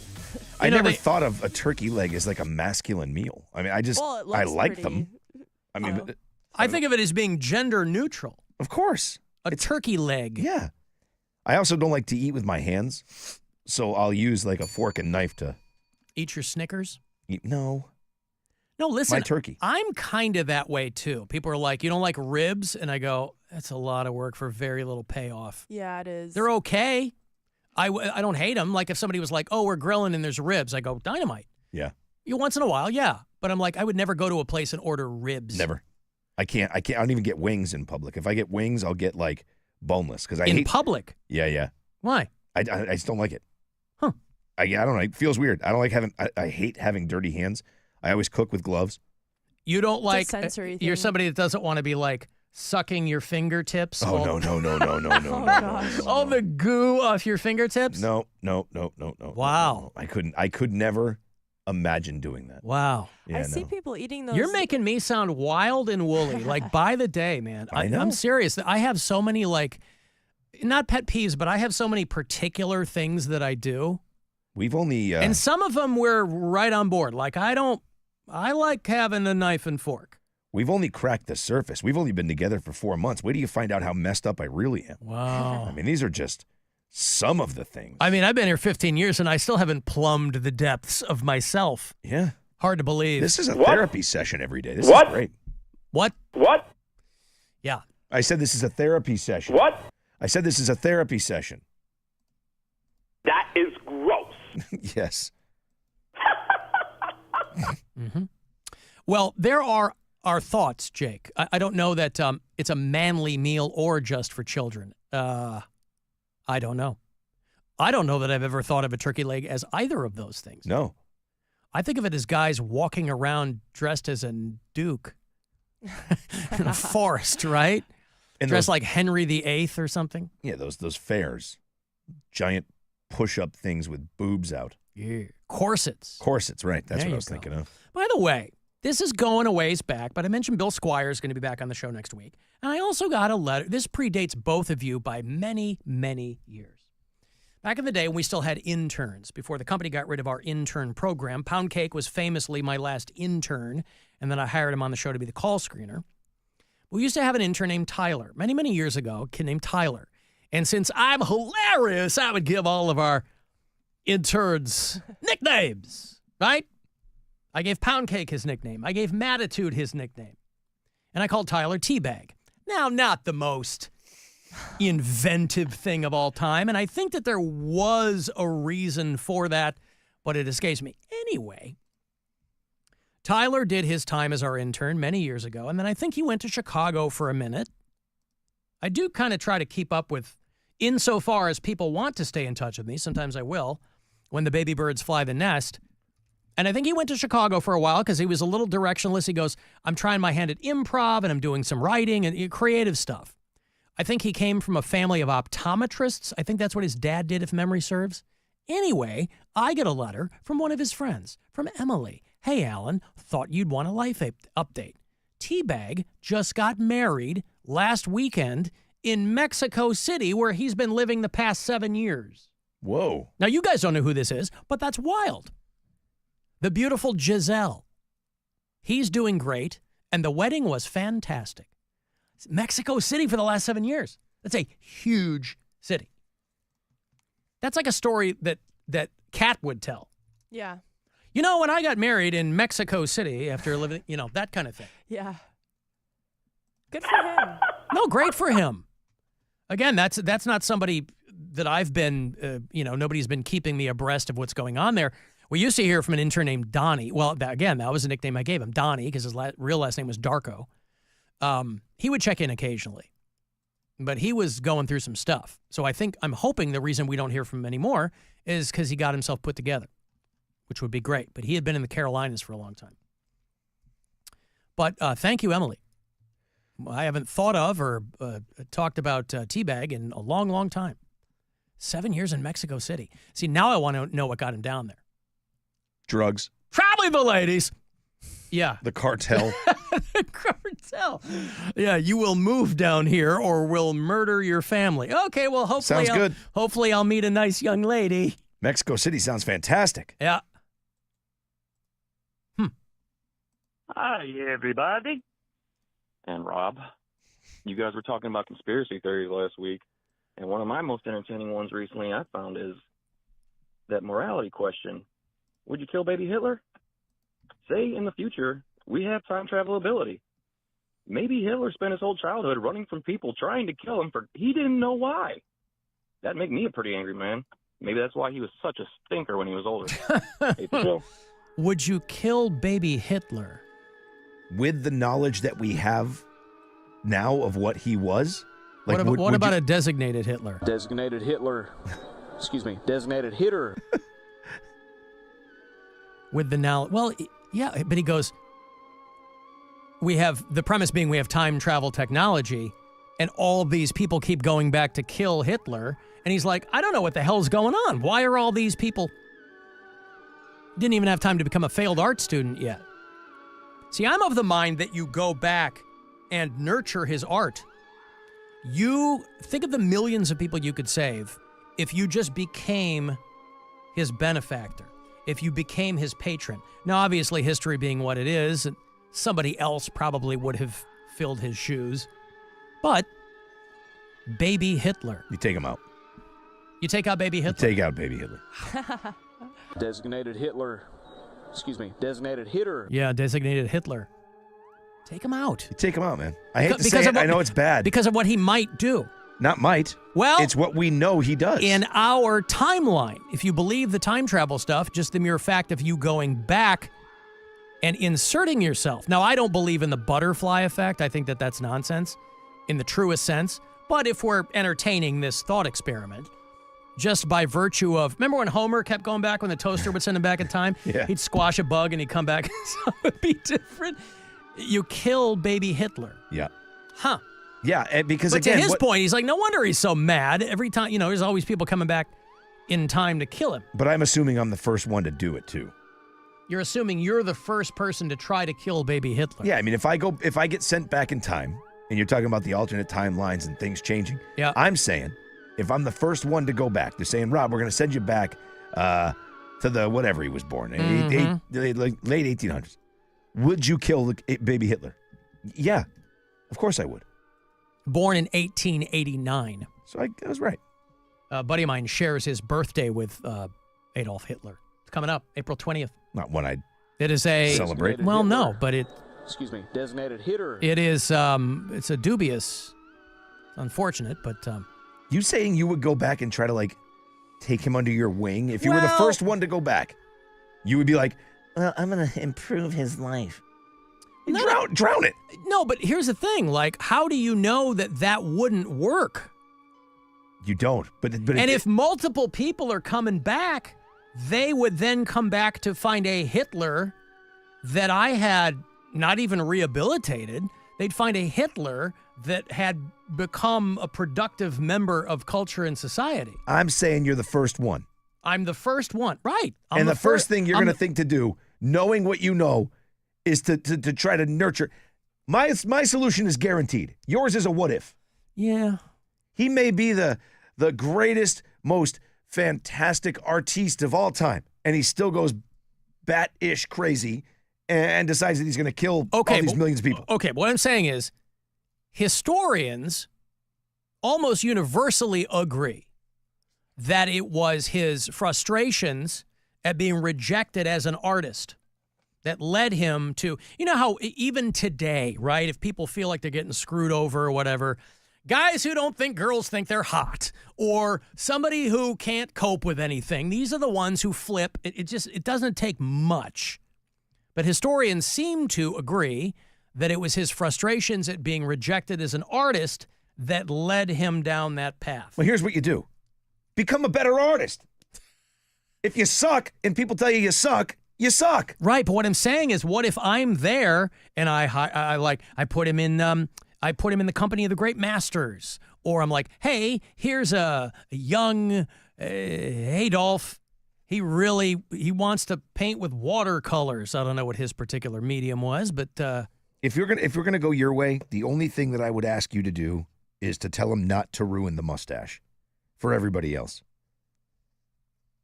I never thought of a turkey leg as like a masculine meal. I mean, Well, it looks I like pretty. them. I mean, I think of it as being gender neutral. Of course. A turkey leg. Yeah. I also don't like to eat with my hands, so I'll use like a fork and knife to eat your Snickers. No, listen. my turkey. I'm kind of that way too. People are like, "You don't like ribs?" And I go, "That's a lot of work for very little payoff." Yeah, it is. They're okay. I don't hate them. Like if somebody was like, "Oh, we're grilling and there's ribs," I go, "Dynamite." Yeah. Once in a while, yeah. But I'm like, I would never go to a place and order ribs. Never. I can't. I don't even get wings in public. If I get wings, I'll get like boneless because I In hate public? Yeah. Why? I just don't like it. Huh. I don't know. It feels weird. I don't like having. I hate having dirty hands. I always cook with gloves. You don't like. sensory You're thing. somebody that doesn't want to be like sucking your fingertips. Oh all- no. All the goo off your fingertips. No. Wow. I couldn't. I could never imagine doing that. Wow. Yeah, I see people eating those. You're making me sound wild and woolly, like by the day, man. I know. I'm serious. I have so many not pet peeves, but I have so many particular things that I do. We've only and some of them we're right on board. Like I like having a knife and fork. We've only cracked the surface. We've only been together for 4 months. Wait till you find out how messed up I really am. Wow. I mean, these are just some of the things. I mean, I've been here 15 years and I still haven't plumbed the depths of myself. Yeah. Hard to believe. This is a therapy session every day. This is great. What? Yeah. I said this is a therapy session. I said this is a therapy session. That is gross. Yes. Mm-hmm. Well, there are our thoughts, Jake. I don't know that it's a manly meal or just for children. I don't know. I don't know that I've ever thought of a turkey leg as either of those things. No. I think of it as guys walking around dressed as a duke in a forest, right? And Dressed like Henry VIII or something. Yeah, those fairs. Giant push-up things with boobs out. Yeah. Corsets. Corsets, right. That's There what I you was go. thinking of. By the way, this is going a ways back, but I mentioned Bill Squire is going to be back on the show next week. And I also got a letter. This predates both of you by many, many years. Back in the day when we still had interns, before the company got rid of our intern program, Pound Cake was famously my last intern, and then I hired him on the show to be the call screener. We used to have an intern named Tyler, many, many years ago, a kid named Tyler. And since I'm hilarious, I would give all of our interns nicknames, right? I gave Pound Cake his nickname. I gave Matitude his nickname. And I called Tyler Teabag. Now, not the most inventive thing of all time, and I think that there was a reason for that, but it escapes me. Anyway, Tyler did his time as our intern many years ago, and then I think he went to Chicago for a minute. I do kind of try to keep up with, insofar as people want to stay in touch with me, sometimes I will, when the baby birds fly the nest. And I think he went to Chicago for a while because he was a little directionless. He goes, I'm trying my hand at improv, and I'm doing some writing and creative stuff. I think he came from a family of optometrists. I think that's what his dad did, if memory serves. Anyway, I get a letter from one of his friends, from Emily. Hey, Alan, thought you'd want a life update. Teabag just got married last weekend in Mexico City, where he's been living the past 7 years. Whoa. Now, you guys don't know who this is, but that's wild. The beautiful Giselle. He's doing great, and the wedding was fantastic. Mexico City for the last 7 years. That's a huge city. That's like a story that Kat would tell. Yeah. You know, when I got married in Mexico City after living, that kind of thing. Yeah. Good for him. No, great for him. Again, that's not somebody that I've been, nobody's been keeping me abreast of what's going on there. We used to hear from an intern named Donnie. Well, that was the nickname I gave him, Donnie, because his real last name was Darko. He would check in occasionally, but he was going through some stuff. So I'm hoping the reason we don't hear from him anymore is because he got himself put together, which would be great. But he had been in the Carolinas for a long time. But thank you, Emily. I haven't thought of or talked about Teabag in a long, long time. 7 years in Mexico City. See, now I want to know what got him down there. Drugs. Probably the ladies. Yeah. The cartel. The cartel. Yeah, you will move down here or we'll murder your family. Okay, well, hopefully I'll meet a nice young lady. Mexico City sounds fantastic. Yeah. Hi, everybody. And Rob, you guys were talking about conspiracy theories last week, and one of my most entertaining ones recently I found is that morality question. Would you kill baby Hitler? Say in the future, we have time travel ability. Maybe Hitler spent his whole childhood running from people trying to kill him he didn't know why. That'd make me a pretty angry man. Maybe that's why he was such a stinker when he was older. Hate the show. Would you kill baby Hitler? With the knowledge that we have now of what he was? Like, what about a designated Hitler? Designated Hitler. Designated hitter. With the knowledge. Well, yeah, but he goes, the premise being we have time travel technology, and all of these people keep going back to kill Hitler. And he's like, I don't know what the hell's going on. Why are all these people... Didn't even have time to become a failed art student yet. See, I'm of the mind that you go back and nurture his art. You think of the millions of people you could save if you just became his benefactor, if you became his patron. Now, obviously, history being what it is, somebody else probably would have filled his shoes. But baby Hitler. You take him out. You take out baby Hitler? You take out baby Hitler. Designated Hitler. Designated hitter. Yeah, designated Hitler. Take him out. You take him out, man. I hate to say it. I know it's bad. Because of what he might do. Not might. Well, it's what we know he does. In our timeline, if you believe the time travel stuff, just the mere fact of you going back and inserting yourself. Now, I don't believe in the butterfly effect. I think that that's nonsense in the truest sense. But if we're entertaining this thought experiment, just by virtue of, remember when Homer kept going back when the toaster would send him back in time? Yeah. He'd squash a bug and he'd come back. So it would be different. You kill baby Hitler. Yeah. Huh. Yeah, because But again, to his point, he's like, no wonder he's so mad. Every time, there's always people coming back in time to kill him. But I'm assuming I'm the first one to do it too. You're assuming you're the first person to try to kill baby Hitler. Yeah, I mean, if I get sent back in time, and you're talking about the alternate timelines and things changing, yeah, I'm saying if I'm the first one to go back, they're saying, Rob, we're going to send you back to the whatever he was born, late 1800s. Would you kill baby Hitler? Yeah, of course I would. Born in 1889. So I was right. A buddy of mine shares his birthday with Adolf Hitler. It's coming up, April 20th. Not one I'd It is a celebrate. Well, no, but designated hitter. It is. It's a dubious, unfortunate, but. You saying you would go back and try to take him under your wing if you were the first one to go back? You would be like, well, I'm gonna improve his life. Drown it. No, but here's the thing. How do you know that wouldn't work? You don't. But if multiple people are coming back, they would then come back to find a Hitler that I had not even rehabilitated. They'd find a Hitler that had become a productive member of culture and society. I'm saying you're the first one. I'm the first one. Right. And the first thing you're going to think to do, knowing what you know, is to try to nurture. My solution is guaranteed. Yours is a what if. Yeah. He may be the greatest, most fantastic artiste of all time, and he still goes bat-ish crazy and decides that he's going to kill all these millions of people. Okay, what I'm saying is historians almost universally agree that it was his frustrations at being rejected as an artist that led him to, how even today, right, if people feel like they're getting screwed over or whatever, guys who don't think girls think they're hot or somebody who can't cope with anything, these are the ones who flip. It doesn't take much. But historians seem to agree that it was his frustrations at being rejected as an artist that led him down that path. Well, here's what you do. Become a better artist. If you suck and people tell you suck, you suck. Right, but what I'm saying is, what if I'm there and I put him in the company of the great masters, or I'm like, hey, here's a young Adolf. He wants to paint with watercolors. I don't know what his particular medium was, but if you're gonna go your way, the only thing that I would ask you to do is to tell him not to ruin the mustache for everybody else.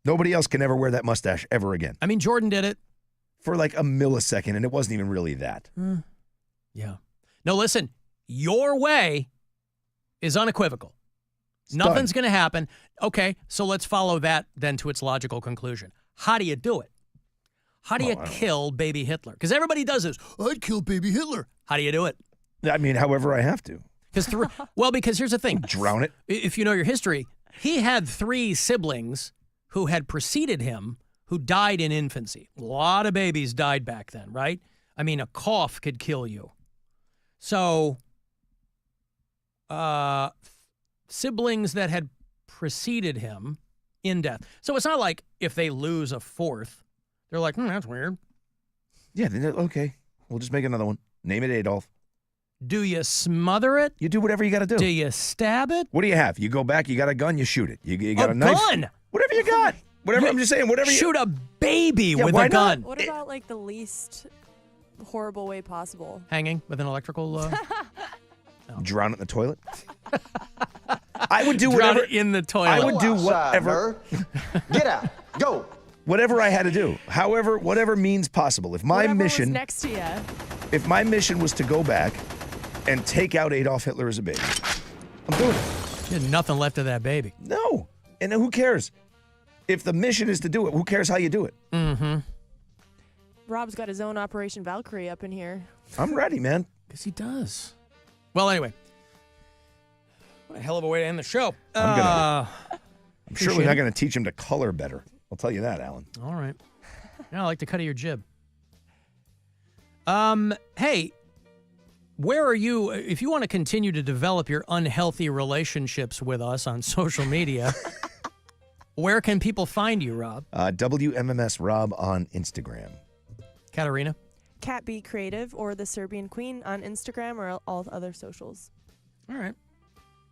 Nobody else can ever wear that mustache ever again. I mean, Jordan did it. For a millisecond, and it wasn't even really that. Yeah. No, listen, your way is unequivocal. Nothing's going to happen. Okay, so let's follow that then to its logical conclusion. How do you do it? How do you kill baby Hitler? Because everybody does this. I'd kill baby Hitler. How do you do it? I mean, however I have to. Because here's the thing. Drown it. If you know your history, he had 3 siblings who had preceded him who died in infancy. A lot of babies died back then, right? I mean, a cough could kill you. So, siblings that had preceded him in death. So it's not like if they lose a 4th, they're like, that's weird. Yeah, okay. We'll just make another one. Name it Adolf. Do you smother it? You do whatever you got to do. Do you stab it? What do you have? You go back, you got a gun, you shoot it. You got a knife. Gun? Whatever you got. Whatever, I'm just saying, whatever you... Shoot a baby with a gun. What about, the least horrible way possible? Hanging with an electrical... No. Drown it in the toilet? I would do Drown whatever... it in the toilet. I would do whatever... Get out. Go. Whatever I had to do. However, whatever means possible. If my mission... was next to you. If my mission was to go back and take out Adolf Hitler as a baby, I'm doing it. You had nothing left of that baby. No. And who cares? If the mission is to do it, who cares how you do it? Mm-hmm. Rob's got his own Operation Valkyrie up in here. I'm ready, man. Because he does. Well, anyway. What a hell of a way to end the show. I'm surely not going to teach him to color better. I'll tell you that, Alan. All right. Yeah, I like the cut of your jib. Hey, where are you? If you want to continue to develop your unhealthy relationships with us on social media, Where can people find you, Rob? WMMS Rob on Instagram. Katarina? Cat Be Creative or the Serbian Queen on Instagram or all other socials. All right.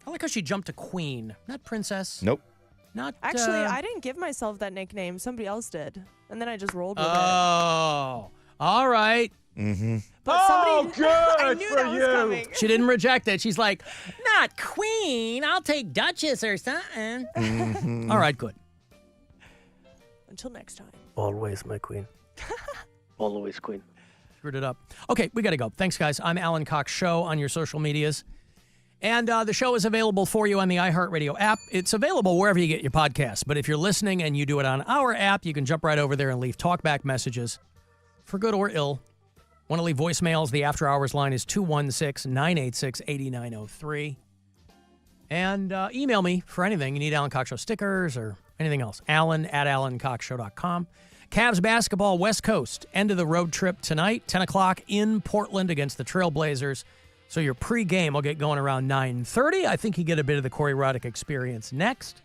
I like how she jumped to Queen, not Princess. Nope. Not Actually, I didn't give myself that nickname. Somebody else did. And then I just rolled with it. Oh, all right. Mm-hmm. But somebody, good I knew that was coming. She didn't reject it. She's like, not Queen. I'll take Duchess or something. Mm-hmm. All right, good. Until next time. Always my queen. Always queen. Screwed it up. Okay, we got to go. Thanks, guys. I'm Alan Cox Show on your social medias. And the show is available for you on the iHeartRadio app. It's available wherever you get your podcasts. But if you're listening and you do it on our app, you can jump right over there and leave talkback messages for good or ill. Want to leave voicemails? The After Hours line is 216-986-8903. And email me for anything. You need Alan Cox Show stickers or anything else. Alan@AlanCoxShow.com. Cavs basketball, West Coast. End of the road trip tonight, 10 o'clock in Portland against the Trailblazers. So your pregame will get going around 9:30. I think you get a bit of the Corey Roddick experience next.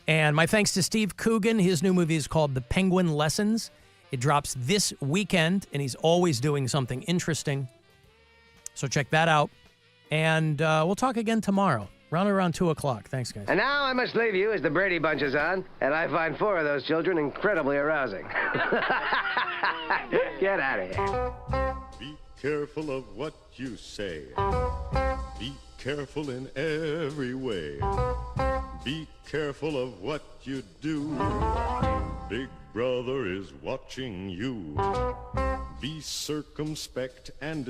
And my thanks to Steve Coogan. His new movie is called The Penguin Lessons. It drops this weekend, and he's always doing something interesting. So check that out. And we'll talk again tomorrow, around 2 o'clock. Thanks, guys. And now I must leave you as the Brady Bunch is on, and I find 4 of those children incredibly arousing. Get out of here. Be careful of what you say. Be careful in every way. Be careful of what you do. Big Brother is watching you. Be circumspect and